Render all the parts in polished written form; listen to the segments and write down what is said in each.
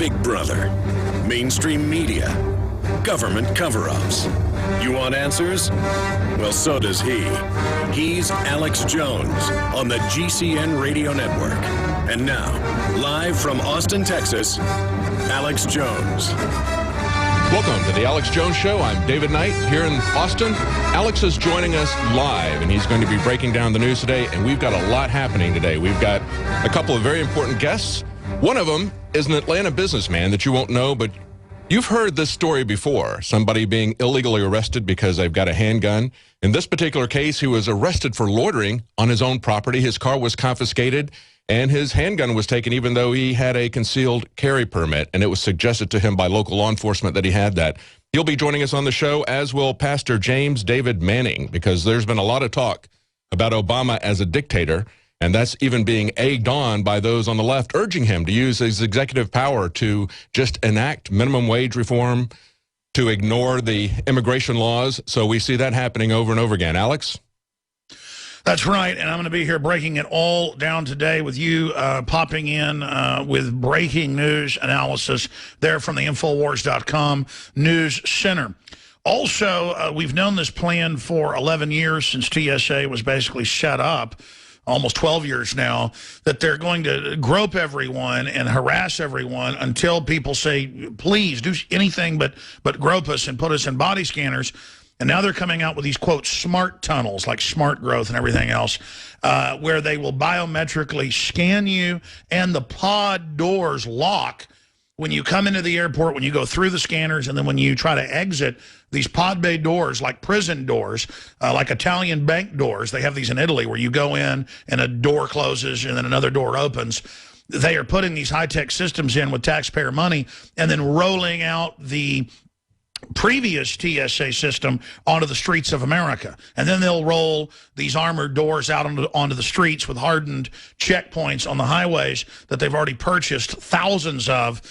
Big Brother, mainstream media, government cover-ups. You want answers? Well, so does he. He's Alex Jones on the GCN Radio Network. And now, live from Austin, Texas, Alex Jones. Welcome to the Alex Jones Show. I'm David Knight here in Austin. Alex is joining us live, and he's going to be breaking down the news today, and we've got a lot happening today. We've got a couple of very important guests. One of them is an Atlanta businessman that you won't know, but you've heard this story before. Somebody being illegally arrested because they've got a handgun. In this particular case, he was arrested for loitering on his own property. His car was confiscated, and his handgun was taken even though he had a concealed carry permit, and it was suggested to him by local law enforcement that he had that. He'll be joining us on the show, as will Pastor James David Manning, because there's been a lot of talk about Obama as a dictator, and that's even being egged on by those on the left, urging him to use his executive power to just enact minimum wage reform, to ignore the immigration laws. So we see that happening over and over again. Alex? That's right, and I'm going to be here breaking it all down today with you, popping in with breaking news analysis there from the Infowars.com News Center. Also, we've known this plan for 11 years since TSA was basically set up, almost 12 years now, that they're going to grope everyone and harass everyone until people say, please do anything but grope us and put us in body scanners. And now they're coming out with these, quote, smart tunnels, like smart growth and everything else, where they will biometrically scan you, and the pod doors lock when you come into the airport, when you go through the scanners, and then when you try to exit, these pod bay doors, like prison doors, like Italian bank doors. They have these in Italy where you go in and a door closes and then another door opens. They are putting these high-tech systems in with taxpayer money and then rolling out the previous TSA system onto the streets of America. And then they'll roll these armored doors out onto the streets with hardened checkpoints on the highways that they've already purchased thousands of.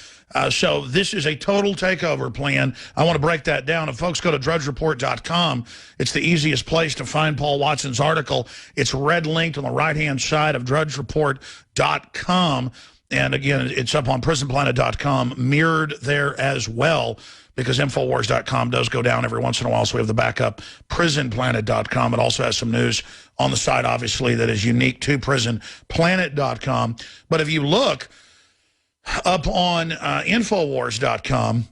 So this is a total takeover plan. I want to break that down. If folks go to drudgereport.com, it's the easiest place to find Paul Watson's article. It's red linked on the right-hand side of drudgereport.com. And again, it's up on prisonplanet.com, mirrored there as well, because Infowars.com does go down every once in a while, so we have the backup prisonplanet.com. It also has some news on the side, obviously, that is unique to prisonplanet.com. But if you look up on Infowars.com,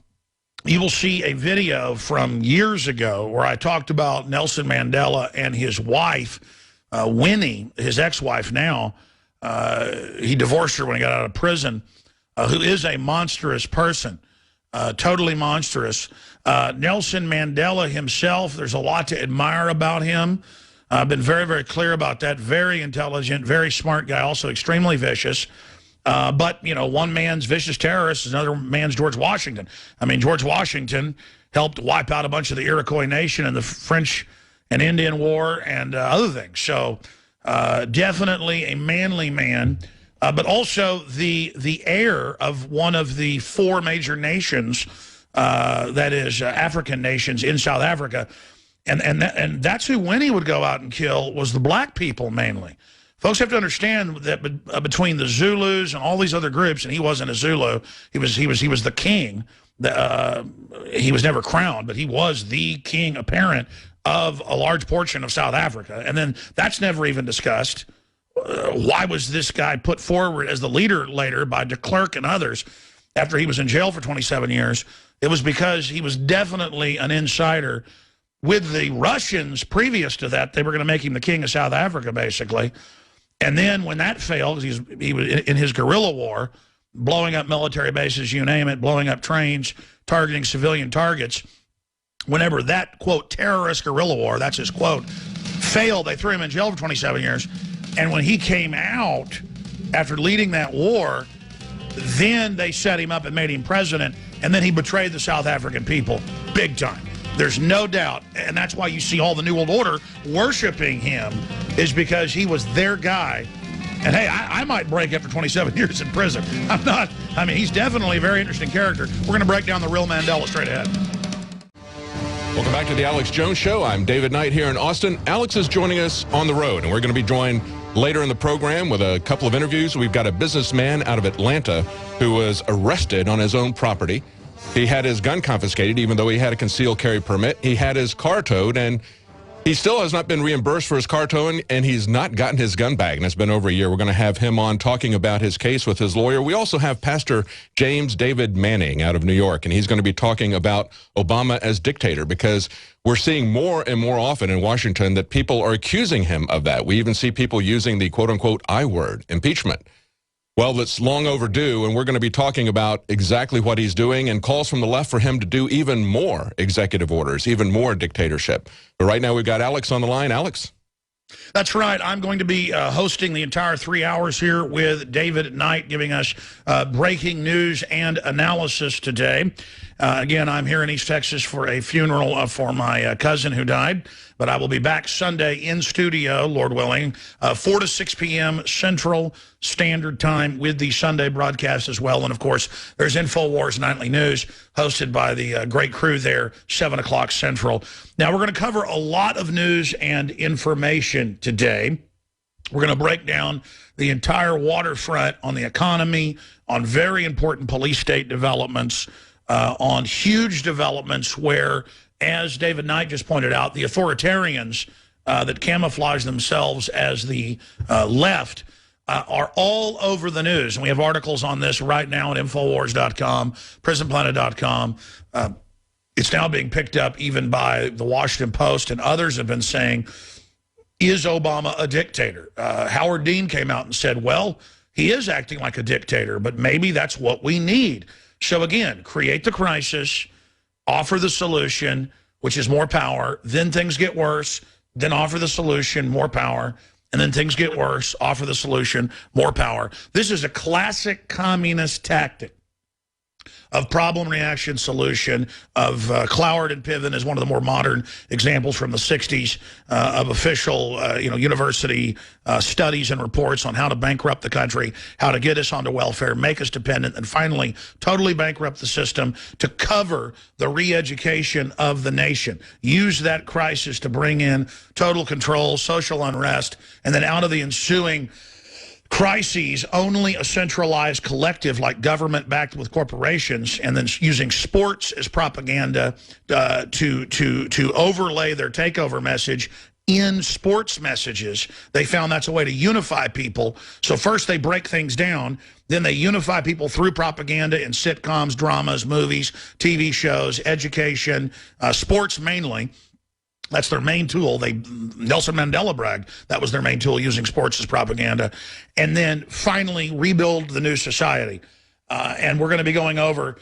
you will see a video from years ago where I talked about Nelson Mandela and his wife, Winnie, his ex-wife now. He divorced her when he got out of prison, who is a monstrous person. Totally monstrous. Nelson Mandela himself, there's a lot to admire about him. I've been very, very clear about that. Very intelligent, very smart guy, also extremely vicious. But, you know, one man's vicious terrorist is another man's George Washington. I mean, George Washington helped wipe out a bunch of the Iroquois Nation in the French and Indian War and other things. So definitely a manly man. But also the heir of one of the four major nations, that is African nations in South Africa. And that's who Winnie would go out and kill, was the black people mainly. Folks have to understand that between the Zulus and all these other groups, and he wasn't a Zulu, he was the king. He was never crowned, but he was the king apparent of a large portion of South Africa. And then that's never even discussed. Why was this guy put forward as the leader later by de Klerk and others after he was in jail for 27 years? It was because he was definitely an insider with the Russians. Previous to that, they were going to make him the king of South Africa, basically. And then when that failed, he was in his guerrilla war, blowing up military bases, you name it, blowing up trains, targeting civilian targets. Whenever that, quote, terrorist guerrilla war, that's his quote, failed, they threw him in jail for 27 years. And when he came out after leading that war, then they set him up and made him president, and then he betrayed the South African people big time. There's no doubt, and that's why you see all the New World Order worshiping him, is because he was their guy. And hey, I might break after 27 years in prison. I mean, he's definitely a very interesting character. We're going to break down the real Mandela straight ahead. Welcome back to the Alex Jones Show. I'm David Knight here in Austin. Alex is joining us on the road, and we're going to be joined Later in the program, with a couple of interviews, we've got a businessman out of Atlanta who was arrested on his own property. He had his gun confiscated, even though he had a concealed carry permit. He had his car towed, and he still has not been reimbursed for his car towing, and he's not gotten his gun back, and it's been over a year. We're going to have him on talking about his case with his lawyer. We also have Pastor James David Manning out of New York, and he's going to be talking about Obama as dictator, because we're seeing more and more often in Washington that people are accusing him of that. We even see people using the quote-unquote I word, impeachment. Well, that's long overdue, and we're going to be talking about exactly what he's doing and calls from the left for him to do even more executive orders, even more dictatorship. But right now we've got Alex on the line. Alex? That's right. I'm going to be hosting the entire 3 hours here with David at night, giving us breaking news and analysis today. Again, I'm here in East Texas for a funeral for my cousin who died, but I will be back Sunday in studio, Lord willing, 4 to 6 p.m. Central Standard Time with the Sunday broadcast as well. And, of course, there's Infowars Nightly News hosted by the great crew there, 7 o'clock Central. Now, we're going to cover a lot of news and information today. We're going to break down the entire waterfront on the economy, on very important police state developments, on huge developments where, as David Knight just pointed out, the authoritarians that camouflage themselves as the left are all over the news. And we have articles on this right now at Infowars.com, PrisonPlanet.com. It's now being picked up even by the Washington Post, and others have been saying, is Obama a dictator? Howard Dean came out and said, well, he is acting like a dictator, but maybe that's what we need. So again, create the crisis, offer the solution, which is more power, then things get worse, then offer the solution, more power, and then things get worse, offer the solution, more power. This is a classic communist tactic of problem, reaction, solution, of Cloward and Piven is one of the more modern examples from the 60s of official university studies and reports on how to bankrupt the country, how to get us onto welfare, make us dependent, and finally totally bankrupt the system to cover the re-education of the nation. Use that crisis to bring in total control, social unrest, and then out of the ensuing crises, only a centralized collective like government backed with corporations, and then using sports as propaganda to overlay their takeover message in sports messages. They found that's a way to unify people. So first they break things down, then they unify people through propaganda in sitcoms, dramas, movies, TV shows, education, sports mainly. That's their main tool. Nelson Mandela bragged that was their main tool, using sports as propaganda. And then finally rebuild the new society. And we're going to be going over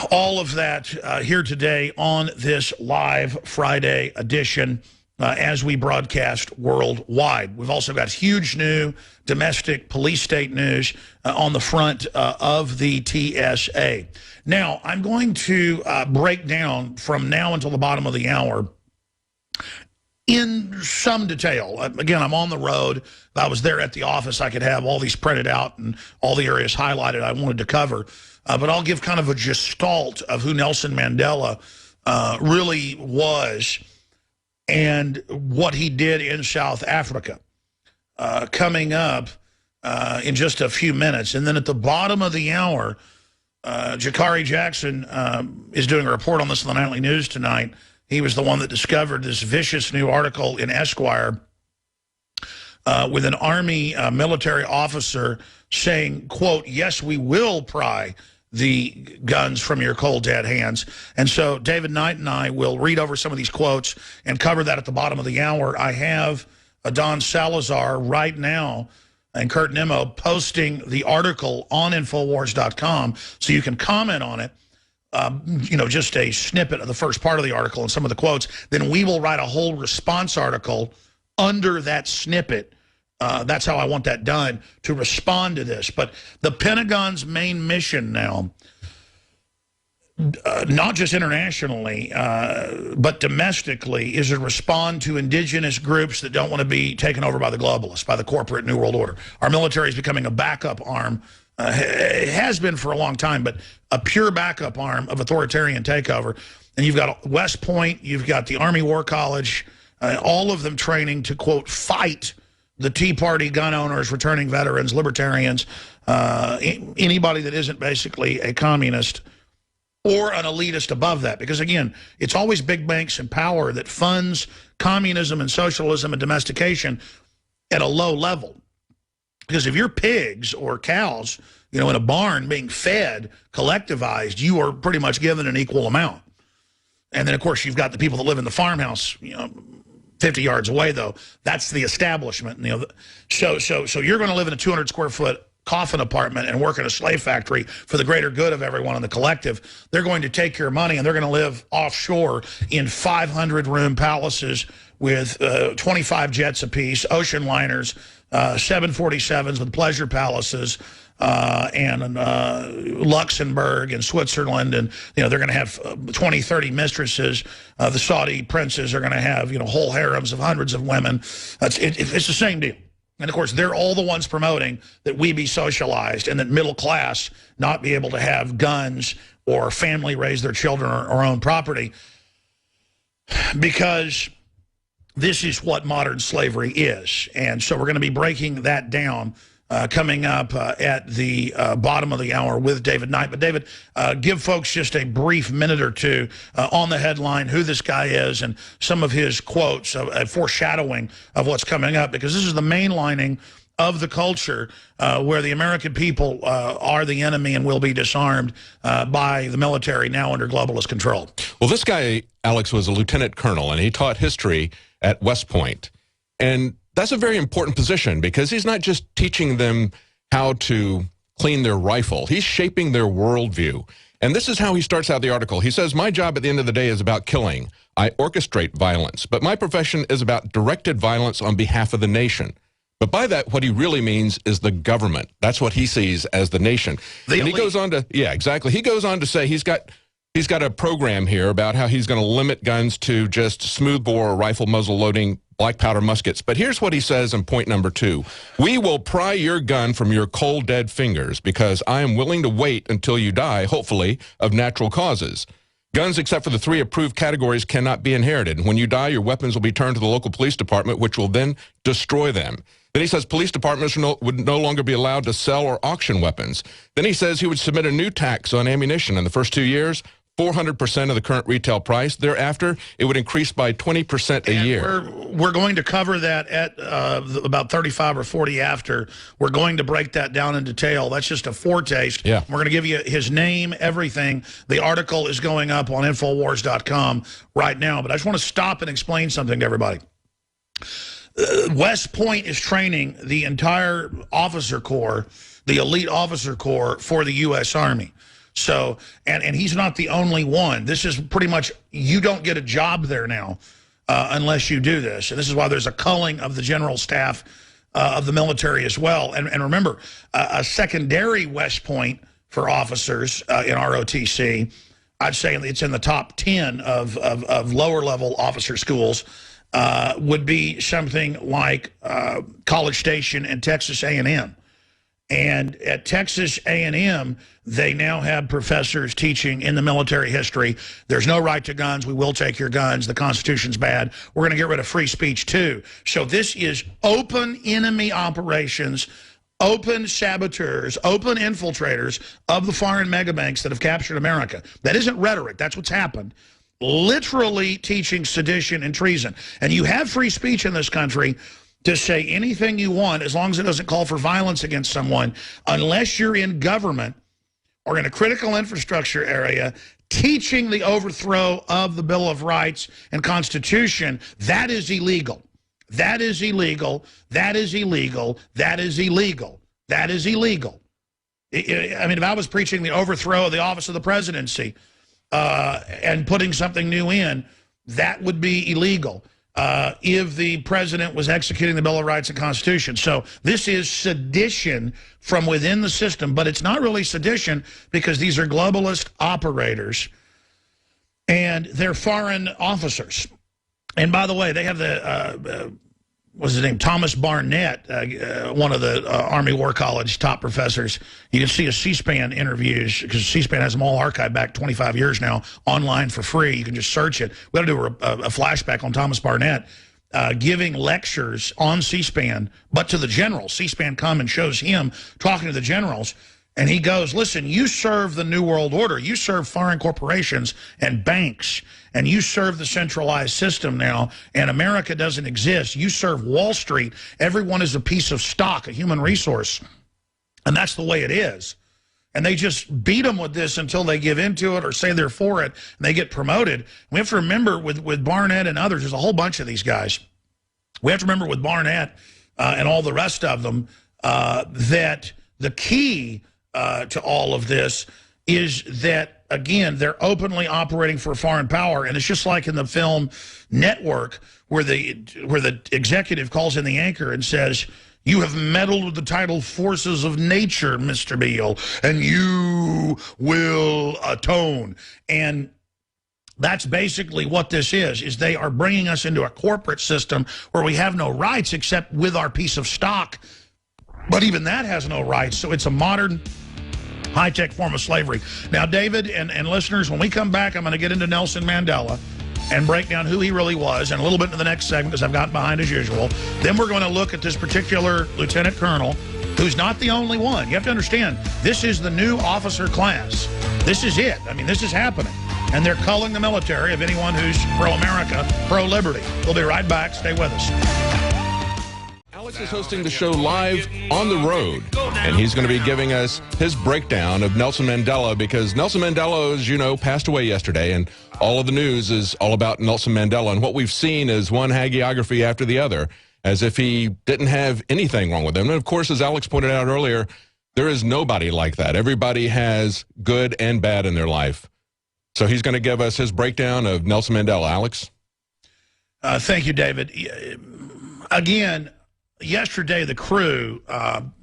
all of that here today on this live Friday edition as we broadcast worldwide. We've also got huge new domestic police state news on the front of the TSA. Now, I'm going to break down from now until the bottom of the hour in some detail. Again, I'm on the road. If I was there at the office, I could have all these printed out and all the areas highlighted I wanted to cover. But I'll give kind of a gestalt of who Nelson Mandela really was and what he did in South Africa coming up in just a few minutes. And then at the bottom of the hour, Jakari Jackson is doing a report on this in the Nightly News tonight. He was the one that discovered this vicious new article in Esquire with an Army military officer saying, quote, yes, we will pry the guns from your cold, dead hands. And so David Knight and I will read over some of these quotes and cover that at the bottom of the hour. I have Don Salazar right now and Kurt Nimmo posting the article on Infowars.com so you can comment on it. Just a snippet of the first part of the article and some of the quotes. Then we will write a whole response article under that snippet. That's how I want that done, to respond to this. But the Pentagon's main mission now, not just internationally, but domestically, is to respond to indigenous groups that don't want to be taken over by the globalists, by the corporate New World Order. Our military is becoming a backup arm. It has been for a long time, but a pure backup arm of authoritarian takeover. And you've got West Point, you've got the Army War College, all of them training to, quote, fight the Tea Party gun owners, returning veterans, libertarians, anybody that isn't basically a communist or an elitist above that. Because, again, it's always big banks and power that funds communism and socialism and domestication at a low level. Because if you're pigs or cows, you know, in a barn being fed, collectivized, you are pretty much given an equal amount. And then, of course, you've got the people that live in the farmhouse, you know, 50 yards away, though. That's the establishment. You know, so you're going to live in a 200-square-foot coffin apartment and work in a slave factory for the greater good of everyone in the collective. They're going to take your money, and they're going to live offshore in 500-room palaces with 25 jets apiece, ocean liners, 747s with pleasure palaces, and Luxembourg and Switzerland, and you know they're going to have 20, 30 mistresses. The Saudi princes are going to have, you know, whole harems of hundreds of women. It's the same deal. And, of course, they're all the ones promoting that we be socialized and that middle class not be able to have guns or family raise their children or own property, because this is what modern slavery is. And so we're going to be breaking that down coming up at the bottom of the hour with David Knight. But, David, give folks just a brief minute or two on the headline, who this guy is, and some of his quotes, a foreshadowing of what's coming up, because this is the mainlining of the culture where the American people are the enemy and will be disarmed by the military now under globalist control. Well, this guy, Alex, was a lieutenant colonel, and he taught history at West Point. And that's a very important position, because he's not just teaching them how to clean their rifle. He's shaping their worldview. And this is how he starts out the article. He says, "My job at the end of the day is about killing. I orchestrate violence. But my profession is about directed violence on behalf of the nation." But by that, what he really means is the government. That's what he sees as the nation. And he goes on to, yeah, exactly. He goes on to say he's got a program here about how he's going to limit guns to just smoothbore or rifle muzzle loading black powder muskets. But here's what he says in point number 2. "We will pry your gun from your cold, dead fingers, because I am willing to wait until you die, hopefully, of natural causes. Guns, except for the 3 approved categories, cannot be inherited. When you die, your weapons will be turned to the local police department, which will then destroy them." Then he says police departments would no longer be allowed to sell or auction weapons. Then he says he would submit a new tax on ammunition. In the first 2 years, 400% of the current retail price. Thereafter, it would increase by 20% a year. We're going to cover that at about 35 or 40 after. We're going to break that down in detail. That's just a foretaste. Yeah. We're going to give you his name, everything. The article is going up on Infowars.com right now. But I just want to stop and explain something to everybody. West Point is training the entire officer corps, the elite officer corps for the U.S. Army. So, and he's not the only one. This is pretty much, you don't get a job there now unless you do this. And this is why there's a culling of the general staff of the military as well. And remember, a secondary West Point for officers in ROTC, I'd say it's in the top 10 of lower-level officer schools, would be something like College Station and Texas A&M. And at Texas A&M, they now have professors teaching in the military history. There's no right to guns. We will take your guns. The Constitution's bad. We're going to get rid of free speech, too. So this is open enemy operations, open saboteurs, open infiltrators of the foreign megabanks that have captured America. That isn't rhetoric. That's what's happened. Literally teaching sedition and treason. And you have free speech in this country to say anything you want, as long as it doesn't call for violence against someone, unless you're in government or in a critical infrastructure area teaching the overthrow of the Bill of Rights and Constitution. That is illegal. That is illegal. That is illegal. That is illegal. That is illegal. I mean, if I was preaching the overthrow of the office of the presidency and putting something new in, that would be illegal. If the president was executing the Bill of Rights and Constitution. So this is sedition from within the system, but it's not really sedition because these are globalist operators and they're foreign officers. And by the way, they have the, what's his name, Thomas Barnett, one of the Army War College top professors. You can see his C-SPAN interviews, because C-SPAN has them all archived back 25 years now, online for free. You can just search it. We got to do a flashback on Thomas Barnett. giving lectures on C-SPAN, but to the generals. C-SPAN come and shows him talking to the generals, and he goes, listen, you serve the New World Order. You serve foreign corporations and banks, and you serve the centralized system now, and America doesn't exist. You serve Wall Street. Everyone is a piece of stock, a human resource, and that's the way it is. And they just beat them with this until they give into it or say they're for it, and they get promoted. We have to remember with Barnett and others, there's a whole bunch of these guys. We have to remember with Barnett and all the rest of them that the key to all of this is that, again, they're openly operating for a foreign power. And it's just like in the film Network, where the executive calls in the anchor and says, you have meddled with the tidal forces of nature, Mr. Beale, and you will atone. And that's basically what this is they are bringing us into a corporate system where we have no rights except with our piece of stock. But even that has no rights. So it's a modern, high-tech form of slavery. Now, David and listeners, when we come back, I'm going to get into Nelson Mandela and break down who he really was, and a little bit into the next segment because I've gotten behind as usual. Then we're going to look at this particular lieutenant colonel, who's not the only one. You have to understand, this is the new officer class. This is it. I mean, this is happening. And they're culling the military of anyone who's pro-America, pro-liberty. We'll be right back. Stay with us. Alex is hosting the show live on the road, and he's going to be giving us his breakdown of Nelson Mandela, because Nelson Mandela, as you know, passed away yesterday, and all of the news is all about Nelson Mandela, and what we've seen is one hagiography after the other, as if he didn't have anything wrong with him. And of course, as Alex pointed out earlier, there is nobody like that. Everybody has good and bad in their life. So he's going to give us his breakdown of Nelson Mandela. Alex? Thank you, David. Again, yesterday, the crew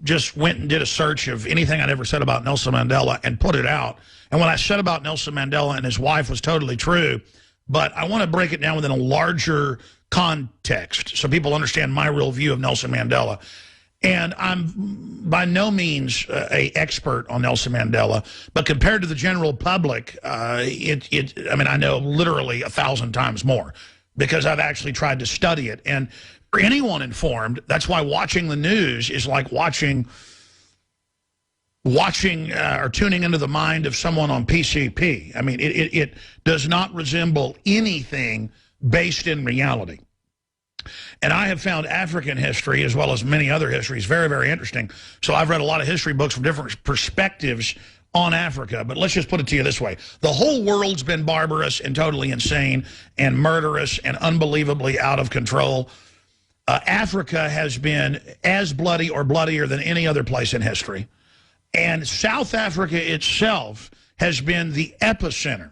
just went and did a search of anything I'd ever said about Nelson Mandela and put it out. And what I said about Nelson Mandela and his wife was totally true, but I want to break it down within a larger context so people understand my real view of Nelson Mandela. And I'm by no means a expert on Nelson Mandela, but compared to the general public, I mean, I know literally 1,000 times more because I've actually tried to study it. And for anyone informed, that's why watching the news is like watching or tuning into the mind of someone on PCP. I mean, it does not resemble anything based in reality. And I have found African history, as well as many other histories, very, very interesting. So I've read a lot of history books from different perspectives on Africa. But let's just put it to you this way. The whole world's been barbarous and totally insane and murderous and unbelievably out of control. Africa has been as bloody or bloodier than any other place in history. And South Africa itself has been the epicenter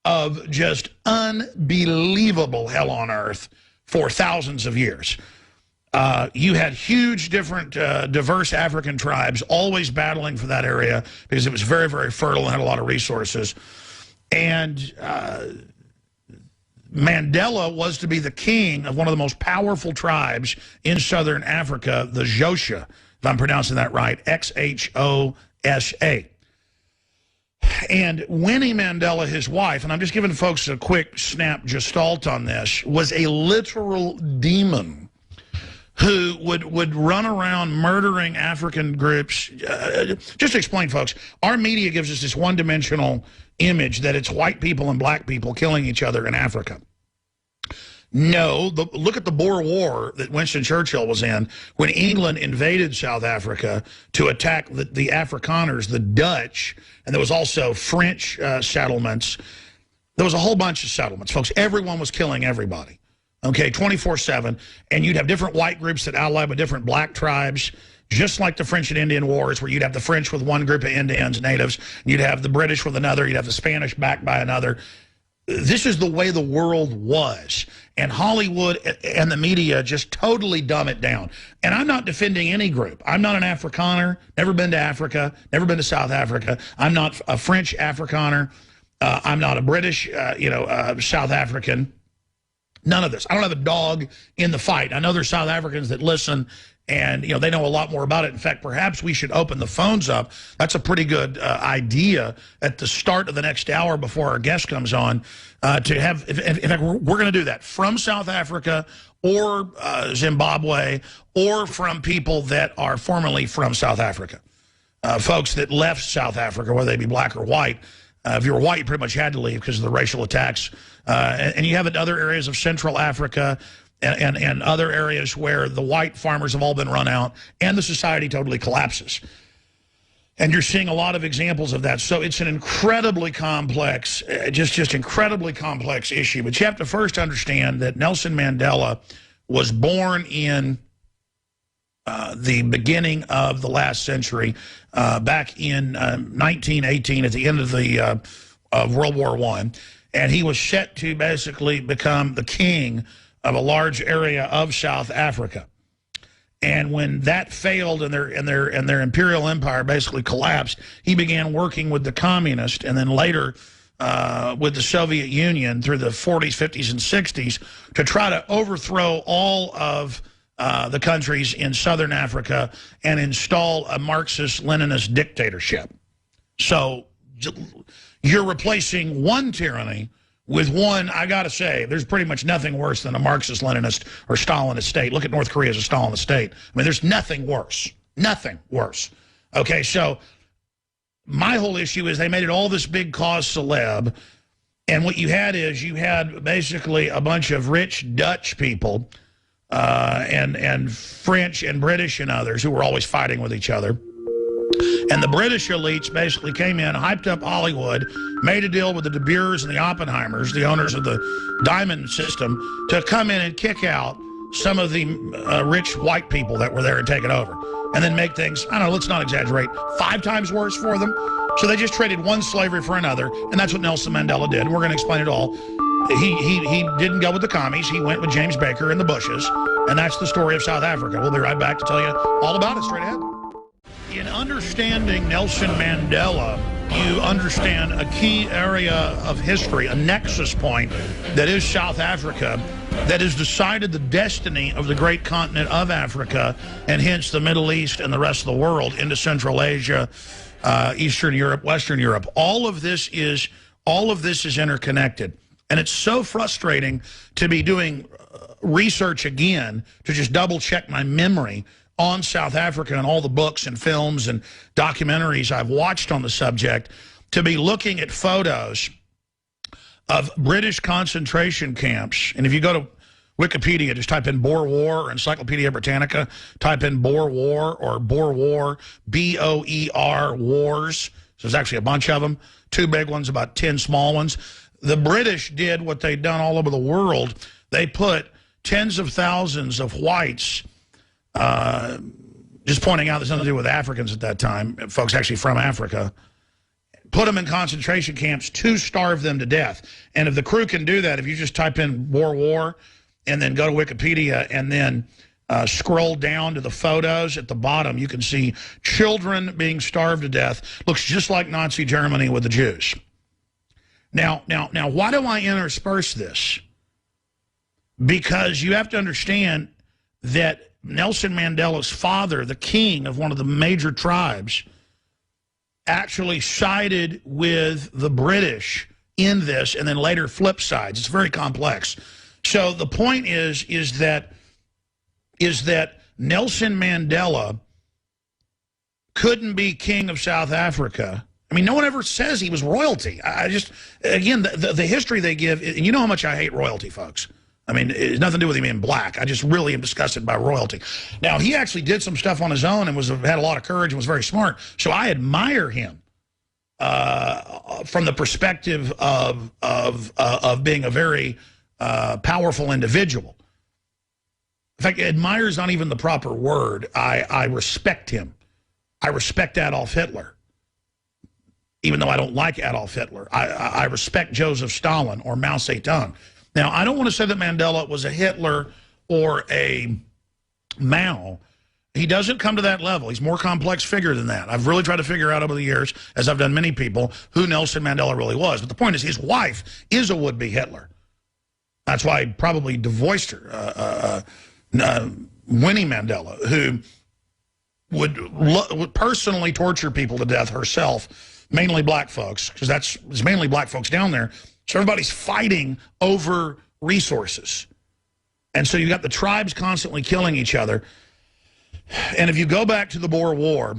of just unbelievable hell on earth for thousands of years. You had huge, different, diverse African tribes always battling for that area because it was very, very fertile and had a lot of resources. And Mandela was to be the king of one of the most powerful tribes in southern Africa, the Xhosa, if I'm pronouncing that right, Xhosa. And Winnie Mandela, his wife, and I'm just giving folks a quick snap gestalt on this, was a literal demon who would run around murdering African groups. Just to explain, folks, our media gives us this one-dimensional image that it's white people and black people killing each other in Africa. No, look at the Boer War that Winston Churchill was in when England invaded South Africa to attack the Afrikaners, the Dutch, and there was also French settlements. There was a whole bunch of settlements, folks. Everyone was killing everybody, okay, 24/7, and you'd have different white groups that allied with different black tribes, just like the French and Indian Wars, where you'd have the French with one group of Indians, natives, you'd have the British with another, you'd have the Spanish backed by another. This is the way the world was. And Hollywood and the media just totally dumb it down. And I'm not defending any group. I'm not an Afrikaner, never been to Africa, never been to South Africa. I'm not a French Afrikaner. I'm not a British, South African. None of this. I don't have a dog in the fight. I know there's South Africans that listen, and they know a lot more about it. In fact, perhaps we should open the phones up. That's a pretty good idea at the start of the next hour before our guest comes on to have, in fact, we're going to do that from South Africa or Zimbabwe or from people that are formerly from South Africa. Folks that left South Africa, whether they be black or white. If you were white, you pretty much had to leave because of the racial attacks. And you have it in other areas of Central Africa and other areas where the white farmers have all been run out and the society totally collapses. And you're seeing a lot of examples of that. So it's an incredibly complex, just incredibly complex issue. But you have to first understand that Nelson Mandela was born in the beginning of the last century, back in 1918, at the end of the of World War I, and he was set to basically become the king of a large area of South Africa. And when that failed and their imperial empire basically collapsed, he began working with the communists and then later with the Soviet Union through the 40s, 50s, and 60s to try to overthrow all of the countries in southern Africa and install a Marxist-Leninist dictatorship. So you're replacing one tyranny with one. I got to say, there's pretty much nothing worse than a Marxist-Leninist or Stalinist state. Look at North Korea as a Stalinist state. I mean, there's nothing worse. Nothing worse. Okay, so my whole issue is they made it all this big cause celeb, and what you had is you had basically a bunch of rich Dutch people and French and British and others who were always fighting with each other. And the British elites basically came in, hyped up Hollywood, made a deal with the De Beers and the Oppenheimers, the owners of the diamond system, to come in and kick out some of the rich white people that were there and take it over. And then make things, I don't know, let's not exaggerate, 5 times worse for them. So they just traded one slavery for another, and that's what Nelson Mandela did. And we're going to explain it all. He didn't go with the commies. He went with James Baker and the Bushes, and that's the story of South Africa. We'll be right back to tell you all about it straight ahead. In understanding Nelson Mandela, you understand a key area of history, a nexus point that is South Africa, that has decided the destiny of the great continent of Africa, and hence the Middle East and the rest of the world into Central Asia, Eastern Europe, Western Europe. All of this is interconnected. And it's so frustrating to be doing research again to just double check my memory on South Africa and all the books and films and documentaries I've watched on the subject, to be looking at photos of British concentration camps. And if you go to Wikipedia, just type in Boer War, or Encyclopedia Britannica, type in Boer War or Boer War, B-O-E-R, wars. So there's actually a bunch of them, 2 big ones, about 10 small ones. The British did what they'd done all over the world. They put tens of thousands of whites, just pointing out there's nothing to do with Africans at that time, folks actually from Africa, put them in concentration camps to starve them to death. And if the crew can do that, if you just type in Boer War and then go to Wikipedia and then scroll down to the photos at the bottom, you can see children being starved to death. Looks just like Nazi Germany with the Jews. Now, why do I intersperse this? Because you have to understand that Nelson Mandela's father, the king of one of the major tribes, actually sided with the British in this and then later flipped sides. It's very complex. So the point is that Nelson Mandela couldn't be king of South Africa. I mean, no one ever says he was royalty. Again, the history they give, and you know how much I hate royalty, folks. I mean, it's nothing to do with him being black. I just really am disgusted by royalty. Now, he actually did some stuff on his own and had a lot of courage and was very smart. So I admire him from the perspective of being a very powerful individual. In fact, admire is not even the proper word. I respect him. I respect Adolf Hitler, even though I don't like Adolf Hitler. I respect Joseph Stalin or Mao Zedong. Now, I don't want to say that Mandela was a Hitler or a Mao. He doesn't come to that level. He's a more complex figure than that. I've really tried to figure out over the years, as I've done many people, who Nelson Mandela really was. But the point is, his wife is a would-be Hitler. That's why he probably divorced her. Winnie Mandela, who would personally torture people to death herself, mainly black folks, because it's mainly black folks down there. So everybody's fighting over resources. And so you got the tribes constantly killing each other. And if you go back to the Boer War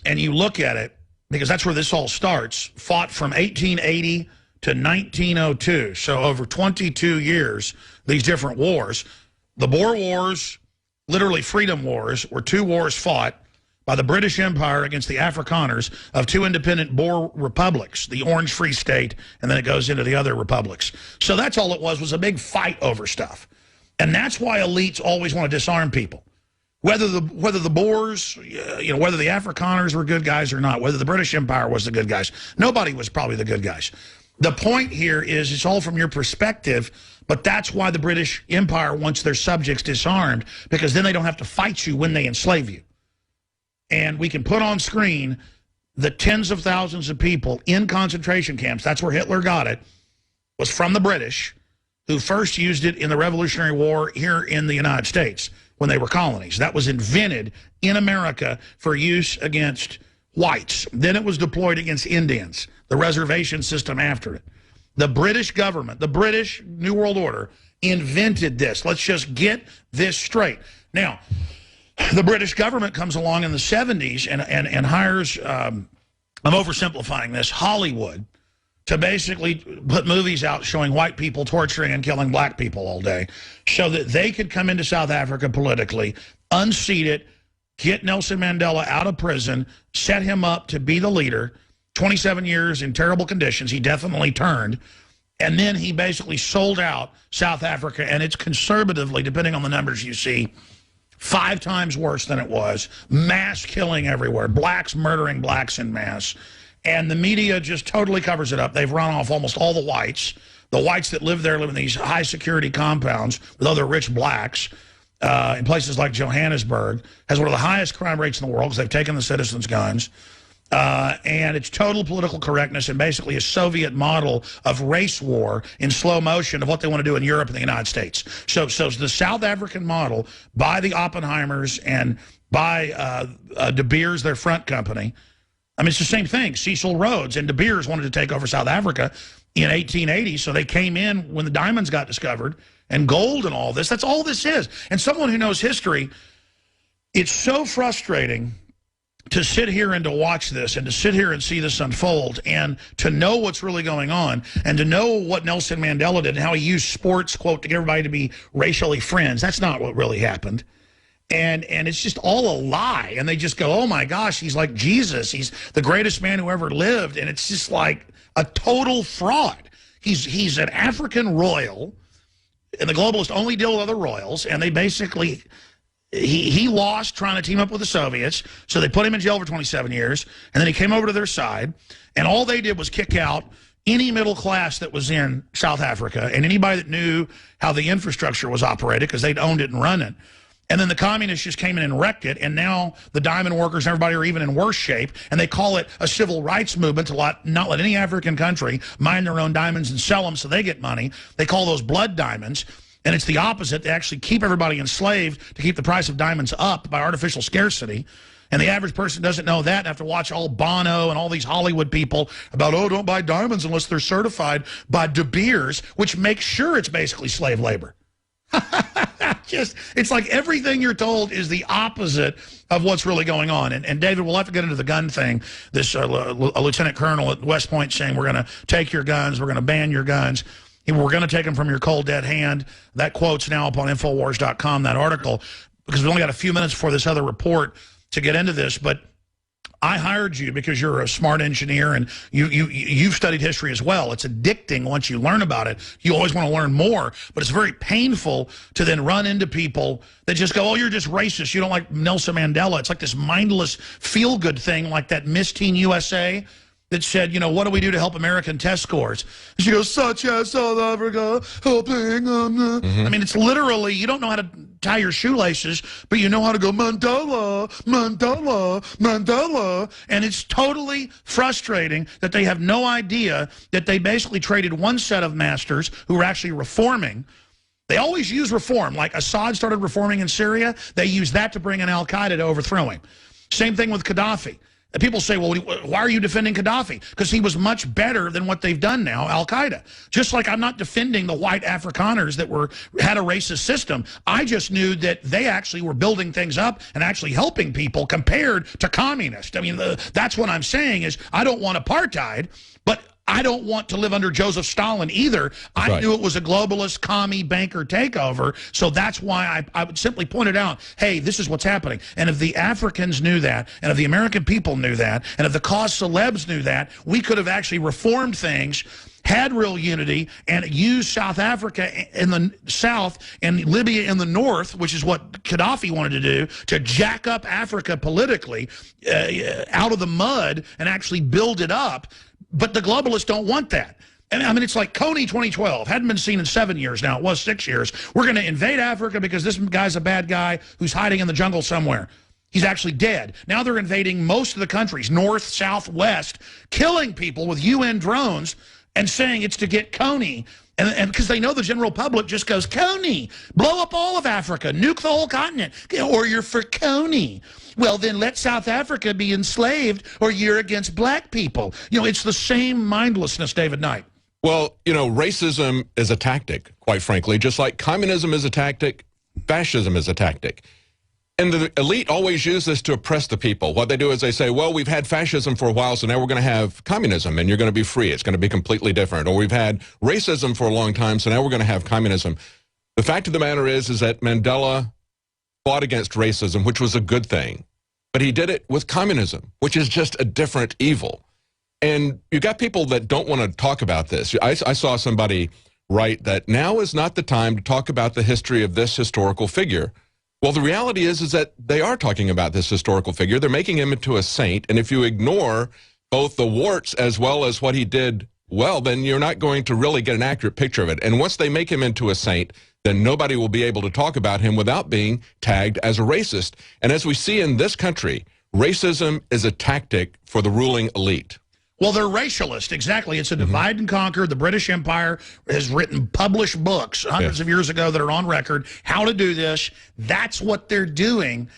and you look at it, because that's where this all starts, fought from 1880 to 1902. So over 22 years, these different wars. The Boer Wars, literally freedom wars, were two wars fought by the British Empire against the Afrikaners of two independent Boer republics, the Orange Free State, and then it goes into the other republics. So that's all it was a big fight over stuff. And that's why elites always want to disarm people. Whether the Boers, whether the Afrikaners were good guys or not, whether the British Empire was the good guys, nobody was probably the good guys. The point here is it's all from your perspective, but that's why the British Empire wants their subjects disarmed, because then they don't have to fight you when they enslave you. And we can put on screen the tens of thousands of people in concentration camps, that's where Hitler got it, was from the British, who first used it in the Revolutionary War here in the United States when they were colonies. That was invented in America for use against whites. Then it was deployed against Indians, the reservation system after it. The British government, the British New World Order, invented this. Let's just get this straight. Now, the British government comes along in the 70s and hires, I'm oversimplifying this, Hollywood, to basically put movies out showing white people torturing and killing black people all day so that they could come into South Africa politically, unseat it, get Nelson Mandela out of prison, set him up to be the leader, 27 years in terrible conditions. He definitely turned. And then he basically sold out South Africa, and it's conservatively, depending on the numbers you see, 5 times worse than it was. Mass killing everywhere. Blacks murdering blacks in mass. And the media just totally covers it up. They've run off almost all the whites. The whites that live there live in these high-security compounds with other rich blacks in places like Johannesburg. Has one of the highest crime rates in the world because they've taken the citizens' guns. And it's total political correctness and basically a Soviet model of race war in slow motion of what they want to do in Europe and the United States. So the South African model by the Oppenheimers and by De Beers, their front company. I mean, it's the same thing. Cecil Rhodes and De Beers wanted to take over South Africa in 1880, so they came in when the diamonds got discovered and gold and all this. That's all this is. And someone who knows history, it's so frustrating to sit here and to watch this and to sit here and see this unfold and to know what's really going on and to know what Nelson Mandela did and how he used sports, quote, to get everybody to be racially friends. That's not what really happened. And it's just all a lie. And they just go, oh, my gosh, he's like Jesus. He's the greatest man who ever lived. And it's just like a total fraud. He's an African royal, and the globalists only deal with other royals, and they basically... He lost trying to team up with the Soviets, so they put him in jail for 27 years, and then he came over to their side, and all they did was kick out any middle class that was in South Africa and anybody that knew how the infrastructure was operated because they'd owned it and run it. And then the communists just came in and wrecked it, and now the diamond workers and everybody are even in worse shape, and they call it a civil rights movement to not let any African country mine their own diamonds and sell them so they get money. They call those blood diamonds. And it's the opposite. They actually keep everybody enslaved to keep the price of diamonds up by artificial scarcity. And the average person doesn't know that and have to watch all Bono and all these Hollywood people about, oh, don't buy diamonds unless they're certified by De Beers, which makes sure it's basically slave labor. It's like everything you're told is the opposite of what's really going on. And David, we'll have to get into the gun thing. This a lieutenant colonel at West Point saying we're going to take your guns, we're going to ban your guns. We're going to take them from your cold, dead hand. That quote's now up on Infowars.com, that article, because we only got a few minutes before this other report to get into this. But I hired you because you're a smart engineer, and you've studied history as well. It's addicting once you learn about it. You always want to learn more, but it's very painful to then run into people that just go, oh, you're just racist. You don't like Nelson Mandela. It's like this mindless feel-good thing like that Miss Teen USA that said, you know, what do we do to help American test scores? And she goes, such as South Africa, helping them. I mean, it's literally, you don't know how to tie your shoelaces, but you know how to go, Mandela, Mandela, Mandela. And it's totally frustrating that they have no idea that they basically traded one set of masters who were actually reforming. They always use reform. Like Assad started reforming in Syria, they use that to bring in al-Qaeda to overthrow him. Same thing with Gaddafi. People say, well, why are you defending Gaddafi? Because he was much better than what they've done now, al-Qaeda. Just like I'm not defending the white Afrikaners that had a racist system. I just knew that they actually were building things up and actually helping people compared to communists. I mean, that's what I'm saying is I don't want apartheid, but I don't want to live under Joseph Stalin either. I knew it was a globalist, commie, banker takeover, so that's why I would simply point it out, hey, this is what's happening. And if the Africans knew that, and if the American people knew that, and if the cause celebs knew that, we could have actually reformed things, had real unity, and used South Africa in the south and Libya in the north, which is what Gaddafi wanted to do, to jack up Africa politically out of the mud and actually build it up. But the globalists don't want that. And I mean, it's like Coney 2012. Hadn't been seen in 7 years now. It was 6 years. We're going to invade Africa because this guy's a bad guy who's hiding in the jungle somewhere. He's actually dead. Now they're invading most of the countries, north, south, west, killing people with UN drones and saying it's to get Coney. And because they know the general public just goes, Coney, blow up all of Africa, nuke the whole continent, or you're for Coney. Well, then let South Africa be enslaved, or you're against black people. You know, it's the same mindlessness, David Knight. Well, you know, racism is a tactic, quite frankly, just like communism is a tactic, fascism is a tactic. And the elite always use this to oppress the people. What they do is they say, well, we've had fascism for a while, so now we're going to have communism, and you're going to be free. It's going to be completely different. Or we've had racism for a long time, so now we're going to have communism. The fact of the matter is that Mandela fought against racism, which was a good thing. But he did it with communism, which is just a different evil. And you got people that don't want to talk about this. I saw somebody write that now is not the time to talk about the history of this historical figure. Well, the reality is that they are talking about this historical figure. They're making him into a saint. And if you ignore both the warts as well as what he did well, then you're not going to really get an accurate picture of it. And once they make him into a saint, then nobody will be able to talk about him without being tagged as a racist. And as we see in this country, racism is a tactic for the ruling elite. Well, they're racialist, exactly. It's a divide and conquer. The British Empire has written published books hundreds of years ago that are on record, how to do this. That's what they're doing.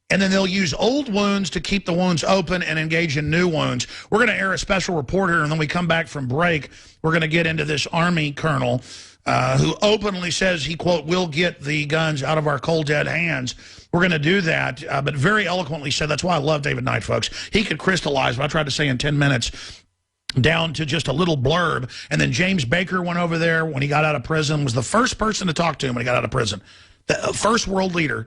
And then they'll use old wounds to keep the wounds open and engage in new wounds. We're going to air a special report here, and then we come back from break. We're going to get into this Army colonel who openly says he, quote, will get the guns out of our cold, dead hands. We're going to do that, but very eloquently said. That's why I love David Knight, folks. He could crystallize what I tried to say in 10 minutes down to just a little blurb. And then James Baker went over there when he got out of prison, was the first person to talk to him when he got out of prison. The first world leader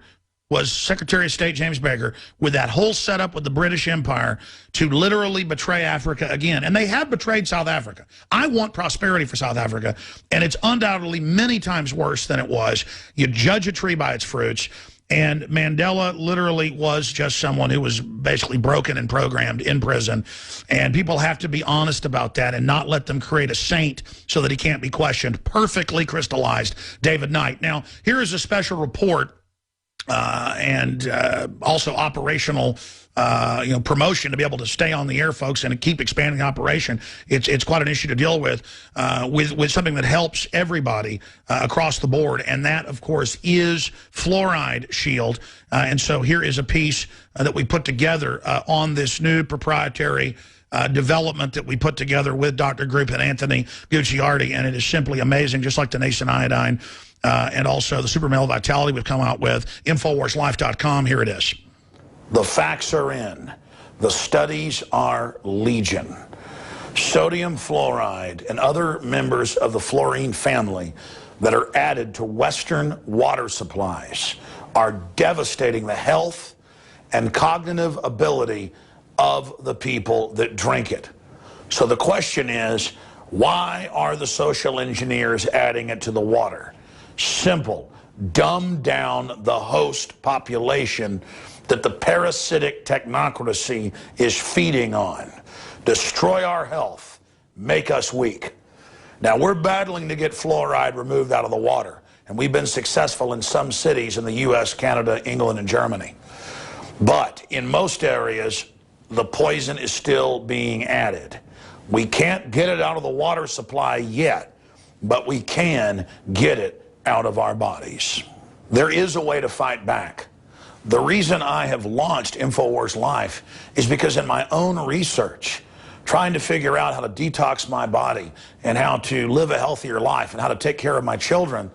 was Secretary of State James Baker with that whole setup with the British Empire to literally betray Africa again. And they have betrayed South Africa. I want prosperity for South Africa, and it's undoubtedly many times worse than it was. You judge a tree by its fruits. And Mandela literally was just someone who was basically broken and programmed in prison. And people have to be honest about that and not let them create a saint so that he can't be questioned. Perfectly crystallized, David Knight. Now, here is a special report and also operational promotion to be able to stay on the air, folks, and to keep expanding the operation. It's quite an issue to deal with something that helps everybody across the board, and that, of course, is Fluoride Shield. And so here is a piece that we put together on this new proprietary development that we put together with Dr. Group and Anthony Gucciardi, and it is simply amazing, just like the Nascent Iodine and also the Super Male Vitality we've come out with. InfoWarsLife.com, here it is. The facts are in. The studies are legion. Sodium fluoride and other members of the fluorine family that are added to Western water supplies are devastating the health and cognitive ability of the people that drink it. So the question is, why are the social engineers adding it to the water? Simple. Dumb down the host population that the parasitic technocracy is feeding on. destroy our health, make us weak. Now, we're battling to get fluoride removed out of the water, and we've been successful in some cities in the U.S., Canada, England, and Germany. But in most areas, the poison is still being added. We can't get it out of the water supply yet, but we can get it out of our bodies. There is a way to fight back. The reason I have launched Infowars Life is because in my own research, trying to figure out how to detox my body and how to live a healthier life and how to take care of my children,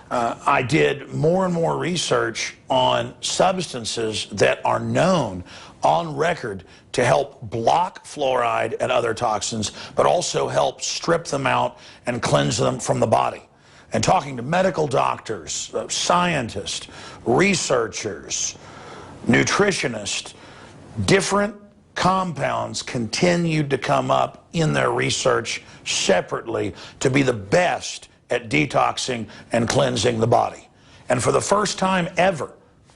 I did more and more research on substances that are known on record to help block fluoride and other toxins, but also help strip them out and cleanse them from the body. And talking to medical doctors, scientists, researchers, nutritionists, different compounds continued to come up in their research separately to be the best at detoxing and cleansing the body. And for the first time ever,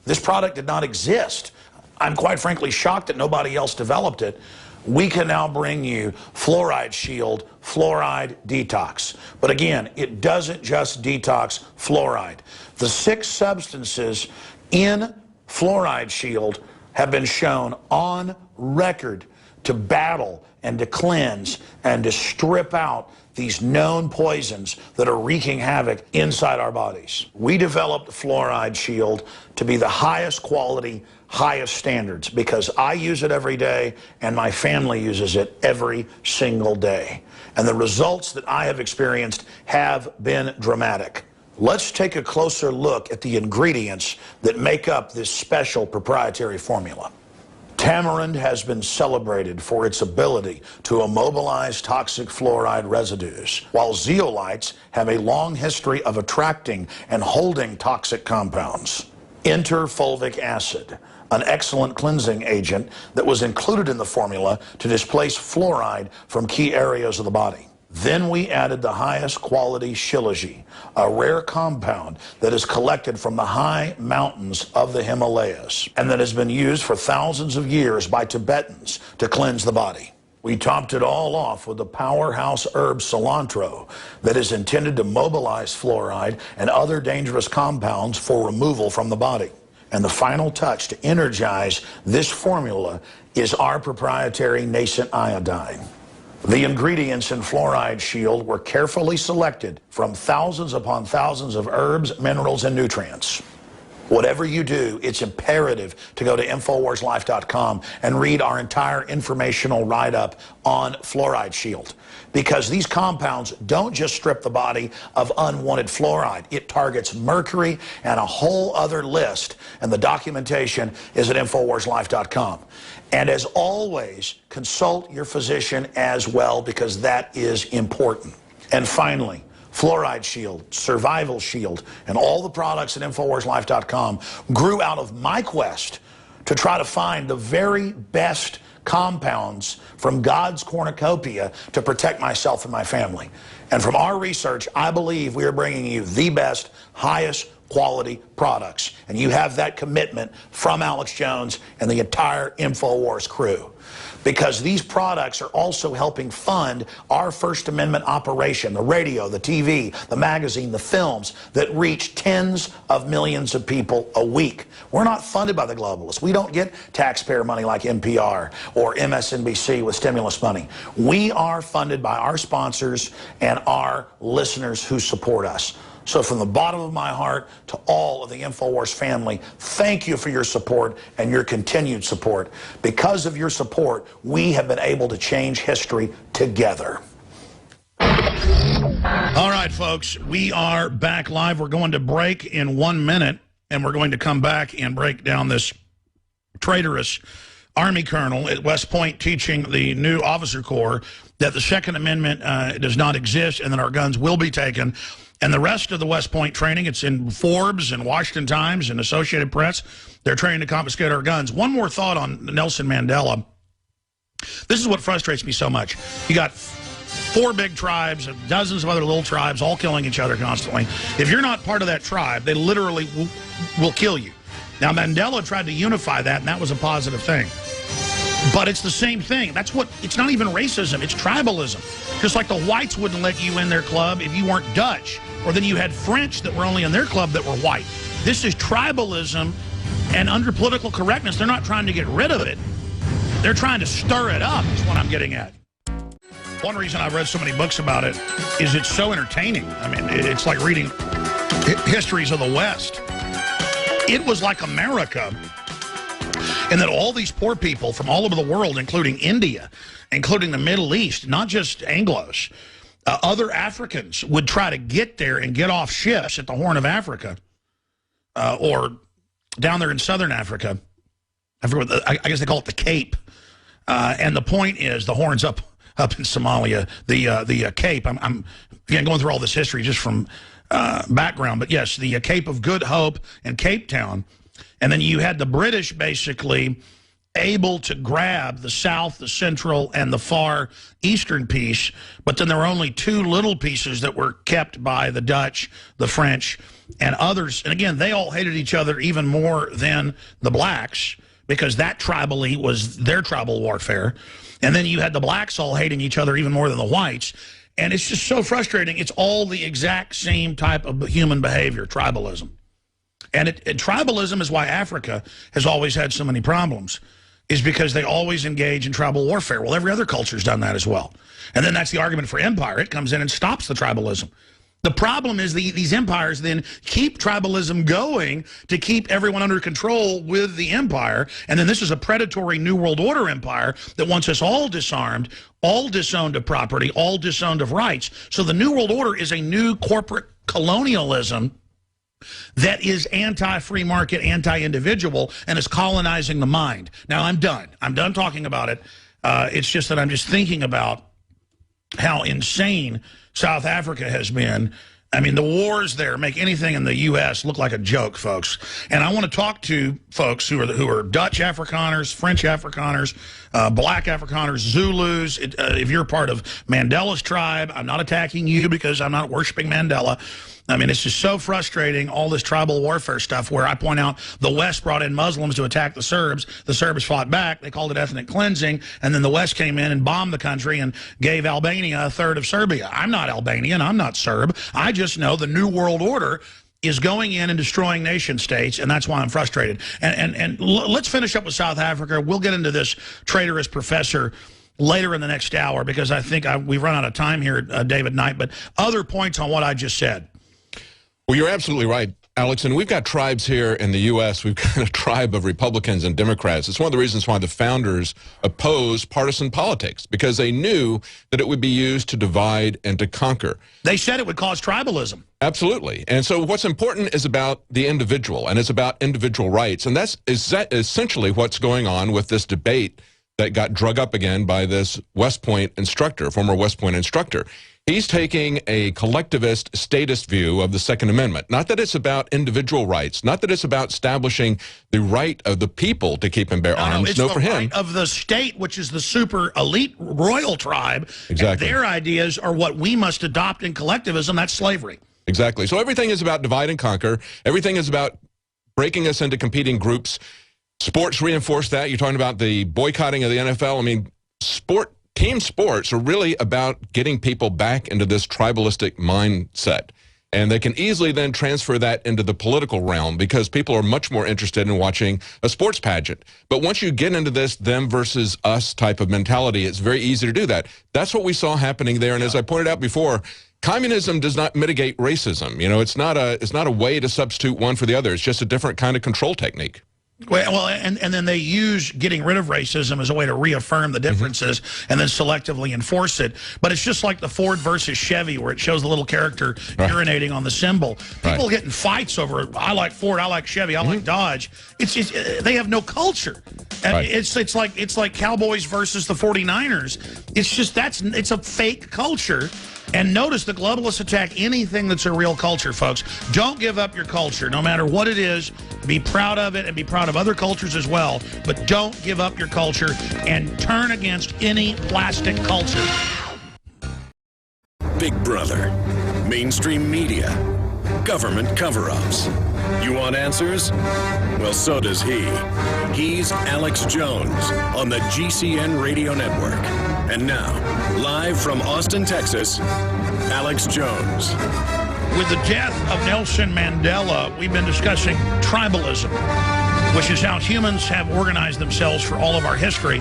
this product did not exist. I'm quite frankly shocked that nobody else developed it. We can now bring you Fluoride Shield, Fluoride Detox. But again, it doesn't just detox fluoride. The 6 substances in Fluoride Shield have been shown on record to battle and to cleanse and to strip out these known poisons that are wreaking havoc inside our bodies. We developed Fluoride Shield to be the highest quality, highest standards because I use it every day and my family uses it every single day. And the results that I have experienced have been dramatic. Let's take a closer look at the ingredients that make up this special proprietary formula. Tamarind has been celebrated for its ability to immobilize toxic fluoride residues, while zeolites have a long history of attracting and holding toxic compounds. Enter fulvic acid, an excellent cleansing agent that was included in the formula to displace fluoride from key areas of the body. Then we added the highest quality shilajit, a rare compound that is collected from the high mountains of the Himalayas and that has been used for thousands of years by Tibetans to cleanse the body. We topped it all off with the powerhouse herb cilantro that is intended to mobilize fluoride and other dangerous compounds for removal from the body. And the final touch to energize this formula is our proprietary nascent iodine. The ingredients in Fluoride Shield were carefully selected from thousands upon thousands of herbs, minerals, and nutrients. Whatever you do, it's imperative to go to InfoWarsLife.com and read our entire informational write-up on Fluoride Shield. Because these compounds don't just strip the body of unwanted fluoride. It targets mercury and a whole other list. And the documentation is at InfoWarsLife.com. And as always, consult your physician as well because that is important. And finally, Fluoride Shield, Survival Shield, and all the products at InfoWarsLife.com grew out of my quest to try to find the very best compounds from God's cornucopia to protect myself and my family. And from our research, I believe we are bringing you the best, highest quality products. And you have that commitment from Alex Jones and the entire Infowars crew. Because these products are also helping fund our First Amendment operation, the radio, the TV, the magazine, the films that reach tens of millions of people a week. We're not funded by the globalists. We don't get taxpayer money like NPR or MSNBC with stimulus money. We are funded by our sponsors and our listeners who support us. So from the bottom of my heart to all of the Infowars family, thank you for your support and your continued support. Because of your support, we have been able to change history together. All right, folks, we are back live. We're going to break in 1 minute, and we're going to come back and break down this traitorous Army colonel at West Point teaching the new officer corps that the Second Amendment does not exist and that our guns will be taken. And the rest of the West Point training, it's in Forbes and Washington Times and Associated Press. They're training to confiscate our guns. One more thought on Nelson Mandela. This is what frustrates me so much. You got 4 big tribes, dozens of other little tribes, all killing each other constantly. If you're not part of that tribe, they literally will kill you. Now, Mandela tried to unify that, and that was a positive thing. But it's the same thing. That's what, it's not even racism, it's tribalism. Just like the whites wouldn't let you in their club if you weren't Dutch, or then you had French that were only in their club that were white. This is tribalism, and under political correctness, they're not trying to get rid of it. They're trying to stir it up, is what I'm getting at. One reason I've read so many books about it is it's so entertaining. I mean, it's like reading histories of the West. It was like America, and that all these poor people from all over the world, including India, including the Middle East, not just Anglos, other Africans would try to get there and get off ships at the Horn of Africa, or down there in southern Africa. I forget what I guess they call it the Cape. And the point is, the Horn's up in Somalia, the Cape. I'm again going through all this history just from background, but yes, the Cape of Good Hope and Cape Town. And then you had the British basically able to grab the south, the central, and the far eastern piece, but then there were only two little pieces that were kept by the Dutch, the French, and others. And again, they all hated each other even more than the blacks, because that tribally was their tribal warfare. And then you had the blacks all hating each other even more than the whites. And it's just so frustrating. It's all the exact same type of human behavior, tribalism. And tribalism is why Africa has always had so many problems, is because they always engage in tribal warfare. Well, every other culture's done that as well. And then that's the argument for empire. It comes in and stops the tribalism. The problem is these empires then keep tribalism going to keep everyone under control with the empire. And then this is a predatory New World Order empire that wants us all disarmed, all disowned of property, all disowned of rights. So the New World Order is a new corporate colonialism that is anti-free market, anti-individual, and is colonizing the mind. Now, I'm done. I'm done talking about it. It's just that I'm just thinking about how insane South Africa has been. I mean, the wars there make anything in the U.S. look like a joke, folks. And I want to talk to folks who are Dutch Afrikaners, French Afrikaners, black Afrikaners, Zulus. If you're part of Mandela's tribe, I'm not attacking you because I'm not worshiping Mandela. I mean, it's just so frustrating, all this tribal warfare stuff, where I point out the West brought in Muslims to attack the Serbs. The Serbs fought back. They called it ethnic cleansing. And then the West came in and bombed the country and gave Albania a third of Serbia. I'm not Albanian. I'm not Serb. I just know the New World Order is going in and destroying nation states, and that's why I'm frustrated. And let's finish up with South Africa. We'll get into this traitorous professor later in the next hour, because I think we've run out of time here, David Knight. But other points on what I just said. Well, you're absolutely right, Alex, and we've got tribes here in the U.S. We've got a tribe of Republicans and Democrats. It's one of the reasons why the founders opposed partisan politics, because they knew that it would be used to divide and to conquer. They said it would cause tribalism. Absolutely. And so what's important is about the individual, and it's about individual rights. And that's essentially what's going on with this debate that got drug up again by this West Point instructor, former West Point instructor. He's taking a collectivist, statist view of the Second Amendment. Not that it's about individual rights, not that it's about establishing the right of the people to keep and bear arms. It's the right of the state, which is the super elite royal tribe. Exactly. And their ideas are what we must adopt in collectivism. That's slavery. Exactly. So everything is about divide and conquer. Everything is about breaking us into competing groups. Sports reinforce that. You're talking about the boycotting of the NFL. I mean, team sports are really about getting people back into this tribalistic mindset. And they can easily then transfer that into the political realm, because people are much more interested in watching a sports pageant. But once you get into this them versus us type of mentality, it's very easy to do that. That's what we saw happening there. And as I pointed out before, communism does not mitigate racism. You know, it's not a way to substitute one for the other. It's just a different kind of control technique. Well, and then they use getting rid of racism as a way to reaffirm the differences and then selectively enforce it. But it's just like the Ford versus Chevy, where it shows the little character urinating on the symbol. People get in fights over, I like Ford, I like Chevy, I like Dodge. It's they have no culture. It's like Cowboys versus the 49ers. It's just it's a fake culture. And notice the globalists attack anything that's a real culture, folks. Don't give up your culture, no matter what it is. Be proud of it and be proud of other cultures as well. But don't give up your culture and turn against any plastic culture. Big Brother, mainstream media, government cover-ups. You want answers? Well, so does he. He's Alex Jones on the GCN Radio Network. And now, live from Austin, Texas, Alex Jones. With the death of Nelson Mandela, we've been discussing tribalism, which is how humans have organized themselves for all of our history,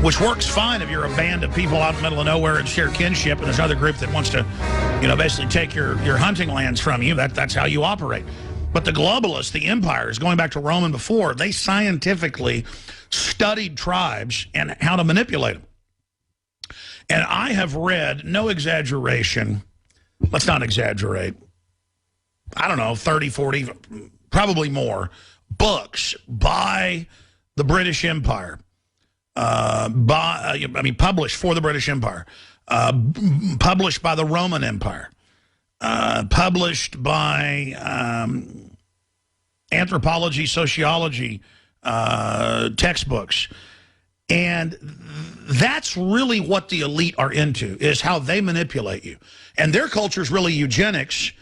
which works fine if you're a band of people out in the middle of nowhere and share kinship, and there's another group that wants to, basically take your hunting lands from you. That's how you operate. But the globalists, the empires, going back to Rome and before, they scientifically studied tribes and how to manipulate them. And I have read, no exaggeration, let's not exaggerate, I don't know, 30, 40, probably more, books by the British Empire, published for the British Empire, published by the Roman Empire, published by anthropology, sociology textbooks. And that's really what the elite are into, is how they manipulate you. And their culture is really eugenics,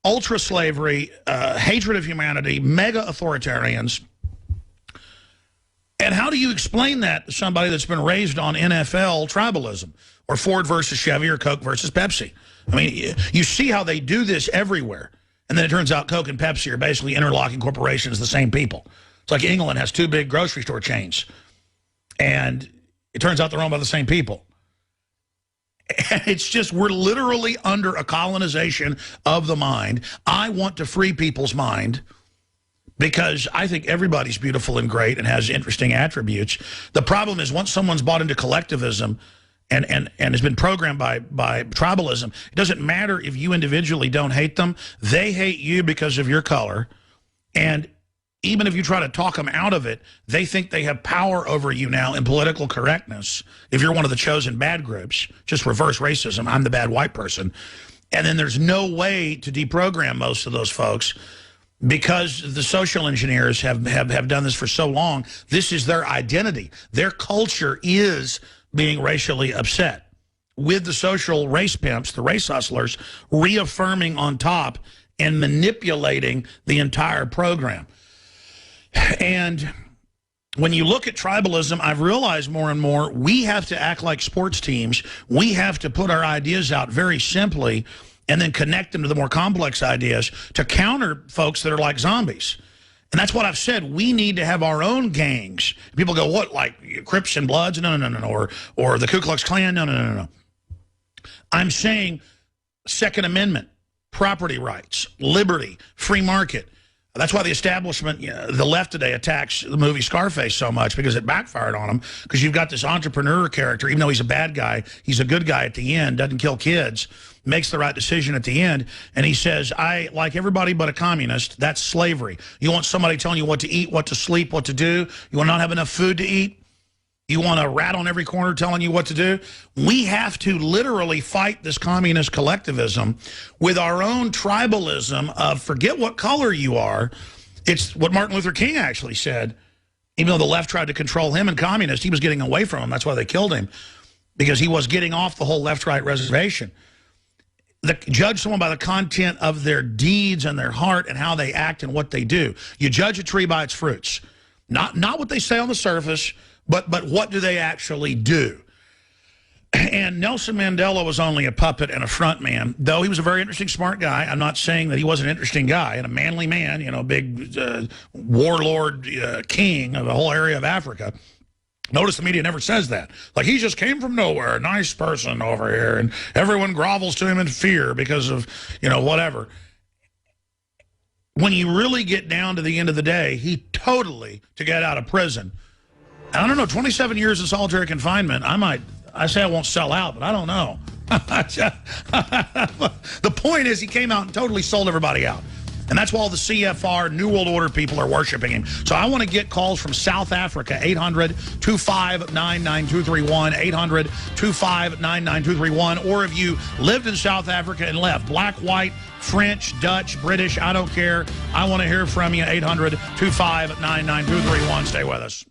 ultra-slavery, hatred of humanity, mega-authoritarians. And how do you explain that to somebody that's been raised on NFL tribalism, or Ford versus Chevy, or Coke versus Pepsi? I mean, you see how they do this everywhere. And then it turns out Coke and Pepsi are basically interlocking corporations, the same people. It's like England has 2 big grocery store chains. And it turns out they're owned by the same people. And it's just, we're literally under a colonization of the mind. I want to free people's mind because I think everybody's beautiful and great and has interesting attributes. The problem is once someone's bought into collectivism and has been programmed by tribalism, it doesn't matter if you individually don't hate them. They hate you because of your color. And even if you try to talk them out of it, they think they have power over you now in political correctness. If you're one of the chosen bad groups, just reverse racism, I'm the bad white person. And then there's no way to deprogram most of those folks because the social engineers have done this for so long. This is their identity. Their culture is being racially upset with the social race pimps, the race hustlers, reaffirming on top and manipulating the entire program. And when you look at tribalism, I've realized more and more, we have to act like sports teams. We have to put our ideas out very simply and then connect them to the more complex ideas to counter folks that are like zombies. And that's what I've said. We need to have our own gangs. People go, what, like Crips and Bloods? No. Or the Ku Klux Klan? No. I'm saying Second Amendment, property rights, liberty, free market. That's why the establishment, the left today, attacks the movie Scarface so much, because it backfired on them. Because you've got this entrepreneur character, even though he's a bad guy, he's a good guy at the end, doesn't kill kids, makes the right decision at the end. And he says, I like everybody but a communist. That's slavery. You want somebody telling you what to eat, what to sleep, what to do? You want to not have enough food to eat? You want a rat on every corner telling you what to do? We have to literally fight this communist collectivism with our own tribalism of forget what color you are. It's what Martin Luther King actually said. Even though the left tried to control him and communists, he was getting away from them. That's why they killed him, because he was getting off the whole left-right reservation. Judge someone by the content of their deeds and their heart and how they act and what they do. You judge a tree by its fruits. Not what they say on the surface, but what do they actually do? And Nelson Mandela was only a puppet and a front man, though he was a very interesting, smart guy. I'm not saying that he wasn't an interesting guy and a manly man, big warlord king of the whole area of Africa. Notice the media never says that. Like, he just came from nowhere, a nice person over here, and everyone grovels to him in fear because of, whatever. When you really get down to the end of the day, he totally, to get out of prison, I don't know, 27 years in solitary confinement, I say I won't sell out, but I don't know. The point is he came out and totally sold everybody out. And that's why all the CFR, New World Order people are worshiping him. So I want to get calls from South Africa, 800-259-9231, 800-259-9231. Or if you lived in South Africa and left, black, white, French, Dutch, British, I don't care. I want to hear from you, 800-259-9231. Stay with us.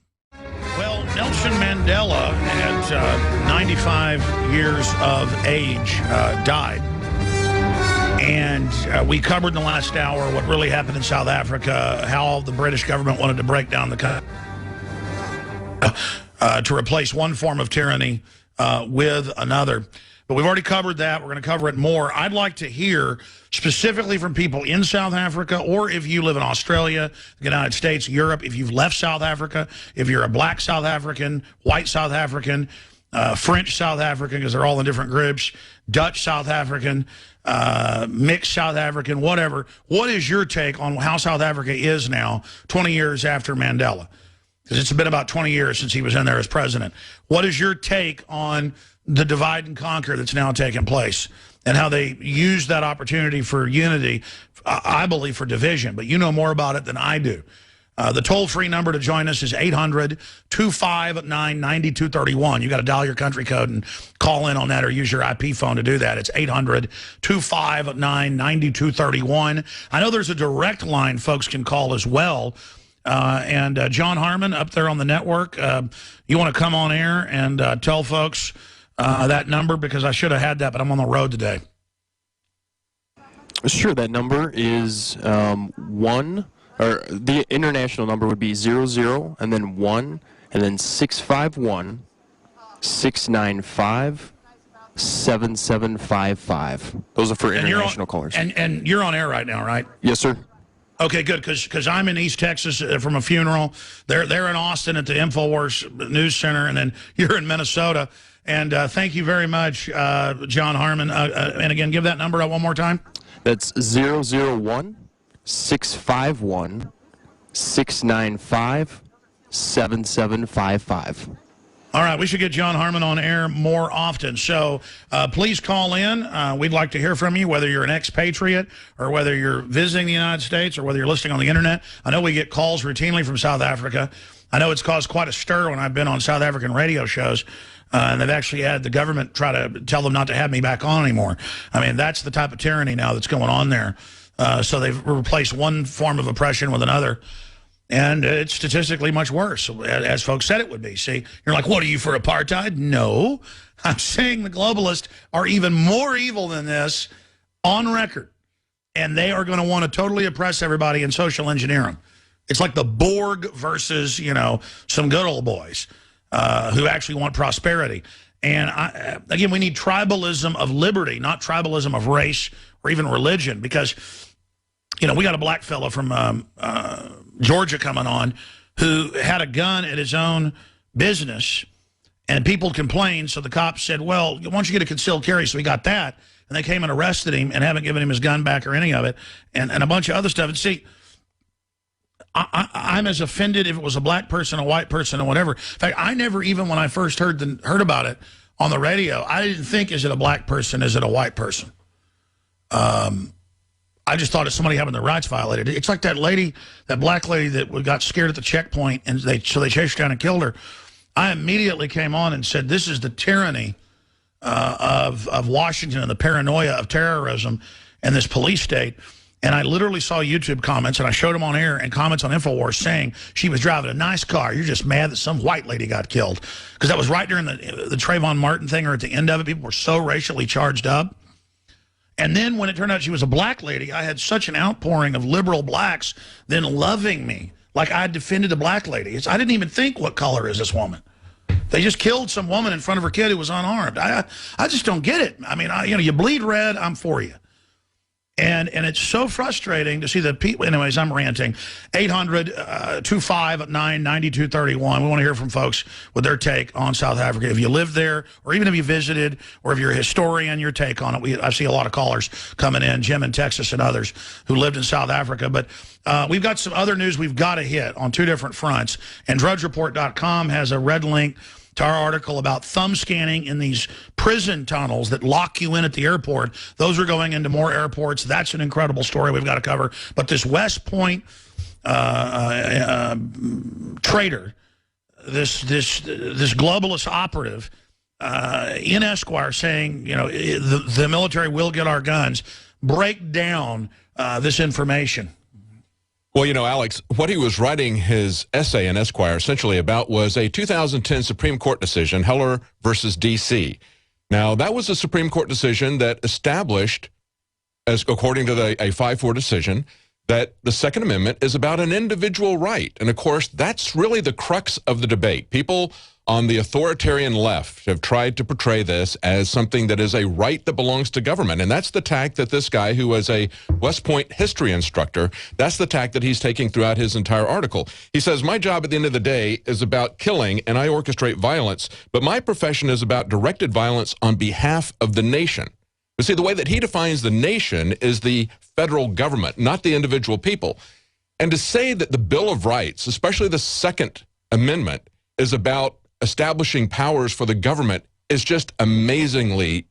Well, Nelson Mandela, at 95 years of age, died. And we covered in the last hour what really happened in South Africa, how the British government wanted to break down the country to replace one form of tyranny with another. But we've already covered that. We're going to cover it more. I'd like to hear specifically from people in South Africa, or if you live in Australia, the United States, Europe, if you've left South Africa, if you're a black South African, white South African, French South African, because they're all in different groups, Dutch South African, mixed South African, whatever. What is your take on how South Africa is now, 20 years after Mandela? Because it's been about 20 years since he was in there as president. What is your take on the divide and conquer that's now taking place and how they use that opportunity for unity, I believe for division, but you know more about it than I do. The toll-free number to join us is 800-259-9231. You got to dial your country code and call in on that or use your IP phone to do that. It's 800-259-9231. I know there's a direct line folks can call as well. And John Harmon up there on the network, you want to come on air and tell folks that number, because I should have had that, but I'm on the road today. Sure, that number is 1, or the international number would be 00 and then 1 and then 651-695-7755. Those are for international callers. And you're on air right now, right? Yes, sir. Okay, good, because I'm in East Texas from a funeral. They're in Austin at the Infowars News Center, and then you're in Minnesota. And thank you very much, John Harmon. And again, give that number out one more time. That's 001-651-695-7755. All right, we should get John Harmon on air more often. So please call in. We'd like to hear from you, whether you're an expatriate or whether you're visiting the United States or whether you're listening on the internet. I know we get calls routinely from South Africa. I know it's caused quite a stir when I've been on South African radio shows. And they've actually had the government try to tell them not to have me back on anymore. I mean, that's the type of tyranny now that's going on there. So they've replaced one form of oppression with another. And it's statistically much worse, as folks said it would be. See, you're like, what, are you for apartheid? No. I'm saying the globalists are even more evil than this on record. And they are going to want to totally oppress everybody and social engineer them. It's like the Borg versus, you know, some good old boys who actually want prosperity. And again, we need tribalism of liberty, not tribalism of race or even religion, because, you know, we got a black fellow from Georgia coming on who had a gun at his own business, and people complained. So the cops said, well, why don't you get a concealed carry? So he got that, and they came and arrested him and haven't given him his gun back or any of it, and a bunch of other stuff. And see, I'm as offended if it was a black person, a white person, or whatever. In fact, I never even, when I first heard about it on the radio, I didn't think, is it a black person, is it a white person? I just thought if somebody having their rights violated. It's like that lady, that black lady that got scared at the checkpoint, and so they chased her down and killed her. I immediately came on and said, this is the tyranny of Washington and the paranoia of terrorism and this police state. And I literally saw YouTube comments, and I showed them on air, and comments on Infowars saying she was driving a nice car. You're just mad that some white lady got killed. Because that was right during the Trayvon Martin thing, or at the end of it. People were so racially charged up. And then when it turned out she was a black lady, I had such an outpouring of liberal blacks then loving me, like I defended a black lady. I didn't even think, what color is this woman? They just killed some woman in front of her kid who was unarmed. I just don't get it. I mean, you know, you bleed red, I'm for you. And it's so frustrating to see the people. Anyways, I'm ranting. 800-259-9231. We want to hear from folks with their take on South Africa. If you live there, or even if you visited, or if you're a historian, your take on it. I see a lot of callers coming in, Jim in Texas and others who lived in South Africa. But we've got some other news we've got to hit on two different fronts. And DrudgeReport.com has a red link to our article about thumb scanning in these prison tunnels that lock you in at the airport. Those are going into more airports. That's an incredible story we've got to cover. But this West Point traitor, this globalist operative in Esquire saying, you know, the military will get our guns, break down this information. Well, you know, Alex, what he was writing his essay in Esquire essentially about was a 2010 Supreme Court decision, Heller versus D.C. Now, that was a Supreme Court decision that established as according to a 5-4 decision, that the Second Amendment is about an individual right. And of course, that's really the crux of the debate. People on the authoritarian left have tried to portray this as something that is a right that belongs to government. And that's the tack that this guy, who was a West Point history instructor, that's the tack that he's taking throughout his entire article. He says, my job at the end of the day is about killing, and I orchestrate violence, but my profession is about directed violence on behalf of the nation. You see, the way that he defines the nation is the federal government, not the individual people. And to say that the Bill of Rights, especially the Second Amendment, is about establishing powers for the government is just amazingly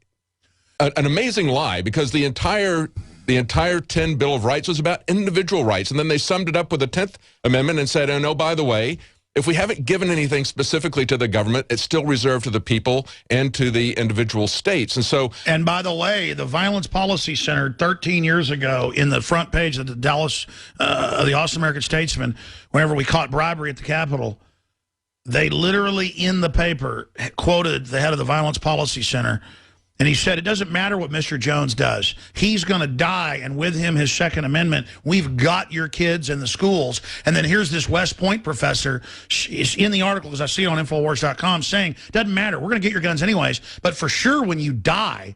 an amazing lie, because the entire 10 Bill of Rights was about individual rights. And then they summed it up with the 10th Amendment and said, oh, no, by the way, if we haven't given anything specifically to the government, it's still reserved to the people and to the individual states. And by the way, the Violence Policy Center 13 years ago, in the front page of the Dallas, the Austin American Statesman, whenever we caught bribery at the Capitol, they literally in the paper quoted the head of the Violence Policy Center, and he said, it doesn't matter what Mr. Jones does. He's going to die, and with him, his Second Amendment. We've got your kids in the schools. And then here's this West Point professor, she's in the article, because I see it on Infowars.com, saying, doesn't matter, we're going to get your guns anyways, but for sure when you die.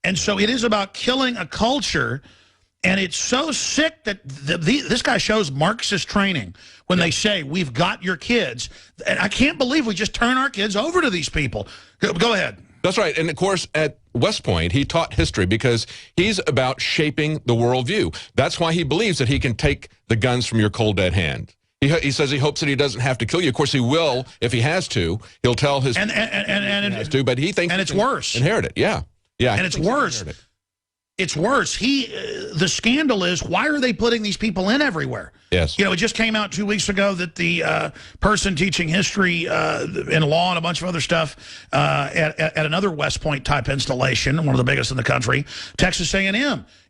And so it is about killing a culture, and it's so sick that this guy shows Marxist training when they say, we've got your kids. And I can't believe we just turn our kids over to these people. Go ahead. That's right. And of course, at West Point, he taught history because he's about shaping the worldview. That's why he believes that he can take the guns from your cold, dead hand. He says he hopes that he doesn't have to kill you. Of course, he will if he has to. He'll tell his and he has to, but he thinks it's worse. Inherit it. Yeah. Yeah. And it's worse. It's worse. The scandal is, why are they putting these people in everywhere? Yes. You know, it just came out 2 weeks ago that the person teaching history and law and a bunch of other stuff at another West Point type installation, one of the biggest in the country, Texas A&M.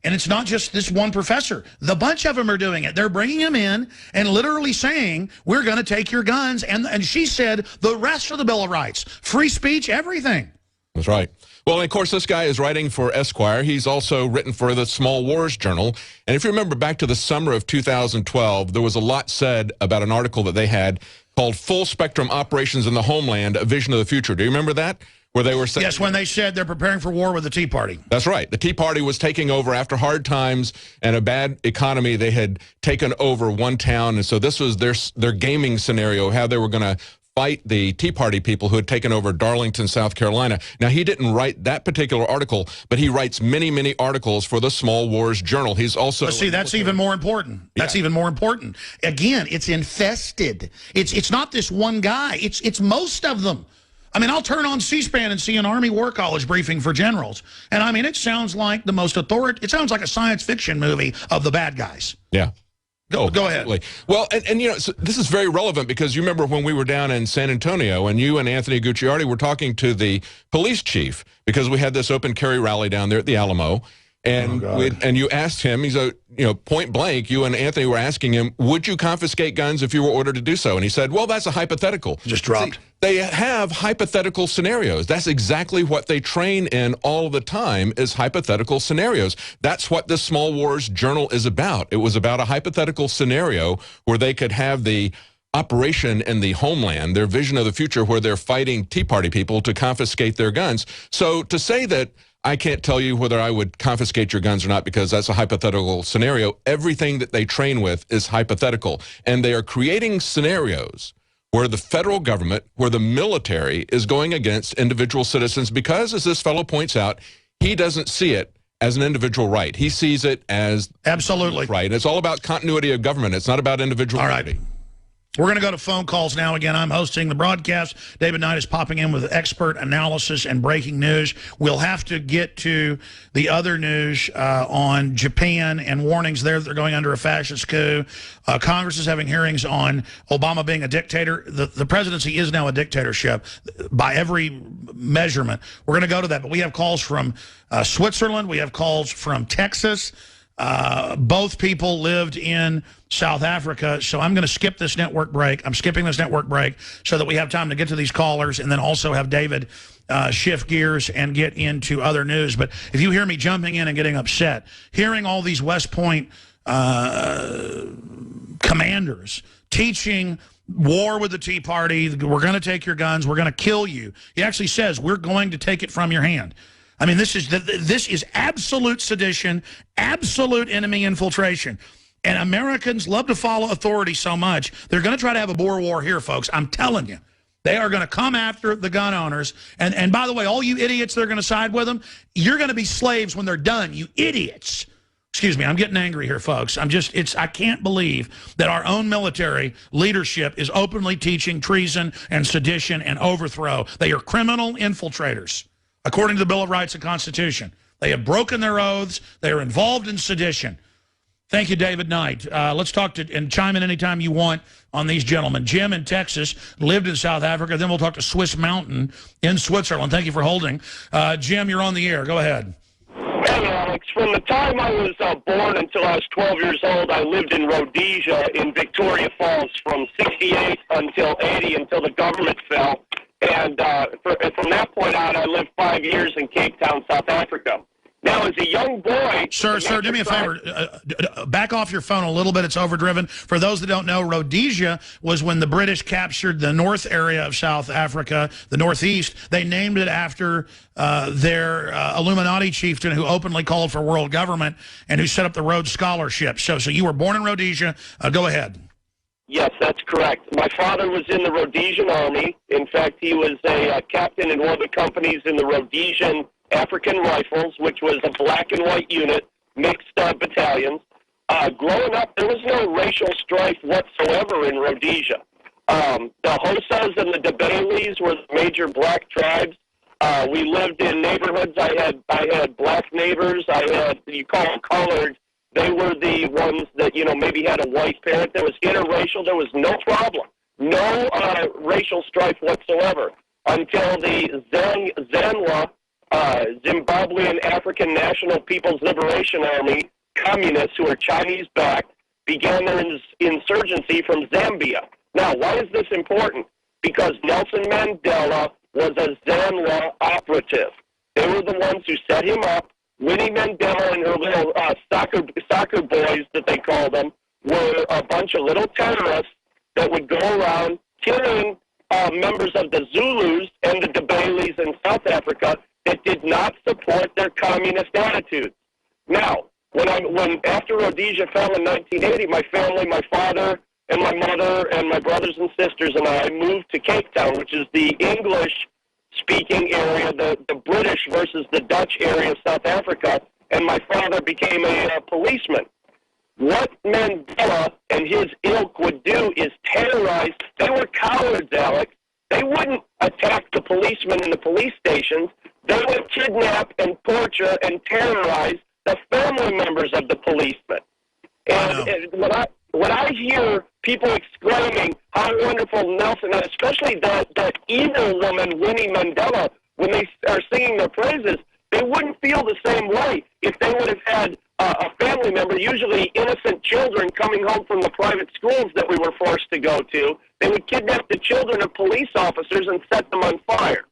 And it's not just this one professor. The bunch of them are doing it. They're bringing him in and literally saying, we're going to take your guns. And she said the rest of the Bill of Rights, free speech, everything. That's right. Well, and of course, this guy is writing for Esquire. He's also written for the Small Wars Journal. And if you remember back to the summer of 2012, there was a lot said about an article that they had called Full Spectrum Operations in the Homeland, A Vision of the Future. Do you remember that? Where they were saying, yes, when they said they're preparing for war with the Tea Party. That's right. The Tea Party was taking over after hard times and a bad economy. They had taken over one town. And so this was their gaming scenario, how they were going to fight the Tea Party people who had taken over Darlington, South Carolina. Now, he didn't write that particular article, but he writes many, many articles for the Small Wars Journal. He's also... But see, that's even more important. That's even more important. Again, it's infested. It's not this one guy. It's most of them. I mean, I'll turn on C-SPAN and see an Army War College briefing for generals. And I mean, it sounds like the most it sounds like a science fiction movie of the bad guys. Yeah. Go ahead. Well, and you know, so this is very relevant because you remember when we were down in San Antonio and you and Anthony Gucciardi were talking to the police chief because we had this open carry rally down there at the Alamo. And and you asked him, he's a, you know, point blank, you and Anthony were asking him, would you confiscate guns if you were ordered to do so? And he said, well, that's a hypothetical. Just dropped. See, they have hypothetical scenarios. That's exactly what they train in all the time is hypothetical scenarios. That's what the Small Wars Journal is about. It was about a hypothetical scenario where they could have the operation in the homeland, their vision of the future where they're fighting Tea Party people to confiscate their guns. So to say that I can't tell you whether I would confiscate your guns or not because that's a hypothetical scenario. Everything that they train with is hypothetical. And they are creating scenarios where the federal government, where the military is going against individual citizens because, as this fellow points out, he doesn't see it as an individual right. He sees it as absolutely right. And it's all about continuity of government. It's not about individual liberty. We're going to go to phone calls now. Again, I'm hosting the broadcast. David Knight is popping in with expert analysis and breaking news. We'll have to get to the other news on Japan and warnings there that they're going under a fascist coup. Congress is having hearings on Obama being a dictator. The presidency is now a dictatorship by every measurement. We're going to go to that. But we have calls from Switzerland. We have calls from Texas. Both people lived in South Africa, so I'm going to skip this network break. I'm skipping this network break so that we have time to get to these callers and then also have David shift gears and get into other news. But if you hear me jumping in and getting upset, hearing all these West Point commanders teaching war with the Tea Party, we're going to take your guns, we're going to kill you. He actually says, we're going to take it from your hand. I mean, this is absolute sedition, absolute enemy infiltration. And Americans love to follow authority so much, they're going to try to have a Boer war here, folks. I'm telling you. They are going to come after the gun owners. And by the way, all you idiots that are going to side with them, you're going to be slaves when they're done, you idiots. Excuse me, I'm getting angry here, folks. I can't believe that our own military leadership is openly teaching treason and sedition and overthrow. They are criminal infiltrators, according to the Bill of Rights and Constitution. They have broken their oaths. They are involved in sedition. Thank you, David Knight. Let's talk to and chime in anytime you want on these gentlemen. Jim in Texas, lived in South Africa. Then we'll talk to Swiss Mountain in Switzerland. Thank you for holding. Jim, you're on the air. Go ahead. Hey, Alex. From the time I was born until I was 12 years old, I lived in Rhodesia in Victoria Falls from 68 until 80, until the government fell. And from that point on, I lived 5 years in Cape Town, South Africa. Now, as a young boy... Sir, do me a favor. Back off your phone a little bit. It's overdriven. For those that don't know, Rhodesia was when the British captured the north area of South Africa, the northeast. They named it after their Illuminati chieftain who openly called for world government and who set up the Rhodes Scholarship. So you were born in Rhodesia. Go ahead. Yes, that's correct. My father was in the Rhodesian Army. In fact, he was a captain in one of the companies in the Rhodesian African Rifles, which was a black and white unit, mixed battalions. Growing up, there was no racial strife whatsoever in Rhodesia. The Hosas and the Dabalis were the major black tribes. We lived in neighborhoods. I had black neighbors. I had, you call them colored. They were the ones that, you know, maybe had a white parent. There was interracial. There was no problem. No racial strife whatsoever until the ZANLA, Zimbabwean African National People's Liberation Army, communists who are Chinese-backed, began their insurgency from Zambia. Now, why is this important? Because Nelson Mandela was a ZANLA operative. They were the ones who set him up. Winnie Mandela and her little soccer boys, that they called them, were a bunch of little terrorists that would go around killing members of the Zulus and the Dabalis in South Africa that did not support their communist attitudes. Now, when after Rhodesia fell in 1980, my family, my father and my mother and my brothers and sisters and I moved to Cape Town, which is the English-speaking area, the British versus the Dutch area of South Africa, and my father became a policeman. What Mandela and his ilk would do is terrorize. They were cowards, Alex. They wouldn't attack the policemen in the police stations. They would kidnap and torture and terrorize the family members of the policemen. And when I hear people exclaiming how wonderful Nelson, and especially that evil woman, Winnie Mandela, when they are singing their praises, they wouldn't feel the same way if they would have had a family member, usually innocent children, coming home from the private schools that we were forced to go to. They would kidnap the children of police officers and set them on fire.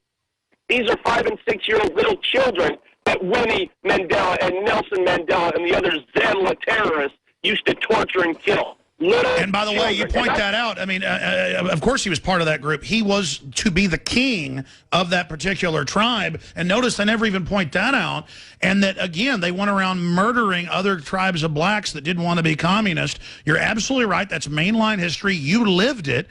These are 5- and 6-year-old little children that Winnie Mandela and Nelson Mandela and the other ZANLA terrorists used to torture and kill. And by the way, you point that out. I mean, of course he was part of that group. He was to be the king of that particular tribe. And notice they never even point that out. And that, again, they went around murdering other tribes of blacks that didn't want to be communist. You're absolutely right. That's mainline history. You lived it.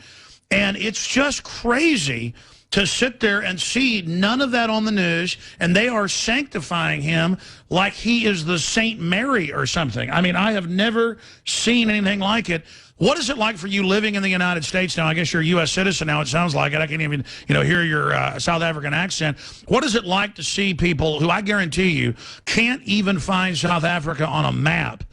And it's just crazy to sit there and see none of that on the news, and they are sanctifying him like he is the Saint Mary or something. I mean, I have never seen anything like it. What is it like for you living in the United States now? I guess you're a U.S. citizen now. It sounds like it. I can't even, hear your South African accent. What is it like to see people who I guarantee you can't even find South Africa on a map?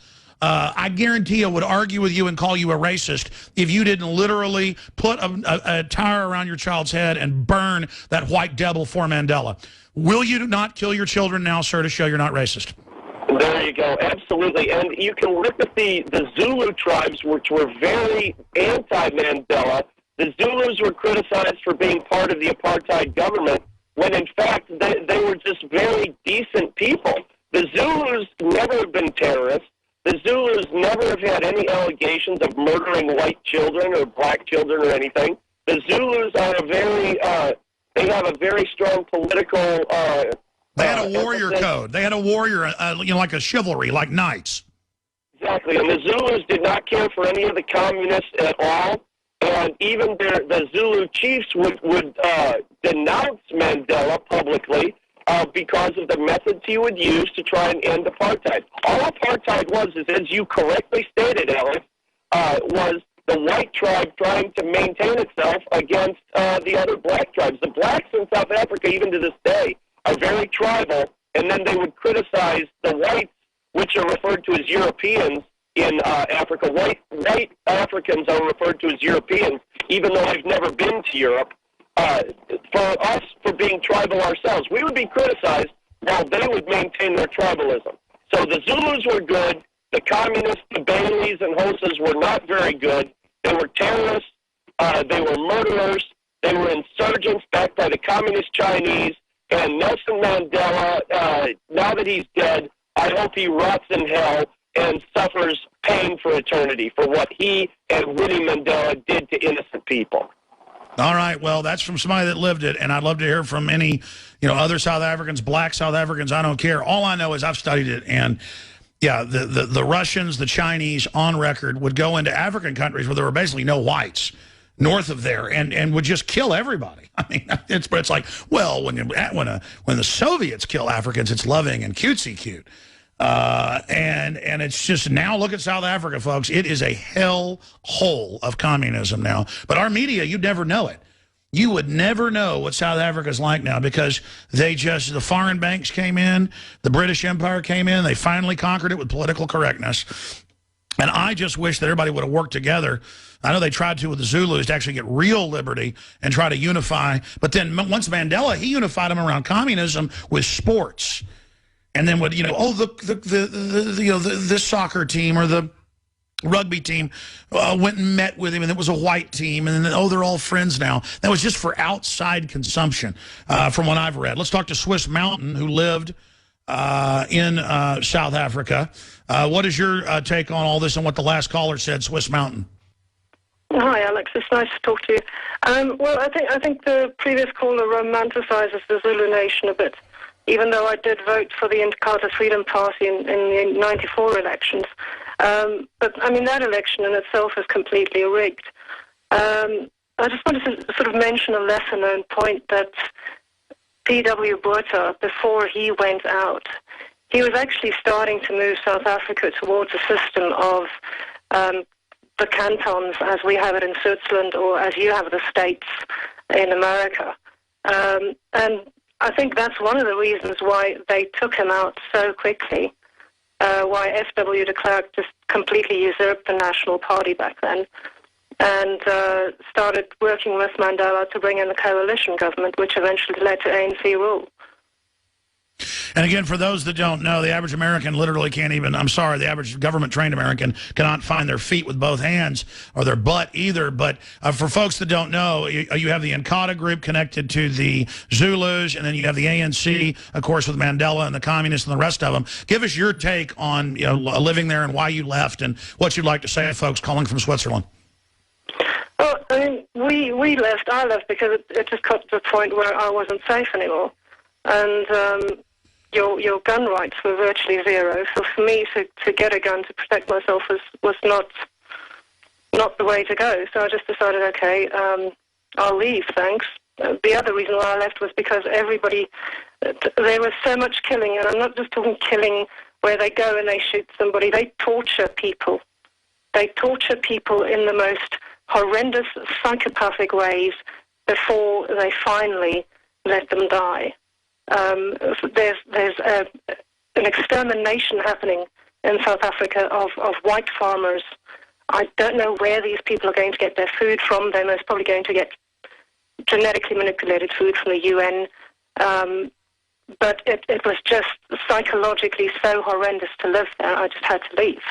I guarantee I would argue with you and call you a racist if you didn't literally put a tire around your child's head and burn that white devil for Mandela. Will you not kill your children now, sir, to show you're not racist? There you go. Absolutely. And you can look at the Zulu tribes, which were very anti-Mandela. The Zulus were criticized for being part of the apartheid government. when in fact they were just very decent people. The Zulus never have been terrorists. The Zulus never have had any allegations of murdering white children or black children or anything. The Zulus are they have a very strong political... they had a warrior code. They had a warrior, like a chivalry, like knights. Exactly, and the Zulus did not care for any of the communists at all, and even the Zulu chiefs would denounce Mandela publicly because of the methods he would use to try and end apartheid. All apartheid was, as you correctly stated, Alex, was the white tribe trying to maintain itself against the other black tribes. The blacks in South Africa, even to this day, are very tribal, and then they would criticize the whites, which are referred to as Europeans in Africa. White Africans are referred to as Europeans, even though I've never been to Europe. For us, for being tribal ourselves, we would be criticized while they would maintain their tribalism. So the Zulus were good. The communists, the Baileys and Hosas were not very good. They were terrorists. They were murderers. They were insurgents backed by the communist Chinese. And Nelson Mandela, now that he's dead, I hope he rots in hell and suffers pain for eternity for what he and Winnie Mandela did to innocent people. All right, well, that's from somebody that lived it, and I'd love to hear from any, other South Africans, black South Africans. I don't care. All I know is I've studied it, and yeah, the Russians, the Chinese, on record, would go into African countries where there were basically no whites north of there, and would just kill everybody. I mean, it's like, well, when the Soviets kill Africans, it's loving and cutesy cute. And it's just, now look at South Africa, folks. It is a hell hole of communism now. But our media, you'd never know it. You would never know what South Africa's like now because the foreign banks came in, the British Empire came in, they finally conquered it with political correctness. And I just wish that everybody would have worked together. I know they tried to with the Zulus to actually get real liberty and try to unify. But then once Mandela, he unified them around communism with sports. And then would, this soccer team or the rugby team went and met with him, and it was a white team, and then, they're all friends now. That was just for outside consumption, from what I've read. Let's talk to Swiss Mountain, who lived in South Africa. What is your take on all this and what the last caller said, Swiss Mountain? Hi, Alex. It's nice to talk to you. Well, I think the previous caller romanticizes the Zulu nation a bit, even though I did vote for the Inkatha Freedom Party in the 94 elections. But, I mean, that election in itself is completely rigged. I just wanted to sort of mention a lesser-known point that P.W. Botha, before he went out, he was actually starting to move South Africa towards a system of the cantons as we have it in Switzerland or as you have the states in America. And I think that's one of the reasons why they took him out so quickly, why F.W. de Klerk just completely usurped the National Party back then and started working with Mandela to bring in the coalition government, which eventually led to ANC rule. And again, for those that don't know, the average American literally can't even, the average government-trained American cannot find their feet with both hands or their butt either. But for folks that don't know, you have the Inkatha group connected to the Zulus, and then you have the ANC, of course, with Mandela and the communists and the rest of them. Give us your take on living there and why you left and what you'd like to say to folks calling from Switzerland. Well, I mean, I left because it just got to the point where I wasn't safe anymore. And your gun rights were virtually zero. So for me to get a gun to protect myself was not the way to go. So I just decided, okay, I'll leave, thanks. The other reason why I left was because there was so much killing, and I'm not just talking killing where they go and they shoot somebody. They torture people. They torture people in the most horrendous psychopathic ways before they finally let them die. There's an extermination happening in South Africa of white farmers. I don't know where these people are going to get their food from. They're most probably going to get genetically manipulated food from the UN. But it was just psychologically so horrendous to live there. I just had to leave.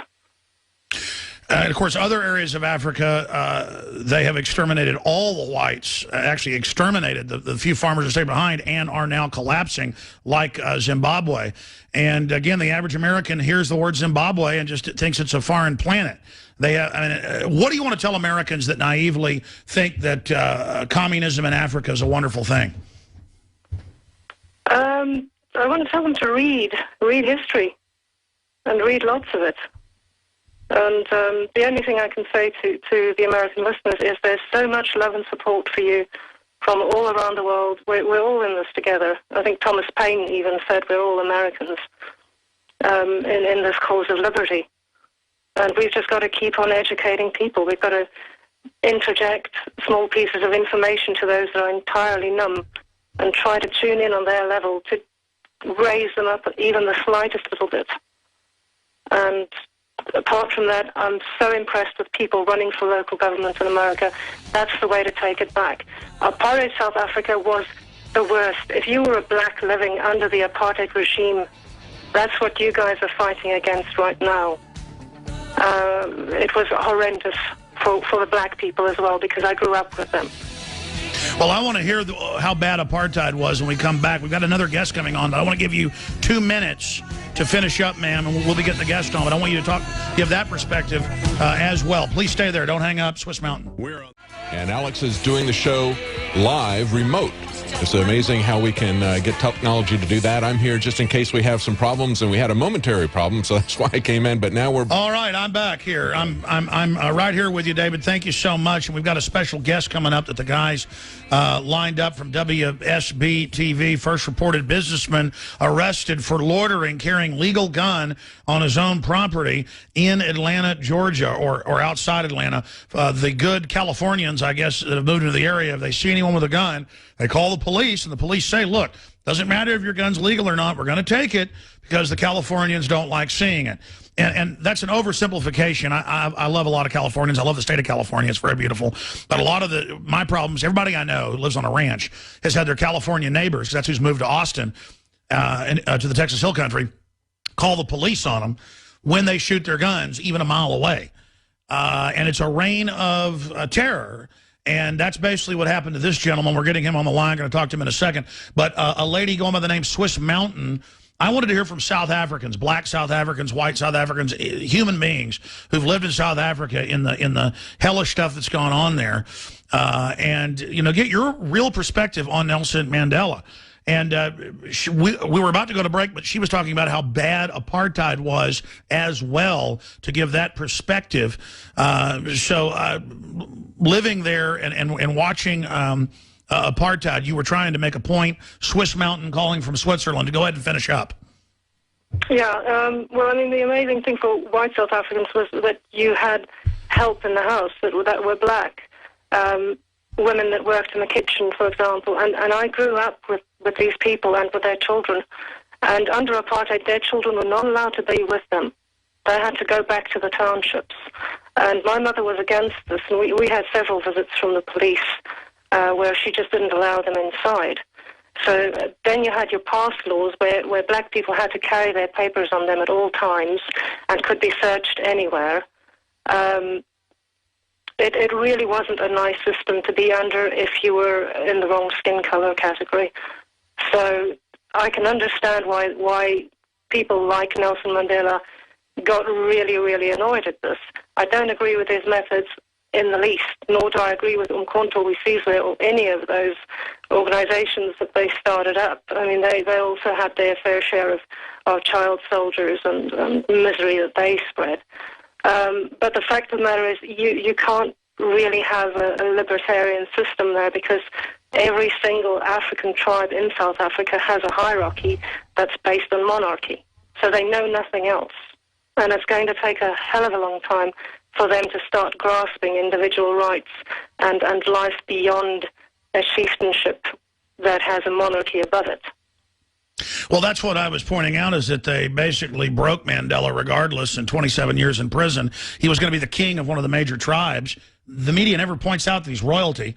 And, of course, other areas of Africa, they have exterminated all the whites, actually exterminated the few farmers that stayed behind and are now collapsing, like Zimbabwe. And, again, the average American hears the word Zimbabwe and just thinks it's a foreign planet. What do you want to tell Americans that naively think that communism in Africa is a wonderful thing? I want to tell them to read history, and read lots of it. And the only thing I can say to the American listeners is there's so much love and support for you from all around the world. We're all in this together. I think Thomas Paine even said we're all Americans in this cause of liberty. And we've just got to keep on educating people. We've got to interject small pieces of information to those that are entirely numb and try to tune in on their level to raise them up even the slightest little bit. And apart from that, I'm so impressed with people running for local government in America. That's the way to take it back. Apartheid South Africa was the worst. If you were a black living under the apartheid regime, that's what you guys are fighting against right now. It was horrendous for the black people as well, because I grew up with them. Well, I want to hear how bad apartheid was when we come back. We've got another guest coming on, but I want to give you 2 minutes to finish up, ma'am, and we'll be getting the guest on. But I want you to give that perspective as well. Please stay there. Don't hang up. Swiss Mountain. And Alex is doing the show live, remote. It's amazing how we can get technology to do that. I'm here just in case we have some problems, and we had a momentary problem, so that's why I came in. But now we're all right. I'm back here. I'm right here with you, David. Thank you so much. And we've got a special guest coming up that the guys lined up from WSB TV. First reported businessman arrested for loitering, carrying legal gun on his own property in Atlanta, Georgia, or outside Atlanta. The good Californians, I guess, that have moved into the area, if they see anyone with a gun, they call the police, and the police say, look, doesn't matter if your gun's legal or not, we're going to take it because the Californians don't like seeing it. And that's an oversimplification. I love a lot of Californians. I love the state of California. It's very beautiful. But a lot of my problems, everybody I know who lives on a ranch has had their California neighbors, that's who's moved to Austin, to the Texas Hill Country, call the police on them when they shoot their guns even a mile away. And it's a reign of terror. And that's basically what happened to this gentleman. We're getting him on the line. Going to talk to him in a second. But a lady going by the name Swiss Mountain, I wanted to hear from South Africans, black South Africans, white South Africans, human beings who've lived in South Africa in the hellish stuff that's gone on there. And, you know, get your real perspective on Nelson Mandela. And we were about to go to break, but she was talking about how bad apartheid was as well, to give that perspective. Living there and watching apartheid, you were trying to make a point. Swiss Mountain calling from Switzerland. To go ahead and finish up. Yeah, well, I mean, the amazing thing for white South Africans was that you had help in the house that were black. Women that worked in the kitchen, for example. And I grew up with these people and with their children. And under apartheid, their children were not allowed to be with them. They had to go back to the townships. And my mother was against this, and we had several visits from the police where she just didn't allow them inside. So then you had your pass laws where black people had to carry their papers on them at all times and could be searched anywhere. It really wasn't a nice system to be under if you were in the wrong skin color category. So I can understand why people like Nelson Mandela got really, really annoyed at this. I don't agree with his methods in the least, nor do I agree with Umkhonto we Sizwe or any of those organizations that they started up. I mean, they also had their fair share of child soldiers and misery that they spread. But the fact of the matter is you can't really have a libertarian system there, because every single African tribe in South Africa has a hierarchy that's based on monarchy. So they know nothing else. And it's going to take a hell of a long time for them to start grasping individual rights and life beyond a chieftainship that has a monarchy above it. Well, that's what I was pointing out, is that they basically broke Mandela regardless. In 27 years in prison, he was going to be the king of one of the major tribes. The media never points out that he's royalty.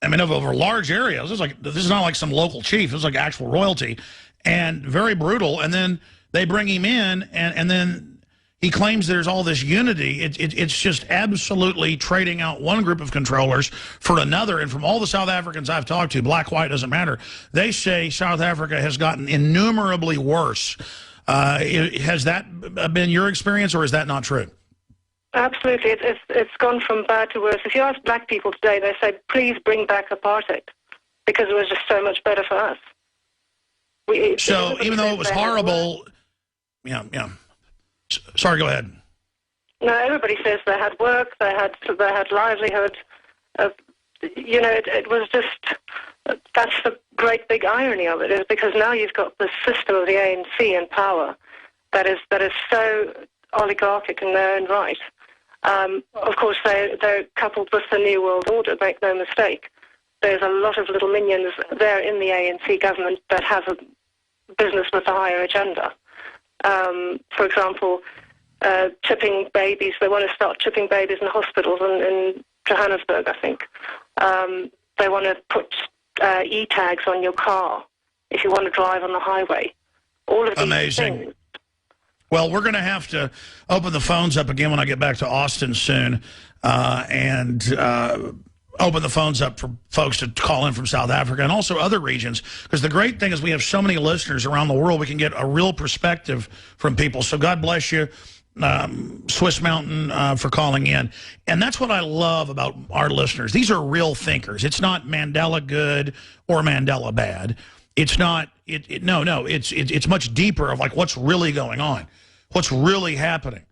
I mean, over large areas. This is not like some local chief. It was like actual royalty, and very brutal. And then they bring him in, and then He claims there's all this unity. It's just absolutely trading out one group of controllers for another. And from all the South Africans I've talked to, black, white, doesn't matter, they say South Africa has gotten innumerably worse. Has that been your experience, or is that not true? Absolutely. It's gone from bad to worse. If you ask black people today, they say, please bring back apartheid, because it was just so much better for us. So even though it was horrible, yeah. Sorry, go ahead. No, everybody says they had work, they had livelihood. You know, it was just, that's the great big irony of it, is because now you've got the system of the ANC in power that is so oligarchic in their own right. Of course, they're coupled with the New World Order, make no mistake. There's a lot of little minions there in the ANC government that have a business with a higher agenda. For example, chipping babies. They want to start chipping babies in hospitals in Johannesburg, I think. They want to put e-tags on your car if you want to drive on the highway. All of these Amazing. things. Well, we're going to have to open the phones up again when I get back to Austin soon, and open the phones up for folks to call in from South Africa and also other regions, because the great thing is we have so many listeners around the world. We can get a real perspective from people. So God bless you, Swiss Mountain, for calling in. And that's what I love about our listeners. These are real thinkers. It's not Mandela good or Mandela bad. It's not, it's much deeper of like what's really going on, what's really happening.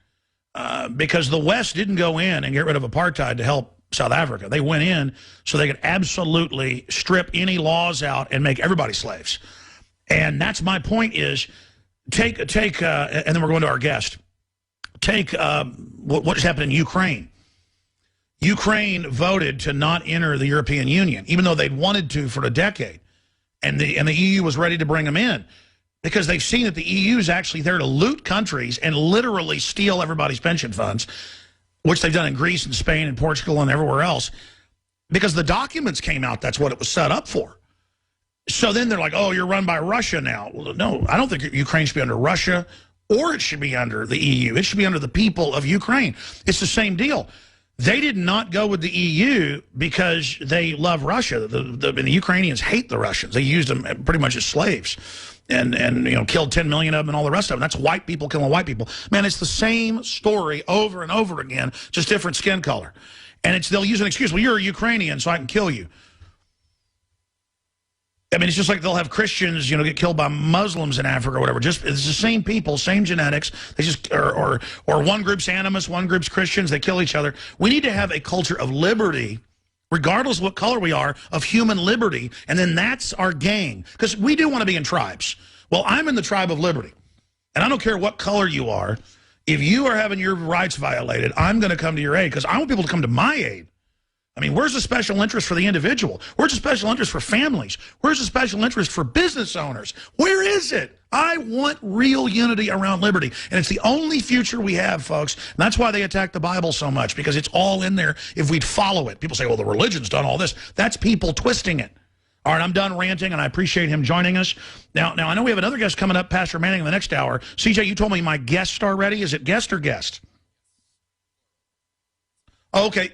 Because the West didn't go in and get rid of apartheid to help South Africa. They went in so they could absolutely strip any laws out and make everybody slaves. And that's my point is, and then we're going to our guest. Take what just happened in Ukraine. Ukraine voted to not enter the European Union, even though they'd wanted to for a decade. And the EU was ready to bring them in, because they've seen that the EU is actually there to loot countries and literally steal everybody's pension funds, which they've done in Greece and Spain and Portugal and everywhere else, because the documents came out. That's what it was set up for. So then they're like, oh, you're run by Russia now. Well, no, I don't think Ukraine should be under Russia, or it should be under the EU. It should be under the people of Ukraine. It's the same deal. They did not go with the EU because they love Russia. The Ukrainians hate the Russians. They used them pretty much as slaves. And killed 10 million of them and all the rest of them. That's white people killing white people. Man, it's the same story over and over again, just different skin color. And they'll use an excuse. Well, you're a Ukrainian, so I can kill you. I mean, it's just like they'll have Christians, get killed by Muslims in Africa or whatever. Just it's the same people, same genetics. They just or one group's animus, one group's Christians. They kill each other. We need to have a culture of liberty, regardless of what color we are, of human liberty, and then that's our game. Because we do want to be in tribes. Well, I'm in the tribe of liberty, and I don't care what color you are. If you are having your rights violated, I'm going to come to your aid, because I want people to come to my aid. I mean, where's the special interest for the individual? Where's the special interest for families? Where's the special interest for business owners? Where is it? I want real unity around liberty. And it's the only future we have, folks. And that's why they attack the Bible so much, because it's all in there if we'd follow it. People say, well, the religion's done all this. That's people twisting it. All right, I'm done ranting, and I appreciate him joining us. Now, I know we have another guest coming up, Pastor Manning, in the next hour. CJ, you told me my guest already. Is it guest or guest? Okay.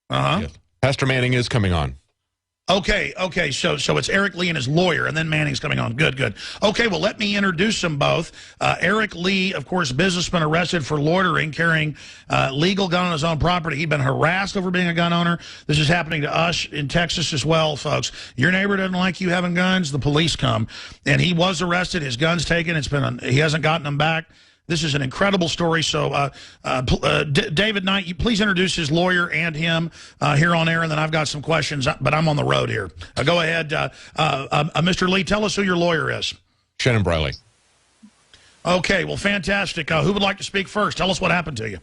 Yes. Pastor Manning is coming on. Okay. So it's Eric Lee and his lawyer, and then Manning's coming on. Good. Okay, well, let me introduce them both. Eric Lee, of course, businessman arrested for loitering, carrying legal gun on his own property. He'd been harassed over being a gun owner. This is happening to us in Texas as well, folks. Your neighbor doesn't like you having guns, the police come. And he was arrested. His gun's taken. He hasn't gotten them back. This is an incredible story. So, David Knight, you please introduce his lawyer and him here on air, and then I've got some questions, but I'm on the road here. Go ahead. Mr. Lee, tell us who your lawyer is. Shannon Briley. Okay, well, fantastic. Who would like to speak first? Tell us what happened to you.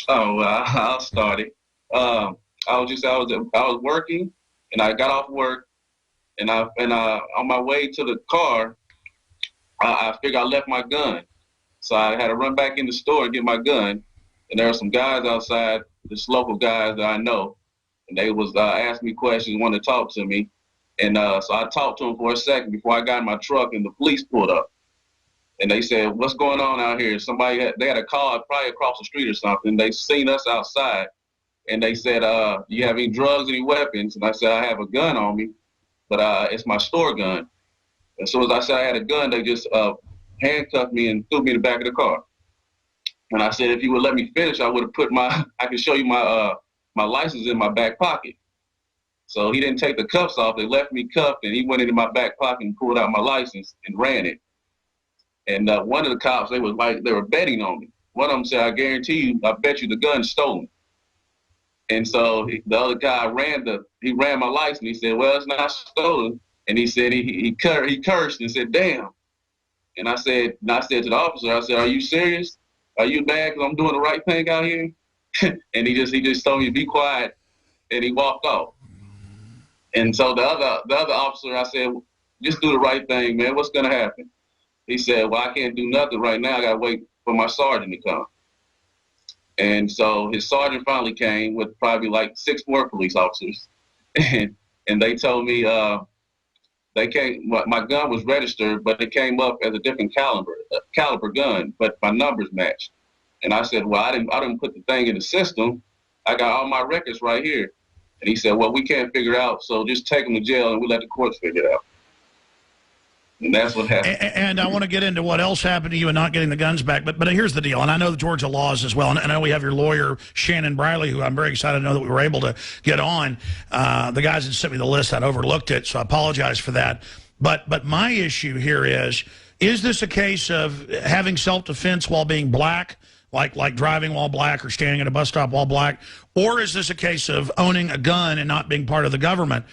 Oh, I'll start it. I was working, and I got off work, and on my way to the car, I figured I left my gun. So I had to run back in the store and get my gun. And there were some guys outside, just local guys that I know. And they was asking me questions, wanted to talk to me. And so I talked to them for a second before I got in my truck and the police pulled up. And they said, "What's going on out here?" They had a car probably across the street or something. They seen us outside, and they said, "You have any drugs, any weapons?" And I said, "I have a gun on me, but it's my store gun." As soon as I said I had a gun, they just handcuffed me and threw me in the back of the car. And I said, if you would let me finish, I would have put I could show you my license in my back pocket. So he didn't take the cuffs off. They left me cuffed, and he went into my back pocket and pulled out my license and ran it. And one of the cops, they were betting on me. One of them said, "I guarantee you, I bet you the gun's stolen." And so the other guy he ran my license. He said, "Well, it's not stolen." And he said he cursed and said, "Damn." And I said to the officer, I said, "Are you serious? Are you mad because I'm doing the right thing out here?" And he just told me to be quiet, and he walked off. And so the other officer, I said, "Just do the right thing, man. What's gonna happen?" He said, "Well, I can't do nothing right now. I gotta wait for my sergeant to come." And so his sergeant finally came with probably like 6 more police officers, and they told me they came. My gun was registered, but it came up as a different caliber gun, but my numbers matched. And I said, "Well, I didn't put the thing in the system. I got all my records right here." And he said, "Well, we can't figure it out, so just take them to jail and we'll let the courts figure it out." And that's what happened. And I want to get into what else happened to you and not getting the guns back. But here's the deal, and I know the Georgia laws as well. And I know we have your lawyer, Shannon Briley, who I'm very excited to know that we were able to get on. The guys that sent me the list, I'd overlooked it, so I apologize for that. But my issue here is this a case of having self-defense while being black, like driving while black or standing at a bus stop while black, or is this a case of owning a gun and not being part of the government?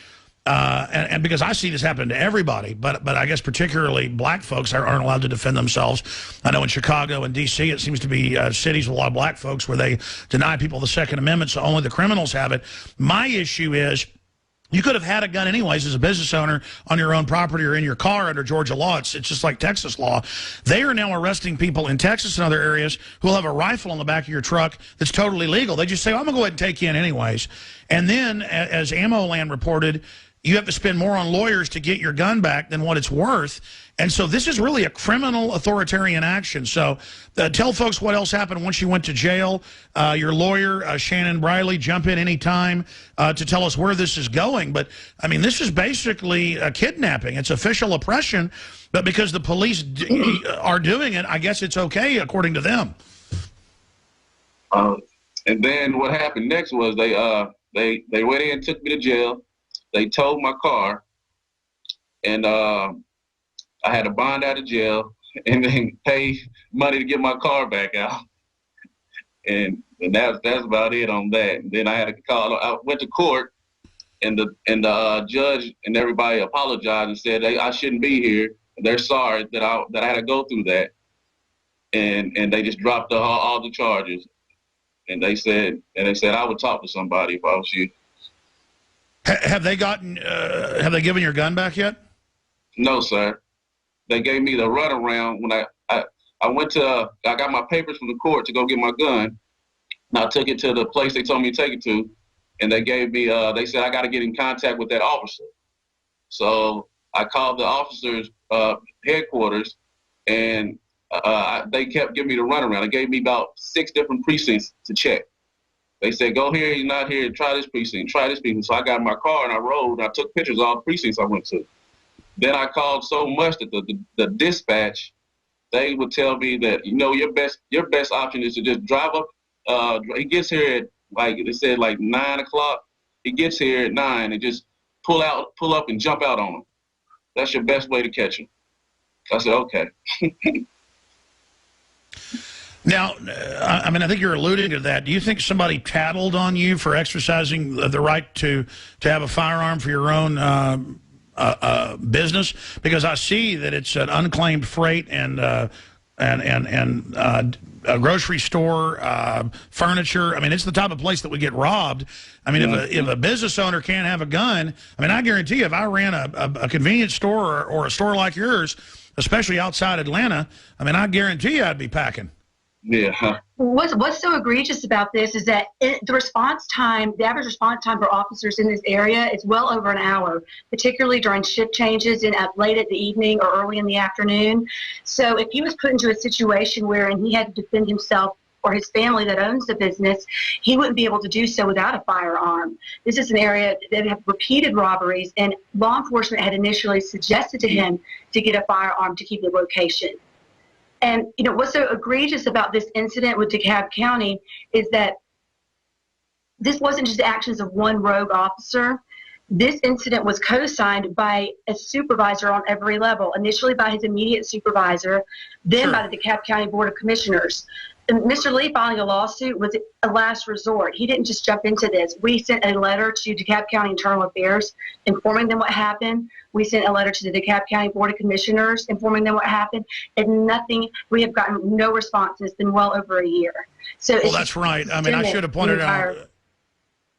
And because I see this happen to everybody, but I guess particularly black folks aren't allowed to defend themselves. I know in Chicago and D.C. it seems to be cities with a lot of black folks where they deny people the Second Amendment, so only the criminals have it. My issue is you could have had a gun anyways as a business owner on your own property or in your car under Georgia law. It's just like Texas law. They are now arresting people in Texas and other areas who will have a rifle on the back of your truck that's totally legal. They just say, "I'm going to go ahead and take you in anyways." And then, as Ammo Land reported, you have to spend more on lawyers to get your gun back than what it's worth. And so this is really a criminal authoritarian action. So tell folks what else happened once you went to jail. Your lawyer, Shannon Briley, jump in any time to tell us where this is going. But, I mean, this is basically a kidnapping. It's official oppression. But because the police are doing it, I guess it's okay according to them. And then what happened next was they went in and took me to jail. They towed my car, and I had to bond out of jail and then pay money to get my car back out. And that's about it on that. And then I had to call. I went to court, and the judge and everybody apologized and said I shouldn't be here. They're sorry that I had to go through that, and they just dropped all the charges. And they said I would talk to somebody if I was you. Have they given your gun back yet? No, sir. They gave me the runaround when I went to, I got my papers from the court to go get my gun. And I took it to the place they told me to take it to. And they gave me, they said I got to get in contact with that officer. So I called the officer's headquarters, and they kept giving me the runaround. They gave me about 6 different precincts to check. They said, "Go here, you're not here, try this precinct, try this precinct." So I got in my car and I rode, and I took pictures of all the precincts I went to. Then I called so much that the dispatch, they would tell me that, your best option is to just drive up. He gets here at, like they said, like 9 o'clock. He gets here at 9 and just pull up and jump out on him. That's your best way to catch him. I said, okay. Now, I mean, I think you're alluding to that. Do you think somebody tattled on you for exercising the right to have a firearm for your own business? Because I see that it's an unclaimed freight and a grocery store, furniture. I mean, it's the type of place that would get robbed. I mean, if a business owner can't have a gun, I mean, I guarantee you, if I ran a convenience store or a store like yours, especially outside Atlanta, I mean, I guarantee you I'd be packing. Yeah. What's so egregious about this is that the response time, the average response time for officers in this area is well over an hour, particularly during shift changes and late at the evening or early in the afternoon. So if he was put into a situation wherein he had to defend himself or his family that owns the business, he wouldn't be able to do so without a firearm. This is an area that have repeated robberies, and law enforcement had initially suggested to him to get a firearm to keep the location. And, you know, what's so egregious about this incident with DeKalb County is that this wasn't just the actions of one rogue officer. This incident was co-signed by a supervisor on every level, initially by his immediate supervisor, then by the DeKalb County Board of Commissioners. And Mr. Lee filing a lawsuit was a last resort. He didn't just jump into this. We sent a letter to DeKalb County Internal Affairs informing them what happened. We sent a letter to the DeKalb County Board of Commissioners informing them what happened. And nothing, we have gotten no response, and it's been well over a year. So well, that's right. I mean, I should have pointed out.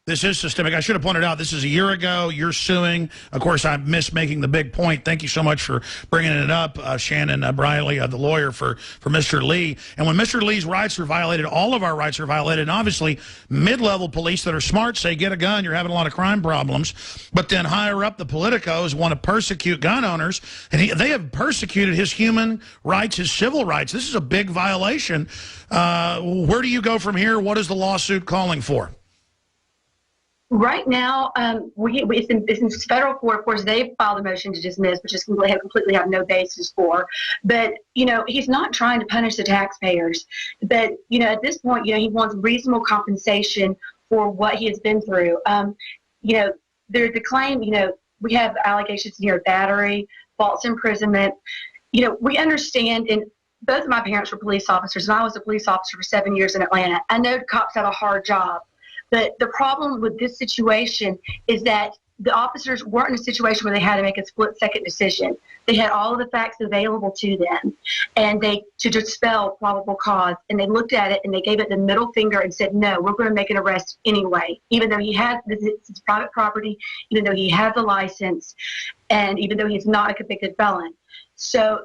This is systemic. I should have pointed out this is a year ago. You're suing. Of course, I missed making the big point. Thank you so much for bringing it up, Shannon Briley, the lawyer for Mr. Lee. And when Mr. Lee's rights are violated, all of our rights are violated. And obviously, mid-level police that are smart say, get a gun, you're having a lot of crime problems. But then higher up, the politicos want to persecute gun owners. And they have persecuted his human rights, his civil rights. This is a big violation. Where do you go from here? What is the lawsuit calling for? Right now, it's in federal court. Of course, they filed a motion to dismiss, which is completely have no basis for. But, you know, he's not trying to punish the taxpayers. But, you know, at this point, you know, he wants reasonable compensation for what he has been through. You know, the claim, you know, we have allegations here of battery, false imprisonment. You know, we understand, and both of my parents were police officers, and I was a police officer for 7 years in Atlanta. I know cops have a hard job. But the problem with this situation is that the officers weren't in a situation where they had to make a split-second decision. They had all of the facts available to them, and to dispel probable cause. And they looked at it, and they gave it the middle finger and said, no, we're going to make an arrest anyway, even though he has this private property, even though he has a license, and even though he's not a convicted felon. So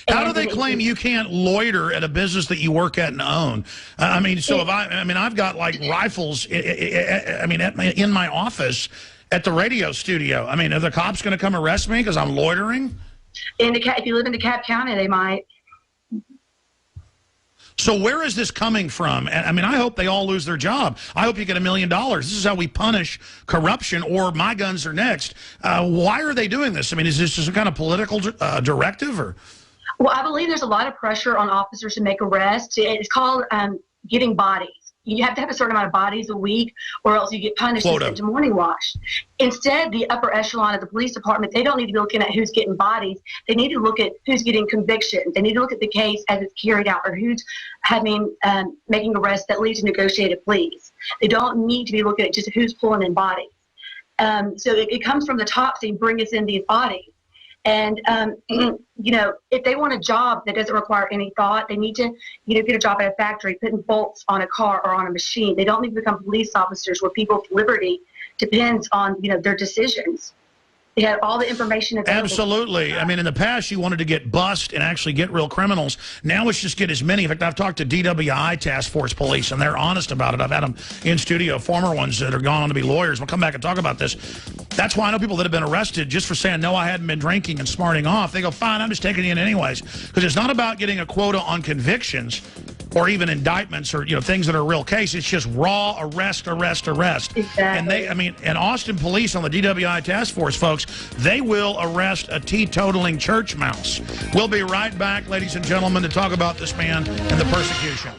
how do they claim you can't loiter at a business that you work at and own? I mean, so if I've got like rifles, in my office at the radio studio. I mean, are the cops going to come arrest me because I'm loitering? If you live in DeKalb County, they might. So where is this coming from? I mean, I hope they all lose their job. I hope you get $1 million. This is how we punish corruption, or my guns are next. Why are they doing this? I mean, is this some kind of political directive? Or? Well, I believe there's a lot of pressure on officers to make arrests. It's called getting bodies. You have to have a certain amount of bodies a week, or else you get punished and sent to morning wash. Instead, the upper echelon of the police department, they don't need to be looking at who's getting bodies. They need to look at who's getting convictions. They need to look at the case as it's carried out, or who's making arrests that lead to negotiated pleas. They don't need to be looking at just who's pulling in bodies. So it comes from the top, saying, bring us in these bodies. And, you know, if they want a job that doesn't require any thought, they need to, you know, get a job at a factory, putting bolts on a car or on a machine. They don't need to become police officers where people's liberty depends on, you know, their decisions. They have all the information available. Absolutely. I mean, in the past, you wanted to get bust and actually get real criminals. Now it's just get as many. In fact, I've talked to DWI task force police, and they're honest about it. I've had them in studio, former ones that are gone on to be lawyers. We'll come back and talk about this. That's why I know people that have been arrested just for saying, no, I hadn't been drinking and smarting off. They go, fine, I'm just taking you in anyways. Because it's not about getting a quota on convictions or even indictments or, you know, things that are a real case. It's just raw arrest. Exactly. And Austin police on the DWI task force, folks, they will arrest a teetotaling church mouse. We'll be right back, ladies and gentlemen, to talk about this man and the persecution.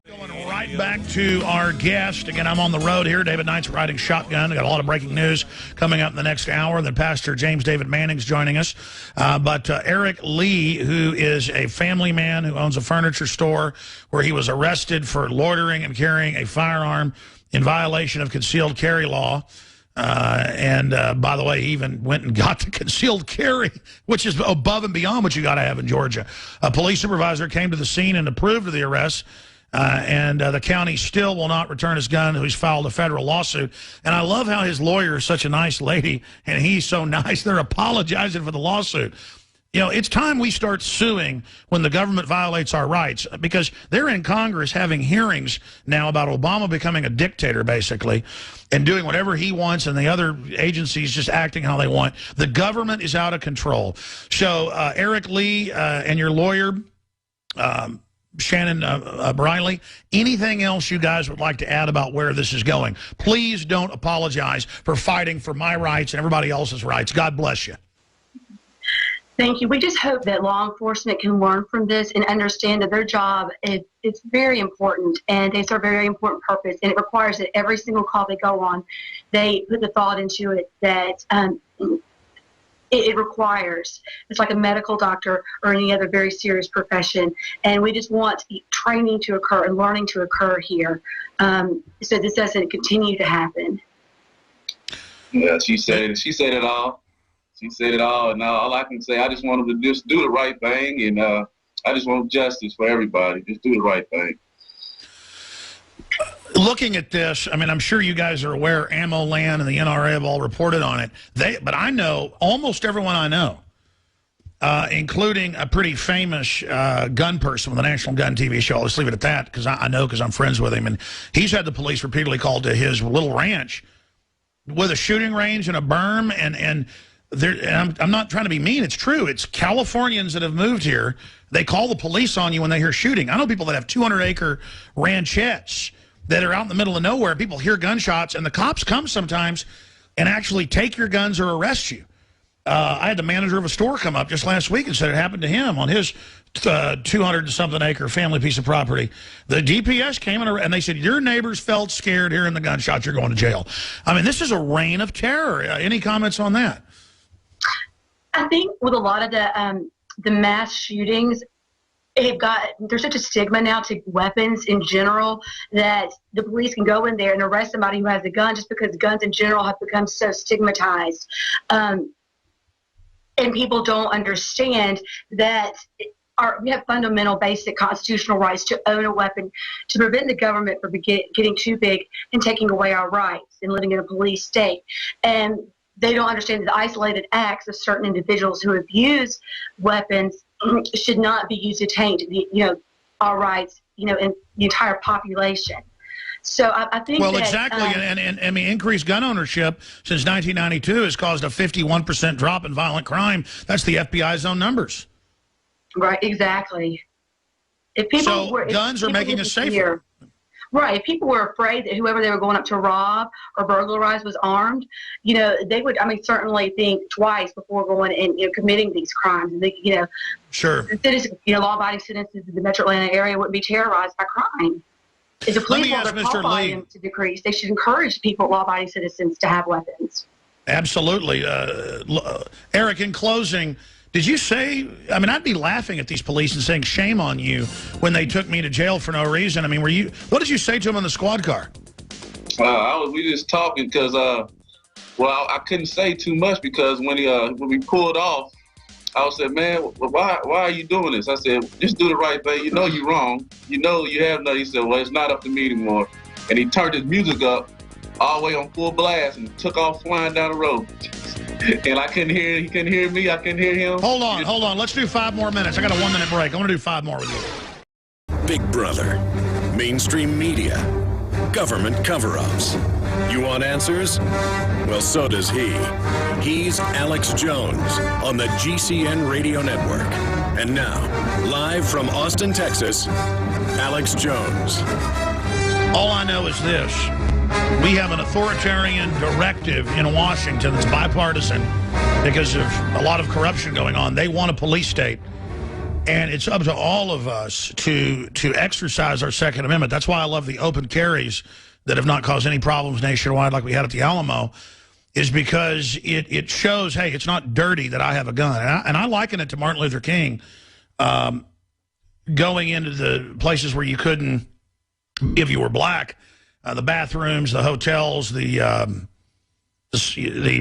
Going right back to our guest. Again, I'm on the road here. David Knight's riding shotgun. I got a lot of breaking news coming up in the next hour. Then Pastor James David Manning's joining us. But Eric Lee, who is a family man who owns a furniture store, where he was arrested for loitering and carrying a firearm in violation of concealed carry law. By the way, he even went and got the concealed carry, which is above and beyond what you got to have in Georgia. A police supervisor came to the scene and approved of the arrest. The county still will not return his gun. He's filed a federal lawsuit. And I love how his lawyer is such a nice lady, and he's so nice. They're apologizing for the lawsuit. You know, it's time we start suing when the government violates our rights, because they're in Congress having hearings now about Obama becoming a dictator, basically, and doing whatever he wants, and the other agencies just acting how they want. The government is out of control. So, Eric Lee and your lawyer, Shannon Briley, anything else you guys would like to add about where this is going? Please don't apologize for fighting for my rights and everybody else's rights. God bless you. Thank you. We just hope that law enforcement can learn from this and understand that their job is very important, and they serve a very important purpose, and it requires that every single call they go on, they put the thought into it that it requires. It's like a medical doctor or any other very serious profession, and we just want training to occur and learning to occur here, so this doesn't continue to happen. Yeah, she said it all. She said it all, and all I can say, I just want them to just do the right thing, and I just want justice for everybody. Just do the right thing. Looking at this, I mean, I'm sure you guys are aware, Ammo Land and the NRA have all reported on it. But I know almost everyone I know, including a pretty famous gun person with the National Gun TV show. Let's leave it at that, because I know, because I'm friends with him, and he's had the police repeatedly called to his little ranch with a shooting range and a berm, and I'm not trying to be mean. It's true. It's Californians that have moved here. They call the police on you when they hear shooting. I know people that have 200-acre ranchettes that are out in the middle of nowhere. People hear gunshots, and the cops come sometimes and actually take your guns or arrest you. I had the manager of a store come up just last week and said it happened to him on his 200-something acre family piece of property. The DPS came and they said, your neighbors felt scared hearing the gunshots. You're going to jail. I mean, this is a reign of terror. Any comments on that? I think with a lot of the mass shootings, there's such a stigma now to weapons in general that the police can go in there and arrest somebody who has a gun just because guns in general have become so stigmatized. And people don't understand that we have fundamental basic constitutional rights to own a weapon, to prevent the government from getting too big and taking away our rights and living in a police state. And they don't understand that the isolated acts of certain individuals who abuse weapons should not be used to taint our rights, in the entire population. So I think exactly, and I mean, increased gun ownership since 1992 has caused a 51% drop in violent crime. That's the FBI's own numbers. Right, exactly. Guns are making us safer. Right. If people were afraid that whoever they were going up to rob or burglarize was armed, they would, certainly think twice before going and, committing these crimes. And sure. Citizens, law-abiding citizens in the Metro Atlanta area wouldn't be terrorized by crime. If the police want their call volume to decrease, they should encourage people, law-abiding citizens, to have weapons. Absolutely. Eric, in closing, did you say, I'd be laughing at these police and saying shame on you when they took me to jail for no reason. What did you say to them on the squad car? We just talking because, I couldn't say too much because when we pulled off, I said, man, why are you doing this? I said, just do the right thing. You know you're wrong. You know you have nothing. He said, well, it's not up to me anymore. And he turned his music up all the way on full blast and took off flying down the road. And I couldn't hear, he couldn't hear me, I couldn't hear him. Hold on. Let's do 5 more minutes. I got a 1-minute break. I want to do 5 more with you. Big Brother, mainstream media, government cover-ups. You want answers? Well, so does he. He's Alex Jones on the GCN Radio Network. And now, live from Austin, Texas, Alex Jones. All I know is this. We have an authoritarian directive in Washington that's bipartisan because of a lot of corruption going on. They want a police state. And it's up to all of us to exercise our Second Amendment. That's why I love the open carries that have not caused any problems nationwide like we had at the Alamo, is because it shows, hey, it's not dirty that I have a gun. And I liken it to Martin Luther King going into the places where you couldn't, if you were black, the bathrooms, the hotels, the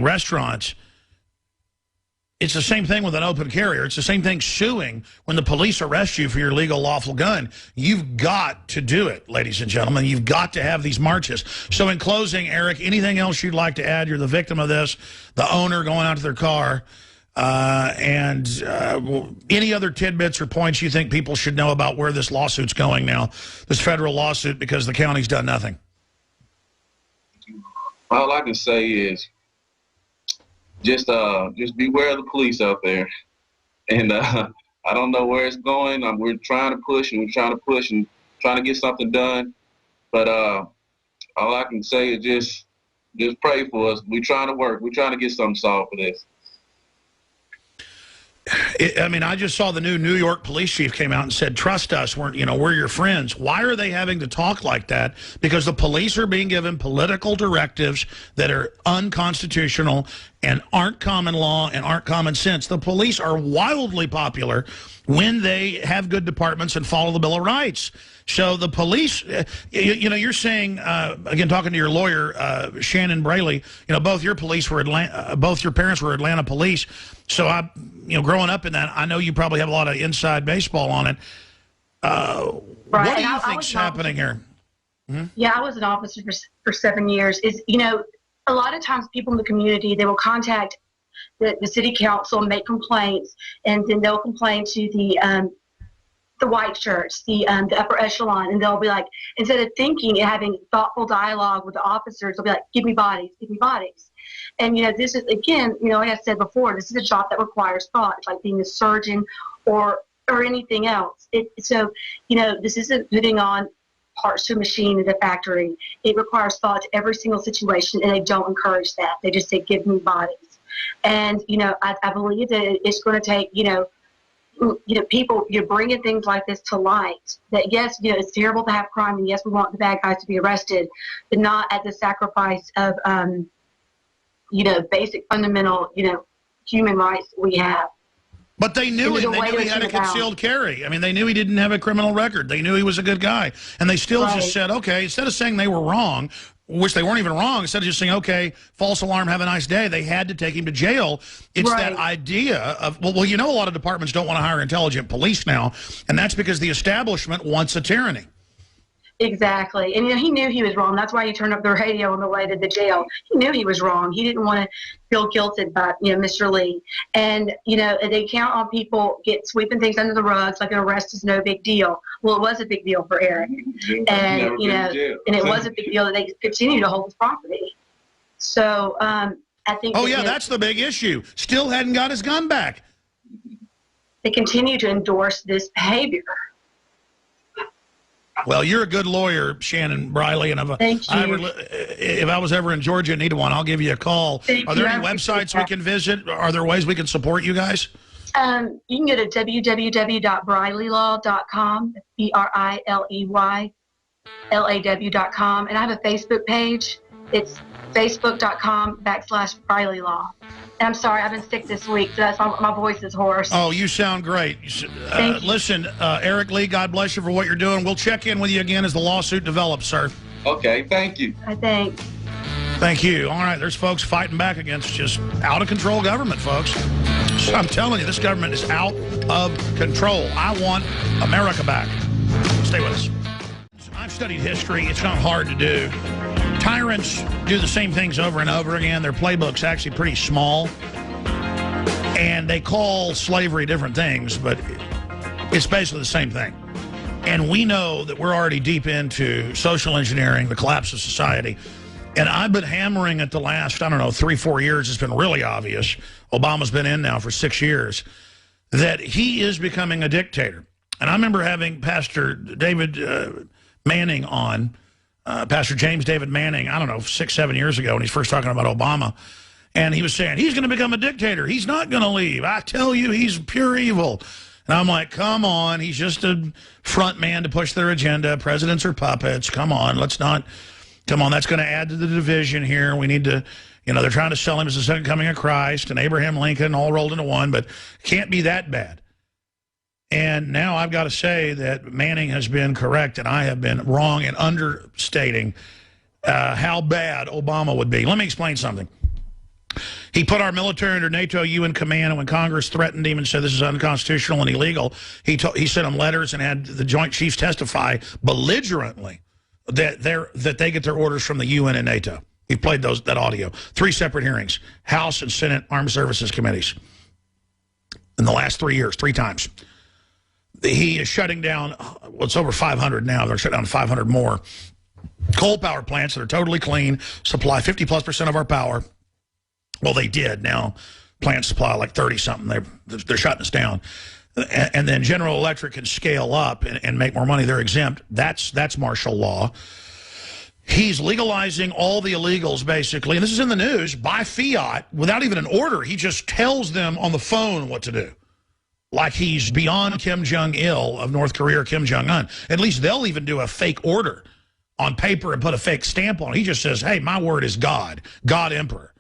restaurants. It's the same thing with an open carrier. It's the same thing suing when the police arrest you for your legal, lawful gun. You've got to do it, ladies and gentlemen. You've got to have these marches. So in closing, Eric, anything else you'd like to add? You're the victim of this, the owner going out to their car. Any other tidbits or points you think people should know about where this lawsuit's going now, this federal lawsuit, because the county's done nothing? All I can say is just beware of the police out there. And I don't know where it's going. We're trying to push and trying to get something done. But all I can say is just pray for us. We're trying to work. We're trying to get something solved for this. I mean, I just saw the new New York police chief came out and said, trust us, we're your friends. Why are they having to talk like that? Because the police are being given political directives that are unconstitutional and aren't common law and aren't common sense. The police are wildly popular when they have good departments and follow the Bill of Rights. So the police, you're saying, again, talking to your lawyer, Shannon Briley, both your parents were Atlanta police. So growing up in that, I know you probably have a lot of inside baseball on it. What do you think's happening here? Hmm? Yeah, I was an officer for 7 years. A lot of times people in the community, they will contact the city council and make complaints, and then they'll complain to the white shirts, the upper echelon, and they'll be like, instead of thinking and having thoughtful dialogue with the officers, they'll be like, give me bodies, give me bodies. And, this is, again, like I said before, this is a job that requires thought. It's like being a surgeon or anything else. This isn't putting on parts to a machine at a factory. It requires thought to every single situation, and they don't encourage that. They just say, give me bodies. And, I believe that it's going to take, people, you're bringing things like this to light. That, yes, it's terrible to have crime, and yes, we want the bad guys to be arrested, but not at the sacrifice of, basic fundamental, human rights we have. But they knew him. They knew he had a concealed carry. I mean, they knew he didn't have a criminal record. They knew he was a good guy. And they still just said, okay, instead of saying they were wrong, which they weren't even wrong, instead of just saying, okay, false alarm, have a nice day, they had to take him to jail. It's that idea of, well, a lot of departments don't want to hire intelligent police now, and that's because the establishment wants a tyranny. Exactly. And, he knew he was wrong. That's why he turned up the radio on the way to the jail. He knew he was wrong. He didn't want to feel guilted by, Mr. Lee. And, they count on people sweeping things under the rugs, like an arrest is no big deal. Well, it was a big deal for Eric. And, and it was a big deal that they continue to hold his property. So, I think... Oh, that's the big issue. Still hadn't got his gun back. They continue to endorse this behavior. Well, you're a good lawyer, Shannon Briley, and Thank you. If I was ever in Georgia and needed one, I'll give you a call. Are there any websites we can visit? Are there ways we can support you guys? You can go to www.brileylaww.com, BRILEYLAW.com, and I have a Facebook page. It's facebook.com/BrileyLaw. And I'm sorry, I've been sick this week, so that's why my voice is hoarse. Oh, you sound great. Listen, Eric Lee, God bless you for what you're doing. We'll check in with you again as the lawsuit develops, sir. Okay, thank you. Thanks. Thank you. All right, there's folks fighting back against just out-of-control government, folks. So I'm telling you, this government is out of control. I want America back. Stay with us. I've studied history. It's not hard to do. Tyrants do the same things over and over again. Their playbook's actually pretty small. And they call slavery different things, but it's basically the same thing. And we know that we're already deep into social engineering, the collapse of society. And I've been hammering it the last, 3-4 years. It's been really obvious. Obama's been in now for 6 years, that he is becoming a dictator. And I remember having Pastor David Manning on, Pastor James David Manning, 6-7 years ago when he's first talking about Obama. And he was saying, he's going to become a dictator. He's not going to leave. I tell you, he's pure evil. And I'm like, come on. He's just a front man to push their agenda. Presidents are puppets. Come on. Let's not. Come on. That's going to add to the division here. We need to, they're trying to sell him as the second coming of Christ and Abraham Lincoln all rolled into one, but can't be that bad. And now I've got to say that Manning has been correct and I have been wrong in understating how bad Obama would be. Let me explain something. He put our military under NATO UN command, and when Congress threatened him and said this is unconstitutional and illegal, he sent them letters and had the Joint Chiefs testify belligerently that they get their orders from the UN and NATO. He played that audio. 3 separate hearings, House and Senate Armed Services Committees. in the last 3 years, 3 times. He is shutting down, well, it's over 500 now. They're shutting down 500 more coal power plants that are totally clean, supply 50+% of our power. Well, they did. Now plants supply like 30-something. They're shutting us down. And then General Electric can scale up and make more money. They're exempt. That's martial law. He's legalizing all the illegals, basically. And this is in the news, by fiat, without even an order. He just tells them on the phone what to do. Like he's beyond Kim Jong-il of North Korea or Kim Jong-un. At least they'll even do a fake order on paper and put a fake stamp on it. He just says, hey, my word is God, God Emperor.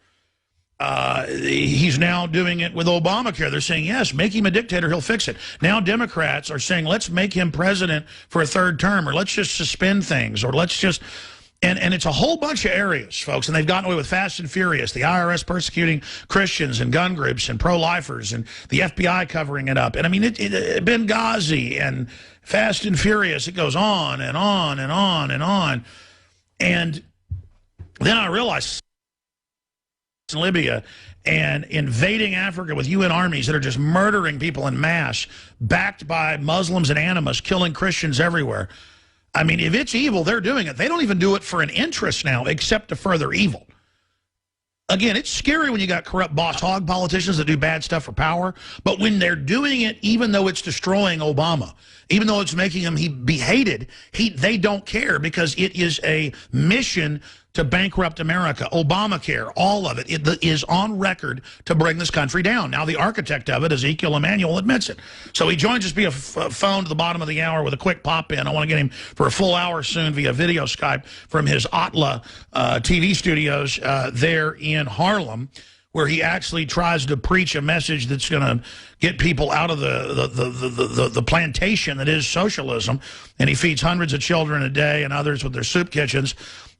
He's now doing it with Obamacare. They're saying, yes, make him a dictator, he'll fix it. Now Democrats are saying, let's make him president for a 3rd term, or let's just suspend things, or let's just... And it's a whole bunch of areas, folks, and they've gotten away with Fast and Furious, the IRS persecuting Christians and gun groups and pro-lifers, and the FBI covering it up. And I mean, Benghazi and Fast and Furious, it goes on and on and on and on. And then I realized in Libya and invading Africa with UN armies that are just murdering people in mass, backed by Muslims and animists, killing Christians everywhere. I mean, if it's evil, they're doing it. They don't even do it for an interest now, except to further evil. Again, it's scary when you got corrupt boss hog politicians that do bad stuff for power, but when they're doing it, even though it's destroying Obama, even though it's making him be hated, they don't care, because it is a mission to bankrupt America. Obamacare, all of it is on record to bring this country down. Now, the architect of it, Ezekiel Emanuel, admits it. So he joins us via phone to the bottom of the hour with a quick pop-in. I want to get him for a full hour soon via video Skype from his ATLAH TV studios there in Harlem, where he actually tries to preach a message that's going to get people out of the plantation that is socialism. And he feeds hundreds of children a day and others with their soup kitchens.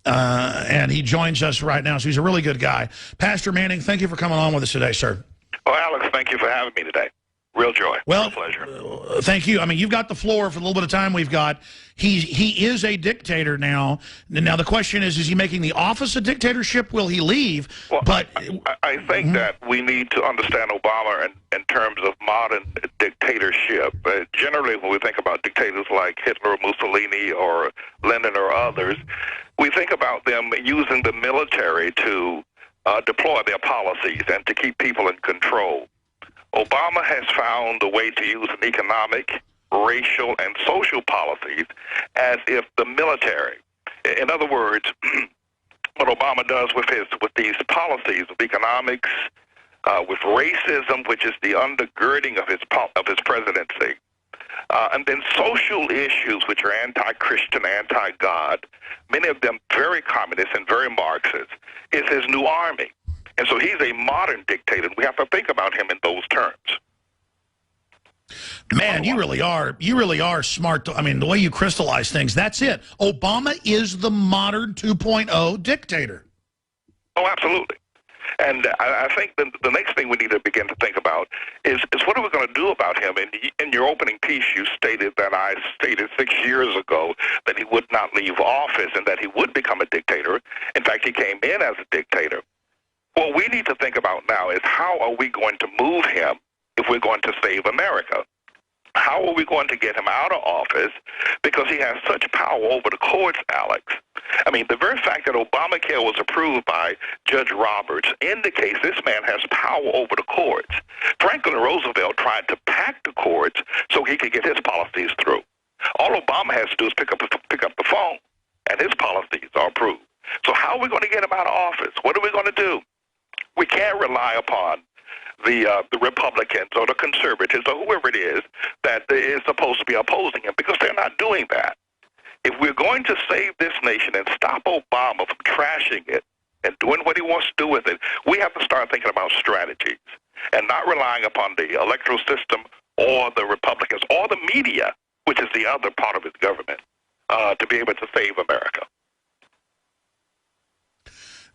And he joins us right now, so he's a really good guy. Pastor Manning, thank you for coming on with us today, sir. Oh, Alex, thank you for having me today. Real joy. Well, real pleasure. Thank you. I mean, you've got the floor for the little bit of time we've got. He is a dictator now. Now, the question is he making the office a dictatorship? Will he leave? Well, but I think that we need to understand Obama in terms of modern dictatorship. Generally, when we think about dictators like Hitler, Mussolini, or Lenin, or others, we think about them using the military to deploy their policies and to keep people in control. Obama has found a way to use an economic, racial, and social policies as if the military. In other words, what Obama does with these policies of economics, with racism, which is the undergirding of his presidency, and then social issues, which are anti-Christian, anti-God, many of them very communist and very Marxist, is his new army. And so he's a modern dictator. We have to think about him in those terms. Man, you really are smart. I mean, the way you crystallize things, that's it. Obama is the modern 2.0 dictator. Oh, absolutely. And I think the next thing we need to begin to think about is what are we going to do about him? And in your opening piece, you stated that I stated 6 years ago that he would not leave office and that he would become a dictator. In fact, he came in as a dictator. What we need to think about now is how are we going to move him if we're going to save America? How are we going to get him out of office? Because he has such power over the courts, Alex. I mean, the very fact that Obamacare was approved by Judge Roberts indicates this man has power over the courts. Franklin Roosevelt tried to pack the courts so he could get his policies through. All Obama has to do is pick up the phone, and his policies are approved. So how are we going to get him out of office? What are we going to do? We can't rely upon the Republicans or the conservatives or whoever it is that is supposed to be opposing him, because they're not doing that. If we're going to save this nation and stop Obama from trashing it and doing what he wants to do with it, we have to start thinking about strategies and not relying upon the electoral system or the Republicans or the media, which is the other part of his government, to be able to save America.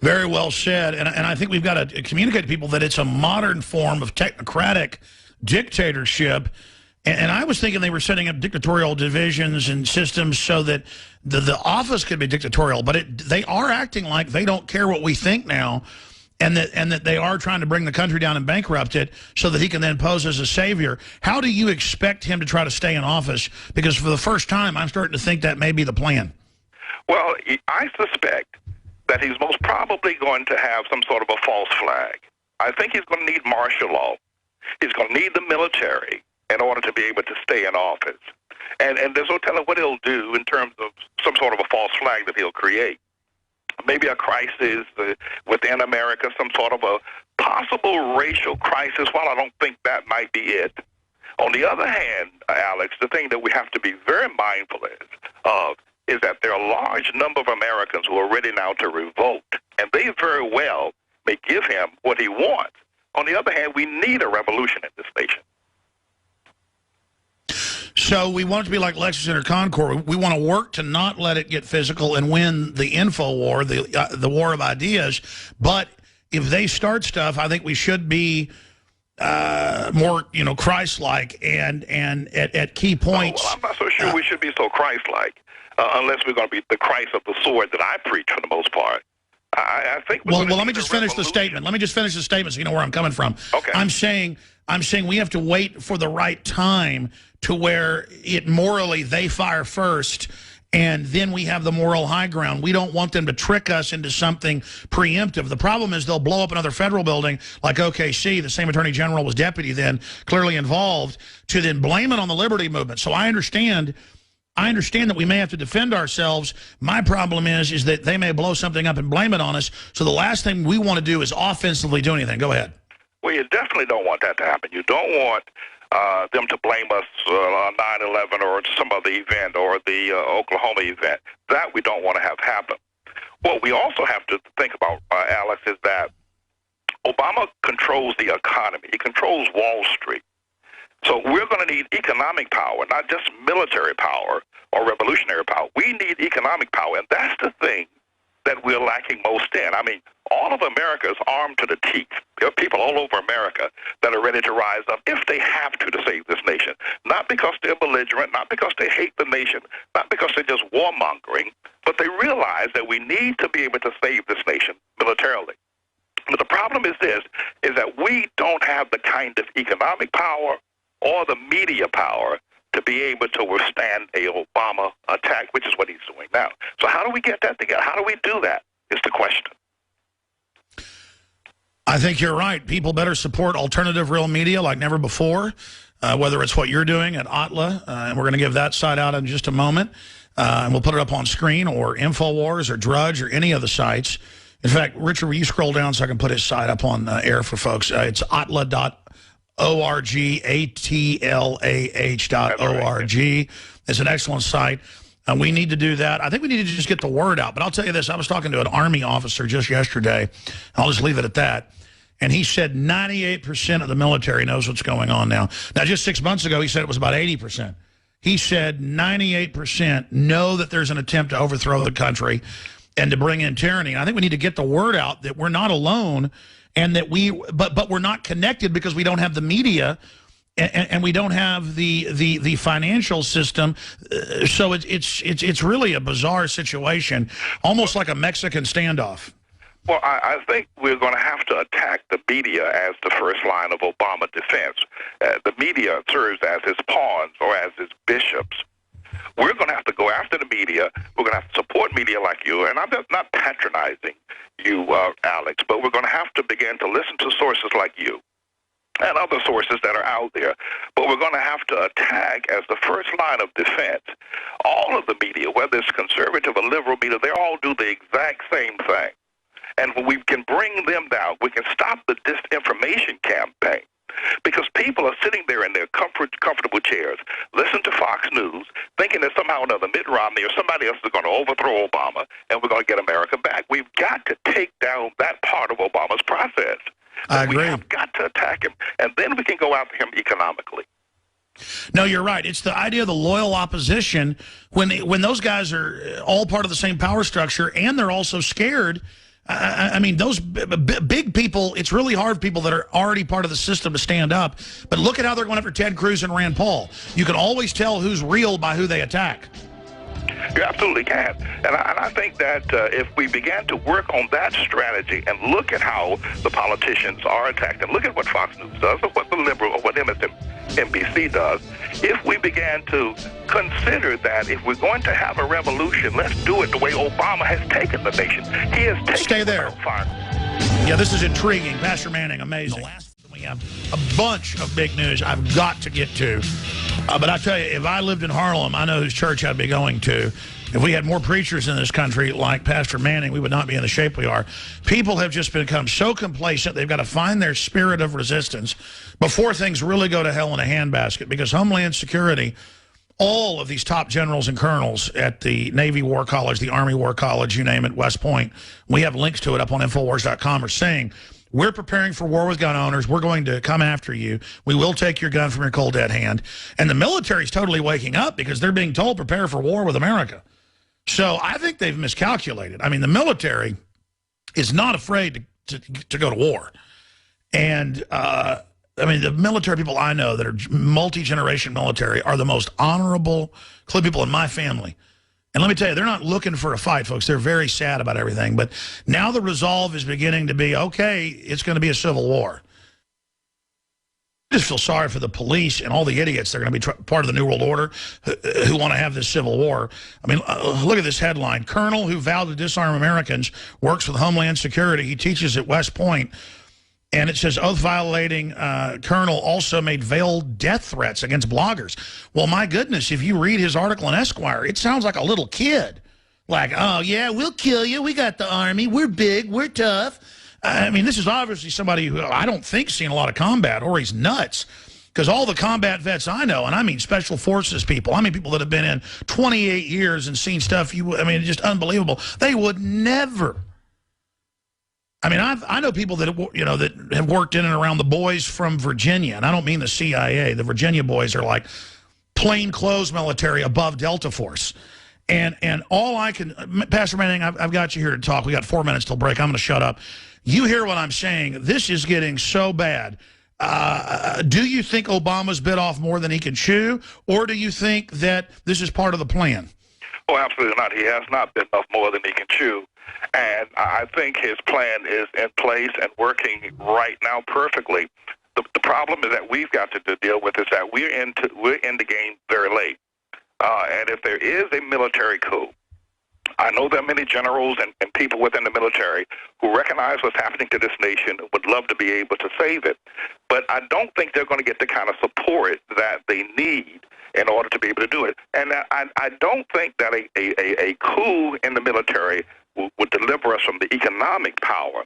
Very well said. And I think we've got to communicate to people that it's a modern form of technocratic dictatorship. And I was thinking they were setting up dictatorial divisions and systems so that the office could be dictatorial. But they are acting like they don't care what we think now. and that they are trying to bring the country down and bankrupt it so that he can then pose as a savior. How do you expect him to try to stay in office? Because for the first time, I'm starting to think that may be the plan. Well, I suspect that he's most probably going to have some sort of a false flag. I think he's going to need martial law. He's going to need the military in order to be able to stay in office. And there's no telling what he'll do in terms of some sort of a false flag that he'll create. Maybe a crisis within America, some sort of a possible racial crisis. While I don't think that might be it. On the other hand, Alex, the thing that we have to be very mindful of is that there are a large number of Americans who are ready now to revolt, and they very well may give him what he wants. On the other hand, we need a revolution in this nation. So we want it to be like Lexington or Concord. We want to work to not let it get physical and win the info war, the war of ideas. But if they start stuff, I think we should be more, Christ-like and at key points. Well, I'm not so sure we should be so Christ-like unless we're going to be the Christ of the sword that I preach for the most part. I think. Well, let me just finish the statement. Let me just finish the statement so you know where I'm coming from. Okay. I'm saying we have to wait for the right time to where morally they fire first, and then we have the moral high ground. We don't want them to trick us into something preemptive. The problem is they'll blow up another federal building like OKC, the same attorney general was deputy then, clearly involved, to then blame it on the liberty movement. So I understand that we may have to defend ourselves. My problem is that they may blow something up and blame it on us. So the last thing we want to do is offensively do anything. Go ahead. Well, you definitely don't want that to happen. You don't want them to blame us on 9/11 or some other event or the Oklahoma event. That we don't want to have happen. What we also have to think about, Alex, is that Obama controls the economy. He controls Wall Street. So we're going to need economic power, not just military power or revolutionary power. We need economic power, and that's the thing that we're lacking most in. I mean, all of America is armed to the teeth. There are people all over America that are ready to rise up if they have to save this nation. Not because they're belligerent, not because they hate the nation, not because they're just warmongering, but they realize that we need to be able to save this nation militarily. But the problem is this, is that we don't have the kind of economic power or the media power to be able to withstand a Obama attack, which is what he's doing now. So how do we get that together? How do we do that is the question. I think you're right. People better support alternative real media like never before, whether it's what you're doing at ATLAH, and we're going to give that site out in just a moment, and we'll put it up on screen, or Infowars or Drudge or any of the sites. In fact, Richard, will you scroll down so I can put his site up on air for folks? It's atlah.org, atlah.org. It's an excellent site. We need to do that. I think we need to just get the word out. But I'll tell you this. I was talking to an Army officer just yesterday. I'll just leave it at that. And he said 98% of the military knows what's going on now. Now, just 6 months ago, he said it was about 80%. He said 98% know that there's an attempt to overthrow the country and to bring in tyranny. And I think we need to get the word out that we're not alone, and that but we're not connected because we don't have the media and we don't have the financial system. So it's really a bizarre situation, almost like a Mexican standoff. Well, I think we're going to have to attack the media as the first line of Obama defense. The media serves as his pawns or as his bishops. We're going to have to go after the media. We're going to have to support media like you. And I'm not patronizing you, Alex, but we're going to have to begin to listen to sources like you and other sources that are out there. But we're going to have to attack as the first line of defense all of the media, whether it's conservative or liberal media. They all do the exact same thing. And when we can bring them down, we can stop the disinformation campaign. Because people are sitting there in their comfortable chairs, listen to Fox News, thinking that somehow or another Mitt Romney or somebody else is going to overthrow Obama and we're going to get America back. We've got to take down that part of Obama's process. I agree. We have got to attack him, and then we can go after him economically. No, you're right. It's the idea of the loyal opposition when those guys are all part of the same power structure and they're also scared. I mean, those big people, it's really hard for people that are already part of the system to stand up. But look at how they're going after Ted Cruz and Rand Paul. You can always tell who's real by who they attack. You absolutely can. And I think that if we began to work on that strategy and look at how the politicians are attacked, and look at what Fox News does, or what the liberal, or what MSNBC does, if we began to consider that if we're going to have a revolution, let's do it the way Obama has taken the nation. He has taken Stay there. Yeah, this is intriguing. Pastor Manning, amazing. We have a bunch of big news I've got to get to. But I tell you, if I lived in Harlem, I know whose church I'd be going to. If we had more preachers in this country like Pastor Manning, we would not be in the shape we are. People have just become so complacent, they've got to find their spirit of resistance before things really go to hell in a handbasket. Because Homeland Security, all of these top generals and colonels at the Navy War College, the Army War College, you name it, West Point, we have links to it up on Infowars.com, are saying, we're preparing for war with gun owners. We're going to come after you. We will take your gun from your cold, dead hand. And the military's totally waking up because they're being told, prepare for war with America. So I think they've miscalculated. I mean, the military is not afraid to go to war. And, I mean, the military people I know that are multi-generation military are the most honorable people in my family. And let me tell you, they're not looking for a fight, folks. They're very sad about everything. But now the resolve is beginning to be, okay, it's going to be a civil war. I just feel sorry for the police and all the idiots that are going to be part of the New World Order who want to have this civil war. I mean, look at this headline. Colonel who vowed to disarm Americans works with Homeland Security. He teaches at West Point. And it says, oath-violating colonel also made veiled death threats against bloggers. Well, my goodness, if you read his article in Esquire, it sounds like a little kid. Like, oh, yeah, we'll kill you. We got the Army. We're big. We're tough. I mean, this is obviously somebody who I don't think seen a lot of combat, or he's nuts. Because all the combat vets I know, and I mean special forces people, I mean people that have been in 28 years and seen stuff, I mean, just unbelievable. They would never... I mean, I know people that that have worked in and around the boys from Virginia, and I don't mean the CIA. The Virginia boys are like plainclothes military above Delta Force, and all I can, Pastor Manning, I've got you here to talk. We got 4 minutes till break. I'm going to shut up. You hear what I'm saying? This is getting so bad. Do you think Obama's bit off more than he can chew, or do you think that this is part of the plan? Oh, absolutely not. He has not bitten off more than he can chew. And I think his plan is in place and working right now perfectly. The problem is that we've got to deal with is that we're in the game very late. And if there is a military coup, I know there are many generals and people within the military who recognize what's happening to this nation and would love to be able to save it. But I don't think they're going to get the kind of support that they need in order to be able to do it. And I don't think that a coup in the military would deliver us from the economic power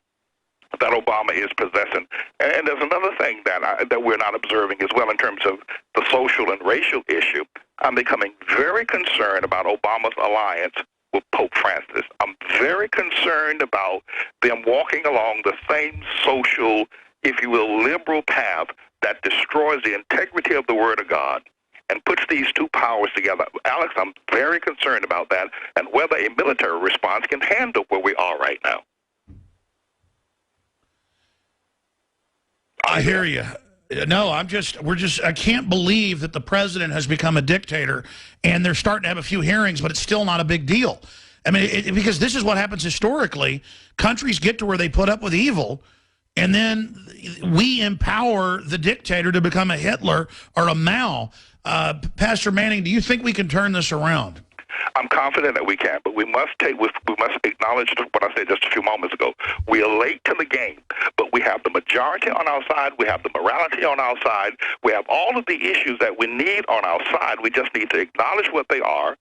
that Obama is possessing. And there's another thing that we're not observing as well in terms of the social and racial issue. I'm becoming very concerned about Obama's alliance with Pope Francis. I'm very concerned about them walking along the same social, if you will, liberal path that destroys the integrity of the Word of God and puts these two powers together. Alex, I'm very concerned about that and whether a military response can handle where we are right now. I hear you. No, I can't believe that the president has become a dictator and they're starting to have a few hearings, but it's still not a big deal. I mean, because this is what happens historically. Countries get to where they put up with evil, and then we empower the dictator to become a Hitler or a Mao. Pastor Manning, do you think we can turn this around? I'm confident that we can, but we must acknowledge what I said just a few moments ago. We are late to the game, but we have the majority on our side. We have the morality on our side. We have all of the issues that we need on our side. We just need to acknowledge what they are,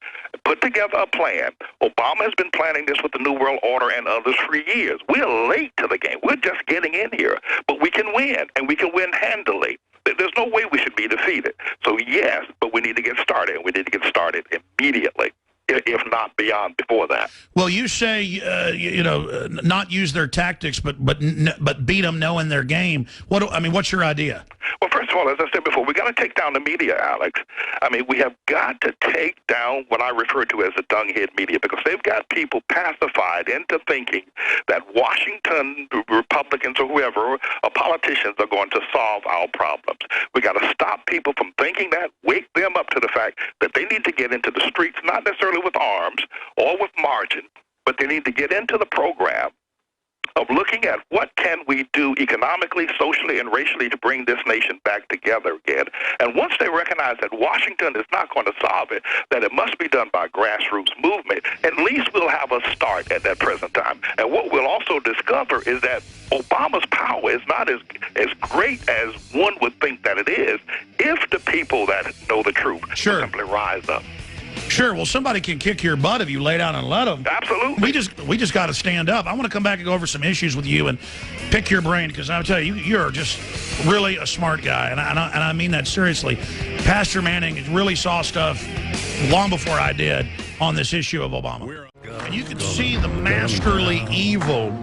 put together a plan. Obama has been planning this with the New World Order and others for years. We are late to the game. We're just getting in here, but we can win, and we can win handily. There's no way we should be defeated. So yes, but we need to get started, and we need to get started immediately, if not beyond before that. Well, you say, not use their tactics, but beat them knowing their game. What's your idea? Well, first First of all, as I said before, we got to take down the media, Alex. I mean, we have got to take down what I refer to as the dunghead media, because they've got people pacified into thinking that Washington Republicans or whoever, or politicians, are going to solve our problems. We got to stop people from thinking that, wake them up to the fact that they need to get into the streets, not necessarily with arms or with margin, but they need to get into the program of looking at what can we do economically, socially, and racially to bring this nation back together again. And once they recognize that Washington is not going to solve it, that it must be done by grassroots movement, at least we'll have a start at that present time. And what we'll also discover is that Obama's power is not as great as one would think that it is if the people that know the truth simply rise up. Sure. Well, somebody can kick your butt if you lay down and let them. Absolutely. We just got to stand up. I want to come back and go over some issues with you and pick your brain, because I'll tell you, you're just really a smart guy, and I mean that seriously. Pastor Manning really saw stuff long before I did on this issue of Obama. And you can see the masterly evil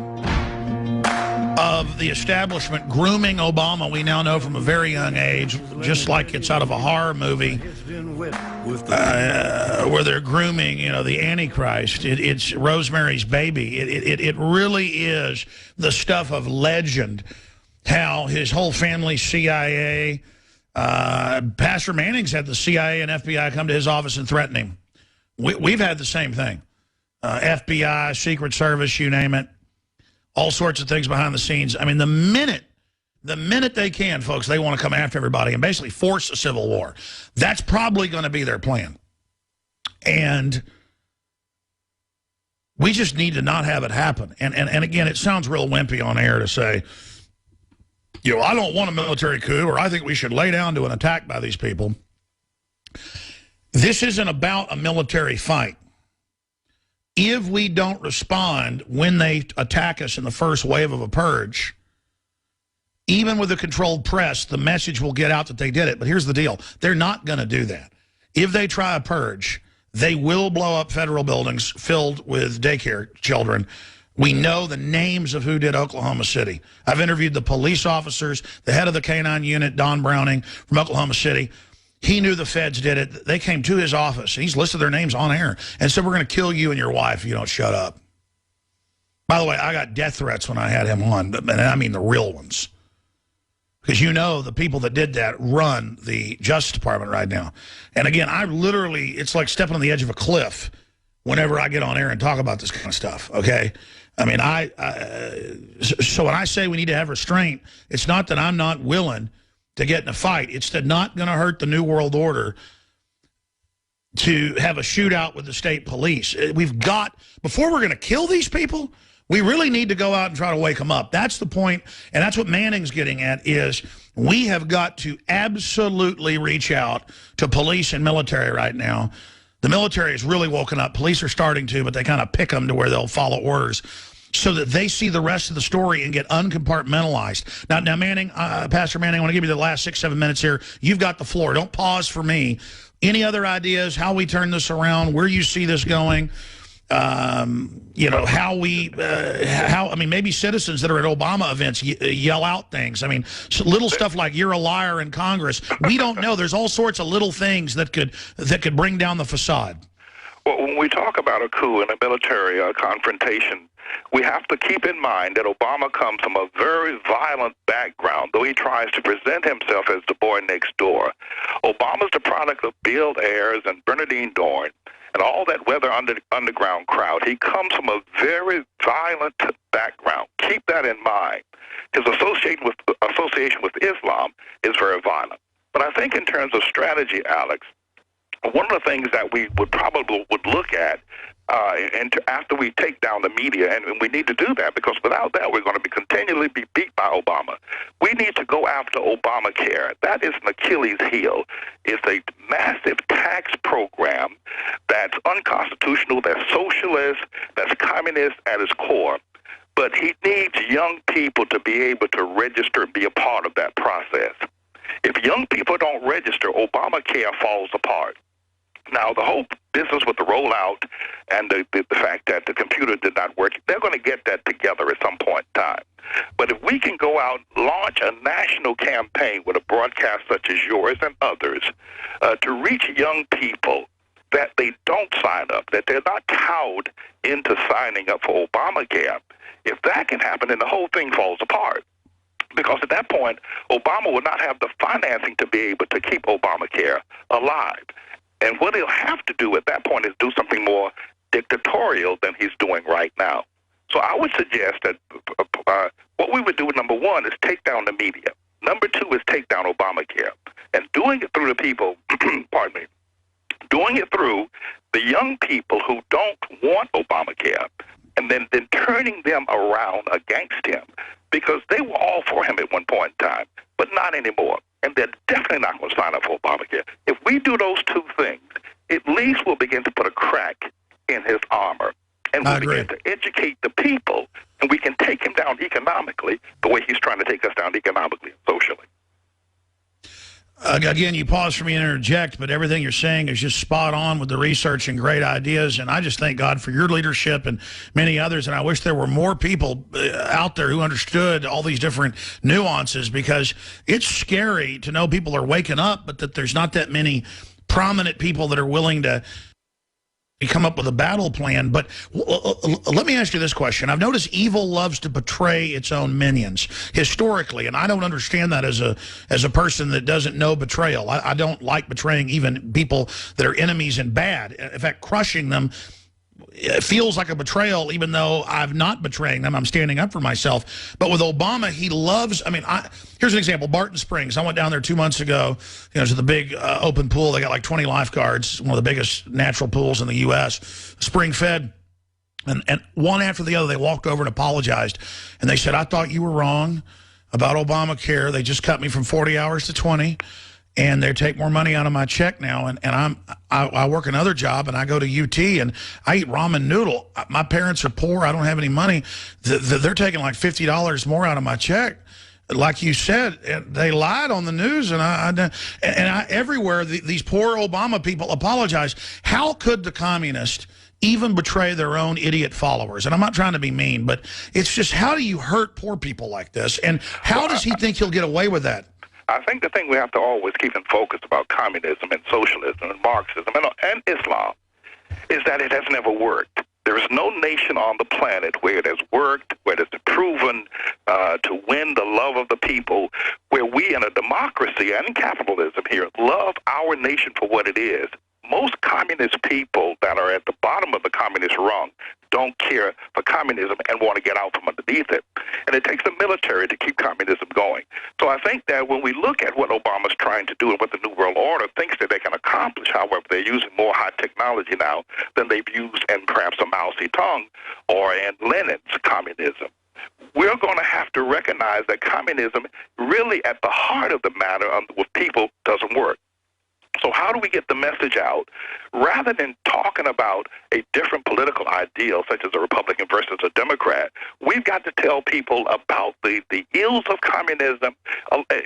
of the establishment grooming Obama, we now know from a very young age, just like it's out of a horror movie, where they're grooming, you know, the Antichrist. It's Rosemary's Baby. It really is the stuff of legend, how his whole family, CIA, Pastor Manning's had the CIA and FBI come to his office and threaten him. We've had the same thing. FBI, Secret Service, you name it. All sorts of things behind the scenes. I mean, the minute they can, folks, they want to come after everybody and basically force a civil war. That's probably going to be their plan. And we just need to not have it happen. And again, it sounds real wimpy on air to say, you know, I don't want a military coup, or I think we should lay down to an attack by these people. This isn't about a military fight. If we don't respond when they attack us in the first wave of a purge, even with a controlled press, the message will get out that they did it. But here's the deal. They're not going to do that. If they try a purge, they will blow up federal buildings filled with daycare children. We know the names of who did Oklahoma City. I've interviewed the police officers, the head of the K-9 unit, Don Browning from Oklahoma City. He knew the feds did it. They came to his office. He's listed their names on air and said, we're going to kill you and your wife if you don't shut up. By the way, I got death threats when I had him on, and I mean the real ones. Because you know the people that did that run the Justice Department right now. And again, I literally, it's like stepping on the edge of a cliff whenever I get on air and talk about this kind of stuff, okay? I mean, so when I say we need to have restraint, it's not that I'm not willing to get in a fight. It's not going to hurt the New World Order to have a shootout with the state police. We've got, before we're going to kill these people, we really need to go out and try to wake them up. That's the point, and that's what Manning's getting at, is we have got to absolutely reach out to police and military right now. The military is really woken up. Police are starting to, but they kind of pick them to where they'll follow orders, so that they see the rest of the story and get uncompartmentalized. Now Manning, Pastor Manning, I want to give you the last 6-7 minutes here. You've got the floor. Don't pause for me. Any other ideas, how we turn this around, where you see this going? You know, how I mean, maybe citizens that are at Obama events yell out things. I mean, little stuff like "you're a liar" in Congress. We don't know. There's all sorts of little things that could bring down the facade. Well, when we talk about a coup and a military confrontation, we have to keep in mind that Obama comes from a very violent background, though he tries to present himself as the boy next door. Obama's the product of Bill Ayers and Bernardine Dohrn and all that weather underground crowd. He comes from a very violent background. Keep that in mind. His association with Islam is very violent. But I think in terms of strategy, Alex, one of the things that we would look at after we take down the media, and we need to do that, because without that we're going to continually be beat by Obama. We need to go after Obamacare. That is an Achilles heel. It's a massive tax program that's unconstitutional, that's socialist, that's communist at its core. But he needs young people to be able to register and be a part of that process. If young people don't register, Obamacare falls apart. Now, the whole business with the rollout and the fact that the computer did not work, they're going to get that together at some point in time. But if we can go out, launch a national campaign with a broadcast such as yours and others to reach young people that they don't sign up, that they're not cowed into signing up for Obamacare, if that can happen, then the whole thing falls apart. Because at that point, Obama will not have the financing to be able to keep Obamacare alive. And what he'll have to do at that point is do something more dictatorial than he's doing right now. So I would suggest that what we would do, number one, is take down the media. Number two is take down Obamacare. And doing it through the people, pardon me, doing it through the young people who don't want Obamacare, and then turning them around against him, because they were all for him at one point in time, but not anymore. And they're definitely not going to sign up for Obamacare. If we do those two things, at least we'll begin to put a crack in his armor. And we'll begin to educate the people, and we can take him down economically the way he's trying to take us down economically and socially. Again, you pause for me and interject, but everything you're saying is just spot on with the research and great ideas. And I just thank God for your leadership and many others. And I wish there were more people out there who understood all these different nuances, because it's scary to know people are waking up, but that there's not that many prominent people that are willing to come up with a battle plan. But let me ask you this question. I've noticed evil loves to betray its own minions historically, and I don't understand that as a person that doesn't know betrayal. I don't like betraying even people that are enemies and bad. In fact, crushing them, it feels like a betrayal, even though I'm not betraying them. I'm standing up for myself. But with Obama, he loves, I mean, here's an example, Barton Springs. I went down there 2 months ago, to the big open pool. They got like 20 lifeguards, one of the biggest natural pools in the U.S., spring-fed. And one after the other, they walked over and apologized. And they said, I thought you were wrong about Obamacare. They just cut me from 40 hours to 20. And they take more money out of my check now, and I work another job, and I go to UT, and I eat ramen noodle. My parents are poor. I don't have any money. They're taking like $50 more out of my check. Like you said, they lied on the news, and everywhere these poor Obama people apologize. How could the communists even betray their own idiot followers? And I'm not trying to be mean, but it's just, how do you hurt poor people like this? And how does he think he'll get away with that? I think the thing we have to always keep in focus about communism and socialism and Marxism and Islam is that it has never worked. There is no nation on the planet where it has worked, where it has been proven to win the love of the people, where we in a democracy and in capitalism here love our nation for what it is. Most communist people that are at the bottom of the communist rung don't care for communism and want to get out from underneath it. And it takes the military to keep communism going. So I think that when we look at what Obama's trying to do and what the New World Order thinks that they can accomplish, however, they're using more high technology now than they've used in perhaps a Mao Zedong or in Lenin's communism. We're going to have to recognize that communism really at the heart of the matter with people doesn't work. So how do we get the message out? Rather than talking about a different political ideal, such as a Republican versus a Democrat, we've got to tell people about the ills of communism.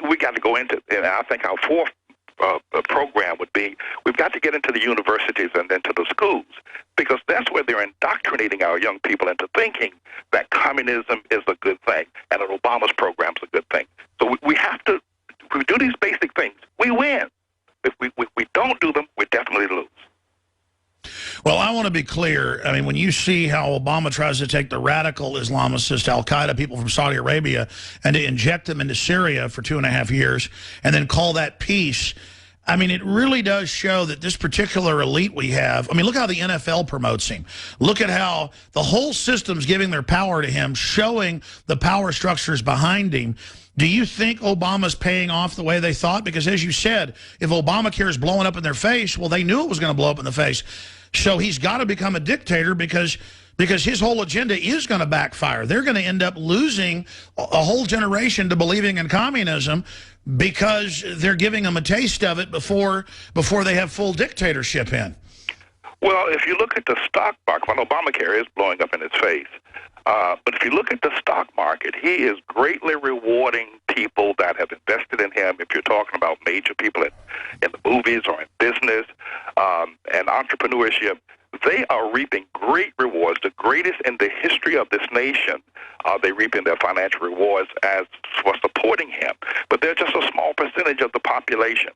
We got to go into, and I think our fourth program would be, we've got to get into the universities and into the schools, because that's where they're indoctrinating our young people into thinking that communism is a good thing and that Obama's program is a good thing. So we have to, if we do these basic things, we win. If we don't do them, we definitely lose. Well, I want to be clear. I mean, when you see how Obama tries to take the radical Islamicist al-Qaeda people from Saudi Arabia and to inject them into Syria for 2.5 years and then call that peace, I mean, it really does show that this particular elite we have, I mean, look how the NFL promotes him. Look at how the whole system's giving their power to him, showing the power structures behind him. Do you think Obama's paying off the way they thought? Because as you said, if Obamacare is blowing up in their face, well, they knew it was going to blow up in the face. So he's got to become a dictator because his whole agenda is going to backfire. They're going to end up losing a whole generation to believing in communism because they're giving them a taste of it before they have full dictatorship in. Well, if you look at the stock market, well, Obamacare is blowing up in its face. But if you look at the stock market, he is greatly rewarding people that have invested in him, if you're talking about major people in the movies or in business and entrepreneurship, they are reaping great rewards, the greatest in the history of this nation. They reaping their financial rewards as for supporting him. But they're just a small percentage of the population.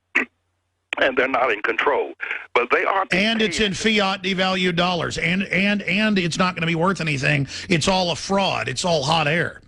And they're not in control, but they are. And it's in fiat devalued dollars, and it's not going to be worth anything. It's all a fraud. It's all hot air.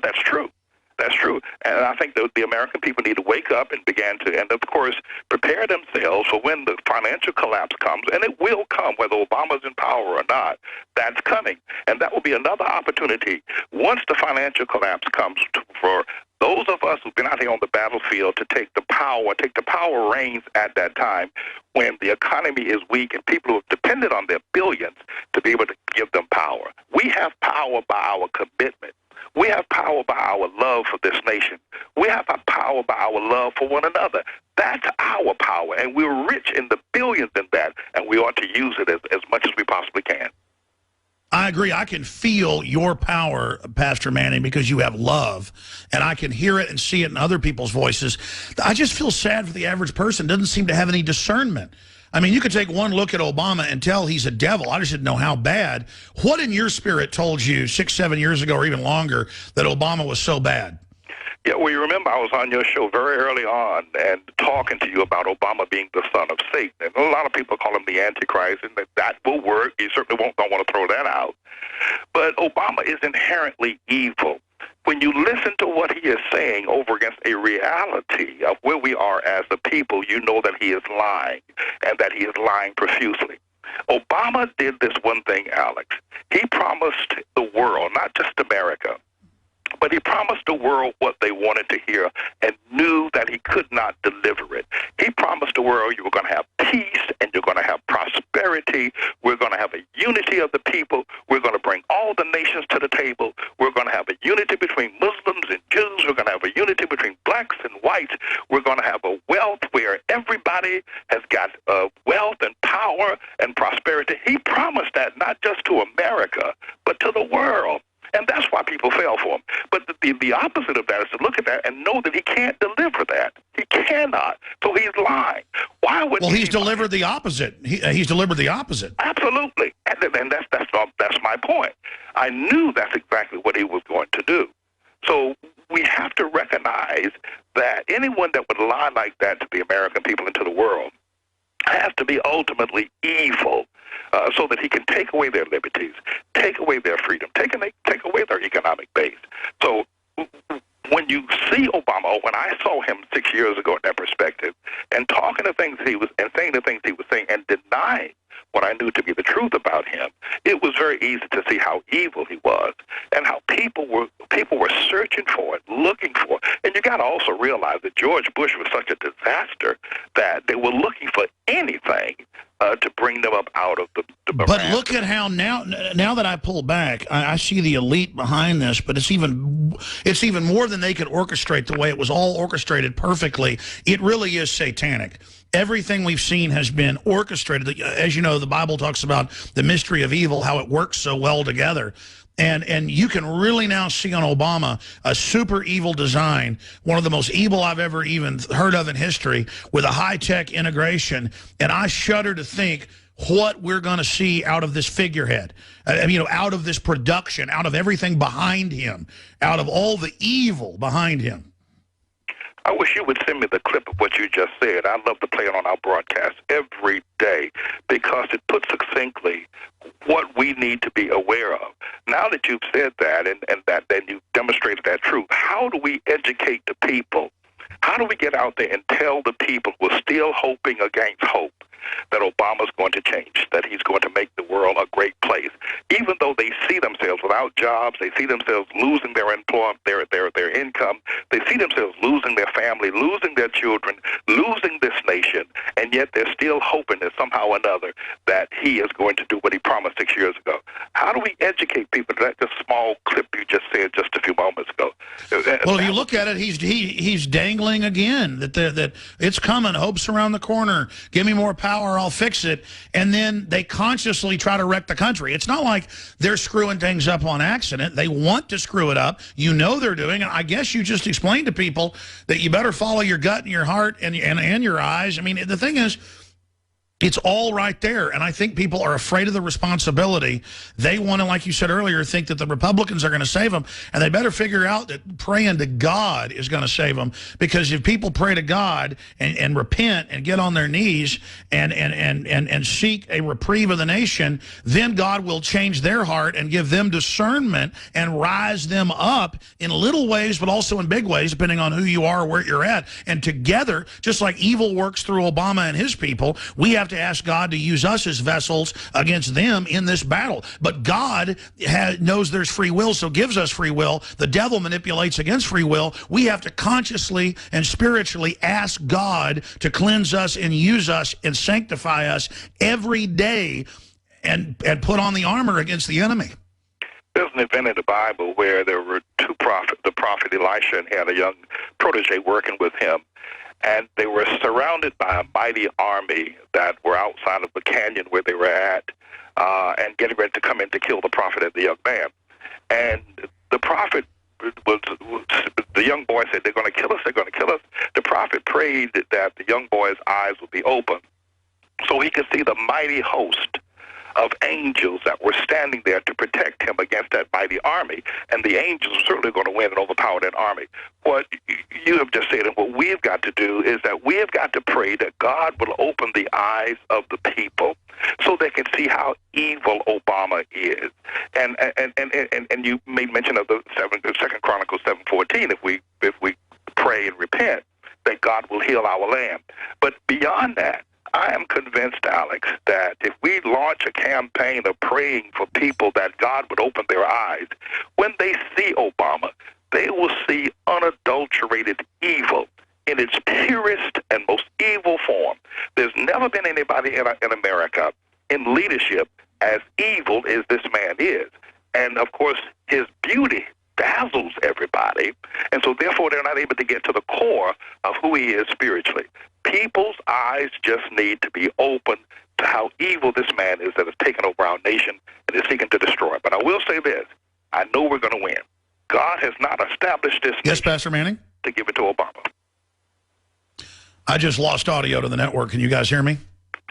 That's true. That's true. And I think that the American people need to wake up and and of course, prepare themselves for when the financial collapse comes, and it will come, whether Obama's in power or not. That's coming, and that will be another opportunity once the financial collapse comes for those of us who've been out here on the battlefield to take the power reins at that time when the economy is weak and people who have depended on their billions to be able to give them power. We have power by our commitment. We have power by our love for this nation. We have power by our love for one another. That's our power, and we're rich in the billions in that, and we ought to use it as much as we possibly can. I agree. I can feel your power, Pastor Manning, because you have love, and I can hear it and see it in other people's voices. I just feel sad for the average person. Doesn't seem to have any discernment. I mean, you could take one look at Obama and tell he's a devil. I just didn't know how bad. What in your spirit told you 6, 7 years ago or even longer that Obama was so bad? Yeah, well, you remember I was on your show very early on and talking to you about Obama being the son of Satan. And a lot of people call him the Antichrist, and that will work. You certainly don't want to throw that out. But Obama is inherently evil. When you listen to what he is saying over against a reality of where we are as a people, you know that he is lying, and that he is lying profusely. Obama did this one thing, Alex. He promised the world, not just America, but he promised the world what they wanted to hear and knew that he could not deliver it. He promised the world you were going to have peace and you're going to have prosperity. We're going to have a unity of the people. We're going to bring all the nations to the table. We're going to have a unity between Muslims and Jews. We're going to have a unity between blacks and whites. We're going to have a wealth where everybody has got wealth and power and prosperity. He promised that not just to America, but to the world. And that's why people fell for him. But the opposite of that is to look at that and know that he can't deliver that. He cannot. So he's lying. Why would he's delivered the opposite. He's delivered the opposite. Absolutely. And that's my point. I knew that's exactly what he was going to do. So we have to recognize that anyone that would lie like that to the American people and to the world has to be ultimately evil. So that he can take away their liberties, take away their freedom, take away their economic base. So when you see Obama, when I saw him 6 years ago in that perspective, and talking the things he was, and saying the things he was saying, and denying what I knew to be the truth about him, it was very easy to see how evil he was, and how people were searching for it, looking for it. And you got to also realize that George Bush was such a disaster that they were looking for anything to bring them up out of the But look at how now that I pull back, I see the elite behind this, but it's even more than they could orchestrate the way it was all orchestrated perfectly. It really is satanic. Everything we've seen has been orchestrated. As you know, the Bible talks about the mystery of evil, how it works so well together. And you can really now see on Obama a super evil design, one of the most evil I've ever even heard of in history, with a high-tech integration. And I shudder to think what we're going to see out of this figurehead, out of this production, out of everything behind him, out of all the evil behind him. I wish you would send me the clip of what you just said. I'd love to play it on our broadcast every day because it puts succinctly what we need to be aware of. Now that you've said that and that then you've demonstrated that truth, how do we educate the people? How do we get out there and tell the people who are still hoping against hope that Obama's going to change, that he's going to make the world a great place, even though they see themselves without jobs, they see themselves losing their employment, their income, they see themselves losing their family, losing their children, losing this nation, and yet they're still hoping that somehow or another that he is going to do what he promised 6 years ago. How do we educate people? That just small clip you just said just a few moments ago. Well, if you look at it, he's dangling again that it's coming. Hope's around the corner. Give me more power. power, I'll fix it. And then they consciously try to wreck the country. It's not like they're screwing things up on accident. They want to screw it up. You know they're doing it. I guess you just explained to people that you better follow your gut and your heart and your eyes. I mean, the thing is, it's all right there, and I think people are afraid of the responsibility. They want to, like you said earlier, think that the Republicans are going to save them, and they better figure out that praying to God is going to save them, because if people pray to God and repent and get on their knees and seek a reprieve of the nation, then God will change their heart and give them discernment and rise them up in little ways, but also in big ways, depending on who you are or where you're at. And together, just like evil works through Obama and his people, we have to ask God to use us as vessels against them in this battle. But God knows there's free will, so gives us free will. The devil manipulates against free will. We have to consciously and spiritually ask God to cleanse us and use us and sanctify us every day and put on the armor against the enemy. There's an event in the Bible where there were two prophets, the prophet Elisha, and he had a young protege working with him. And they were surrounded by a mighty army that were outside of the canyon where they were at, and getting ready to come in to kill the prophet and the young man. And the prophet the young boy said, they're going to kill us, they're going to kill us. The prophet prayed that the young boy's eyes would be open so he could see the mighty host of angels that were standing there to protect him against that mighty army. And the angels were certainly going to win and overpower that army. What you have just said, and what we've got to do, is that we have got to pray that God will open the eyes of the people so they can see how evil Obama is. And you made mention of the 2 Chronicles 7:14. If we pray and repent, that God will heal our land. But beyond that, I am convinced, Alex, that if we launch a campaign of praying for people that God would open their eyes, when they see Obama, they will see unadulterated evil in its purest and most evil form. There's never been anybody in America in leadership as evil as this man is. And, of course, his beauty dazzles everybody, and so therefore they're not able to get to the core of who he is spiritually. People's eyes just need to be open to how evil this man is that has taken over our nation and is seeking to destroy it. But I will say this, I know we're going to win. God has not established this Yes, Pastor Manning? To give it to Obama. I just lost audio to the network. Can you guys hear me?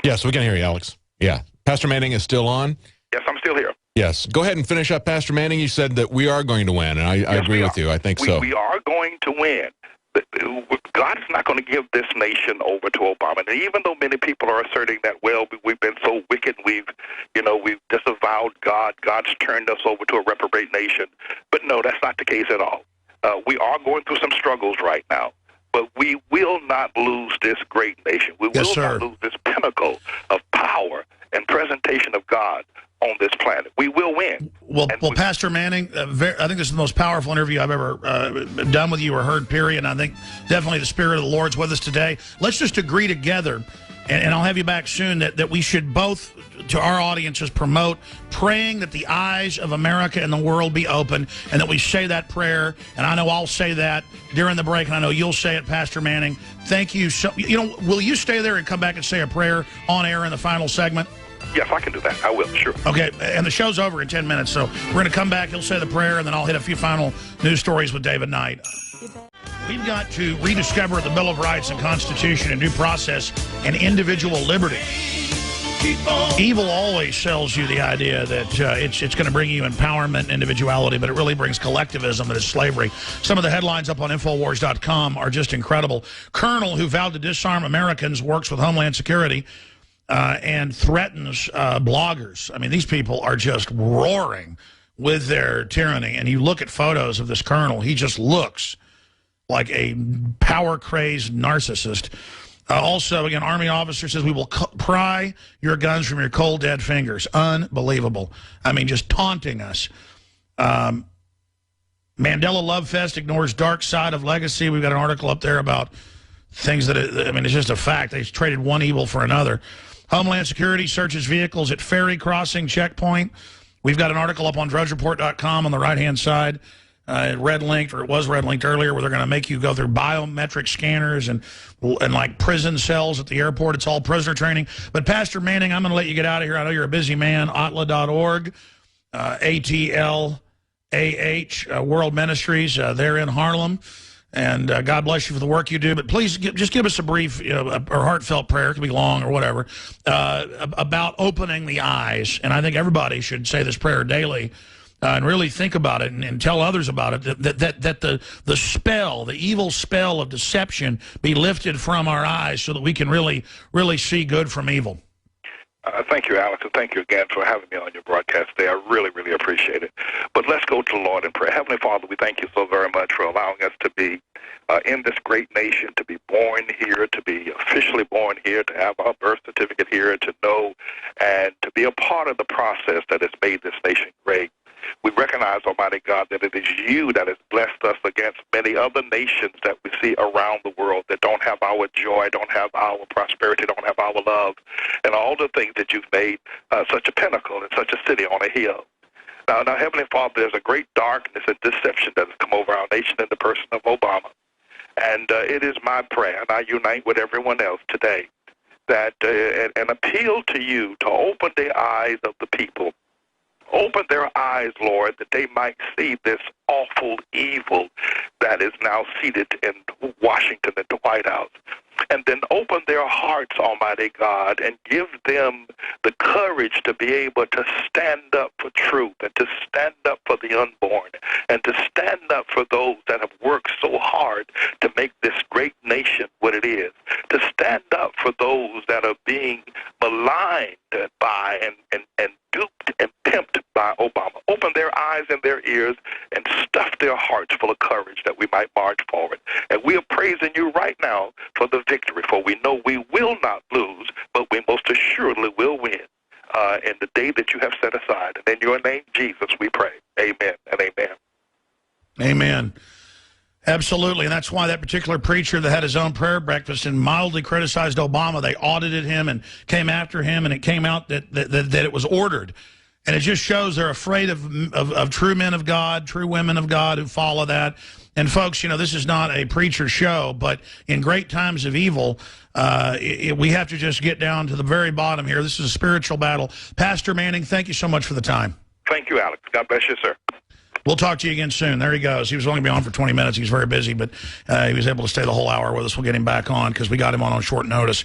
Yes, we can hear you, Alex. Yeah. Pastor Manning is still on? Yes, I'm still here. Yes. Go ahead and finish up, Pastor Manning. You said that we are going to win, and I agree with you. I think so. We are going to win. God is not going to give this nation over to Obama. And even though many people are asserting that, well, we've been so wicked, we've disavowed God, God's turned us over to a reprobate nation. But no, that's not the case at all. We are going through some struggles right now, but we will not lose this great nation. We will not lose this pinnacle of power and presentation of God on this planet. We will win. Well, Pastor Manning, I think this is the most powerful interview I've ever done with you or heard, period. And I think definitely the Spirit of the Lord's with us today. Let's just agree together, and I'll have you back soon, that we should both, to our audiences, promote praying that the eyes of America and the world be open, and that we say that prayer. And I know I'll say that during the break, and I know you'll say it, Pastor Manning. Thank you. So, will you stay there and come back and say a prayer on air in the final segment? Yes, I can do that. I will, sure. Okay, and the show's over in 10 minutes, so we're going to come back, he'll say the prayer, and then I'll hit a few final news stories with David Knight. We've got to rediscover the Bill of Rights and Constitution and due process and individual liberty. Evil always sells you the idea that it's going to bring you empowerment and individuality, but it really brings collectivism, that is slavery. Some of the headlines up on Infowars.com are just incredible. Colonel who vowed to disarm Americans works with Homeland Security and threatens bloggers. I mean, these people are just roaring with their tyranny. And you look at photos of this colonel, he just looks like a power-crazed narcissist. Also, again, Army officer says, we will pry your guns from your cold, dead fingers. Unbelievable. I mean, just taunting us. Mandela Love Fest ignores dark side of legacy. We've got an article up there about things that, it's just a fact. They traded one evil for another. Homeland Security searches vehicles at ferry crossing checkpoint. We've got an article up on drudgereport.com on the right-hand side. red linked, or it was red linked earlier, where they're going to make you go through biometric scanners and like prison cells at the airport. It's all prisoner training. But Pastor Manning, I'm going to let you get out of here. I know you're a busy man. ATLAH.org, ATLAH World Ministries. They're in Harlem. And God bless you for the work you do. But please just give us a brief or heartfelt prayer. It could be long or whatever, about opening the eyes. And I think everybody should say this prayer daily and really think about it and tell others about it, that the spell, the evil spell of deception be lifted from our eyes so that we can really see good from evil. Thank you, Alex, and thank you again for having me on your broadcast today. I really, really appreciate it. But let's go to the Lord in prayer. Heavenly Father, we thank you so very much for allowing us to be in this great nation, to be born here, to be officially born here, to have our birth certificate here, to know and to be a part of the process that has made this nation great. We recognize, Almighty God, that it is you that has blessed us against many other nations that we see around the world that don't have our joy, don't have our prosperity, don't have our love, and all the things that you've made such a pinnacle and such a city on a hill. Now, Heavenly Father, there's a great darkness and deception that has come over our nation in the person of Obama. And it is my prayer, and I unite with everyone else today, that an appeal to you to open the eyes of the people. Open their eyes, Lord, that they might see this awful evil that is now seated in Washington at the White House. And then open their hearts, Almighty God, and give them the courage to be able to stand up for truth and to stand up for the unborn and to stand up for those that have worked so hard to make this great nation what it is, to stand up for those that are being maligned by and duped and pimped by Obama. Open their eyes and their ears and stuff their hearts full of courage that we might march forward. And we are praising you right now for the victory, for we know we will not lose, but we most assuredly will win in the day that you have set aside. And in your name, Jesus, we pray. Amen and amen. Amen. Absolutely, and that's why that particular preacher that had his own prayer breakfast and mildly criticized Obama, they audited him and came after him, and it came out that it was ordered. And it just shows they're afraid of true men of God, true women of God who follow that. And folks, you know, this is not a preacher show, but in great times of evil, we have to just get down to the very bottom here. This is a spiritual battle. Pastor Manning, thank you so much for the time. Thank you, Alex. God bless you, sir. We'll talk to you again soon. There he goes. He was only going to be on for 20 minutes. He was very busy, but he was able to stay the whole hour with us. We'll get him back on because we got him on short notice.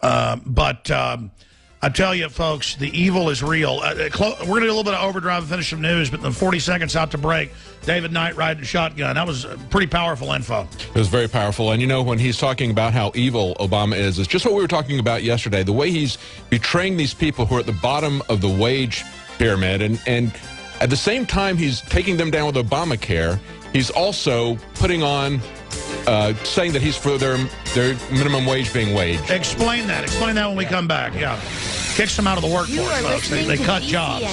But I tell you, folks, the evil is real. We're going to do a little bit of overdrive and finish some news, but in the 40 seconds out to break, David Knight riding shotgun. That was pretty powerful info. It was very powerful. And, you know, when he's talking about how evil Obama is, it's just what we were talking about yesterday. The way he's betraying these people who are at the bottom of the wage pyramid, and at the same time he's taking them down with Obamacare, he's also putting on, saying that he's for their minimum wage being waged. Explain that. Explain that when we come back. Yeah. Kicks them out of the workforce, folks. They cut GCN. Jobs.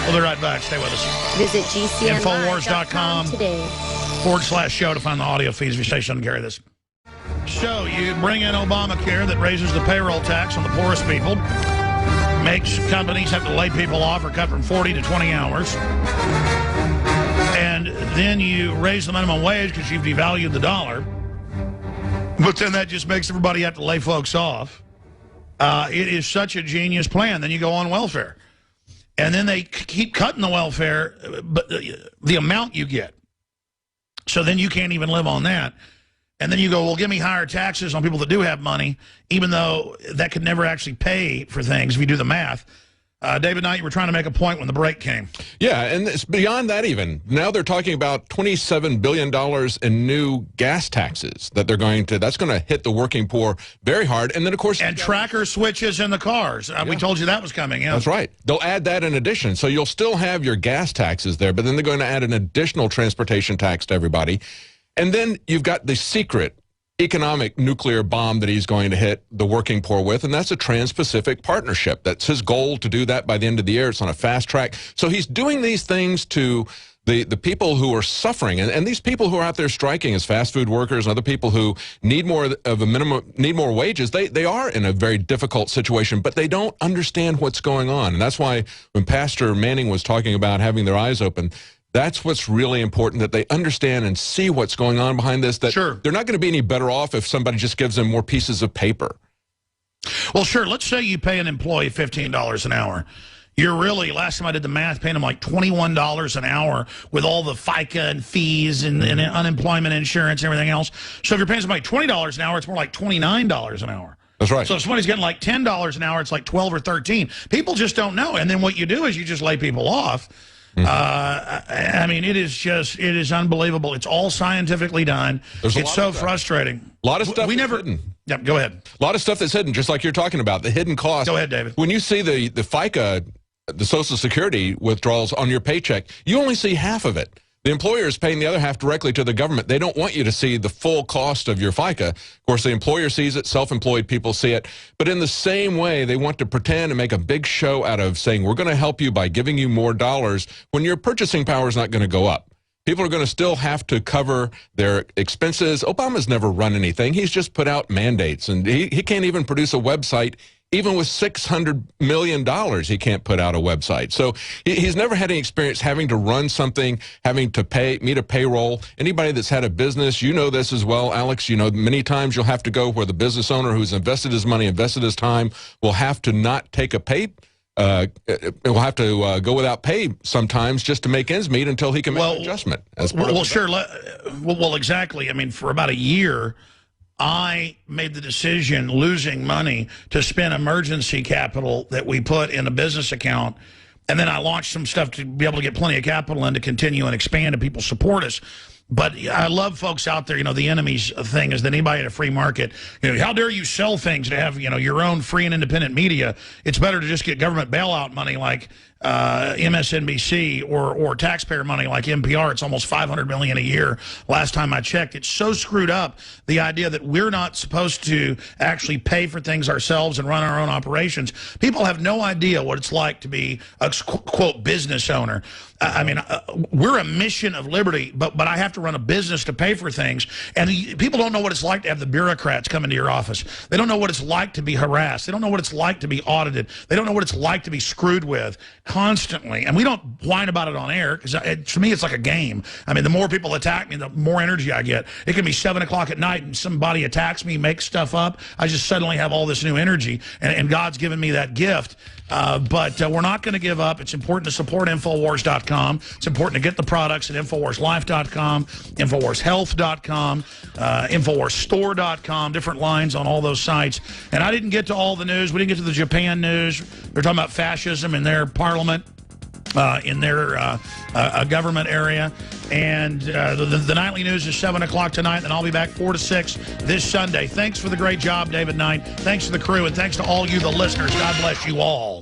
We'll be right back. Stay with us. Visit Infowars.com GCNlive.com /show to find the audio feeds if your station doesn't carry this. So you bring in Obamacare that raises the payroll tax on the poorest people, makes companies have to lay people off or cut from 40 to 20 hours. And then you raise the minimum wage because you've devalued the dollar. But then that just makes everybody have to lay folks off. It is such a genius plan. Then you go on welfare. And then they keep cutting the welfare, but the amount you get. So then you can't even live on that. And then you go, well, give me higher taxes on people that do have money, even though that could never actually pay for things if you do the math. David Knight, you were trying to make a point when the break came. Yeah, and it's beyond that even. Now they're talking about $27 billion in new gas taxes that they're going to, that's going to hit the working poor very hard. And then, of course... And tracker switches in the cars. Yeah. We told you that was coming, yeah. That's right. They'll add that in addition. So you'll still have your gas taxes there, but then they're going to add an additional transportation tax to everybody. And then you've got the secret economic nuclear bomb that he's going to hit the working poor with, and that's a Trans-Pacific Partnership. That's his goal, to do that by the end of the year. It's on a fast track. So he's doing these things to the people who are suffering, and these people who are out there striking as fast food workers and other people who need more of a minimum, need more wages, they are in a very difficult situation, but they don't understand what's going on. And that's why when Pastor Manning was talking about having their eyes open, That's what's really important, that they understand and see what's going on behind this, that Sure. they're not going to be any better off if somebody just gives them more pieces of paper. Well, sure. Let's say you pay an employee $15 an hour. You're really, last time I did the math, paying them like $21 an hour with all the FICA and fees and unemployment insurance and everything else. So if you're paying somebody $20 an hour, it's more like $29 an hour. That's right. So if somebody's getting like $10 an hour, it's like 12 or 13. People just don't know. And then what you do is you just lay people off. I mean, it is unbelievable. It's all scientifically done. It's so frustrating. A lot of stuff hidden. Yep, go ahead. A lot of stuff that's hidden, just like you're talking about, the hidden cost. Go ahead, David. When you see the FICA, the Social Security withdrawals on your paycheck, you only see half of it. The employer is paying the other half directly to the government. They don't want you to see the full cost of your FICA. Of course, the employer sees it, self-employed people see it. But in the same way, they want to pretend and make a big show out of saying, we're going to help you by giving you more dollars when your purchasing power is not going to go up. People are going to still have to cover their expenses. Obama's never run anything. He's just put out mandates, and he can't even produce a website. Even with $600 million, he can't put out a website. So he's never had any experience having to run something, having to meet a payroll. Anybody that's had a business, you know this as well, Alex. You know, many times you'll have to go where the business owner who's invested his money, invested his time, will have to not take a pay. Will have to go without pay sometimes just to make ends meet until he can make an adjustment. Well, sure. Well, exactly. I mean, for about a year, I made the decision, losing money, to spend emergency capital that we put in a business account. And then I launched some stuff to be able to get plenty of capital in to continue and expand, and people support us. But I love folks out there, you know, the enemy's thing is that anybody in a free market, you know, how dare you sell things to have, you know, your own free and independent media? It's better to just get government bailout money like MSNBC or taxpayer money like NPR. It's almost $500 million a year. Last time I checked, it's so screwed up. The idea that we're not supposed to actually pay for things ourselves and run our own operations. People have no idea what it's like to be a quote business owner. I mean, we're a mission of liberty, but I have to run a business to pay for things. And people don't know what it's like to have the bureaucrats come into your office. They don't know what it's like to be harassed. They don't know what it's like to be audited. They don't know what it's like to be screwed with constantly. And we don't whine about it on air, because to me, it's like a game. I mean, the more people attack me, the more energy I get. It can be 7 o'clock at night and somebody attacks me, makes stuff up. I just suddenly have all this new energy, and God's given me that gift. But we're not going to give up. It's important to support Infowars.com. It's important to get the products at InfowarsLife.com, InfowarsHealth.com, InfowarsStore.com, different lines on all those sites. And I didn't get to all the news. We didn't get to the Japan news. They're talking about fascism in their parliament, in their government area. And the nightly news is 7 o'clock tonight, and I'll be back 4 to 6 this Sunday. Thanks for the great job, David Knight. Thanks to the crew, and thanks to all you, the listeners. God bless you all.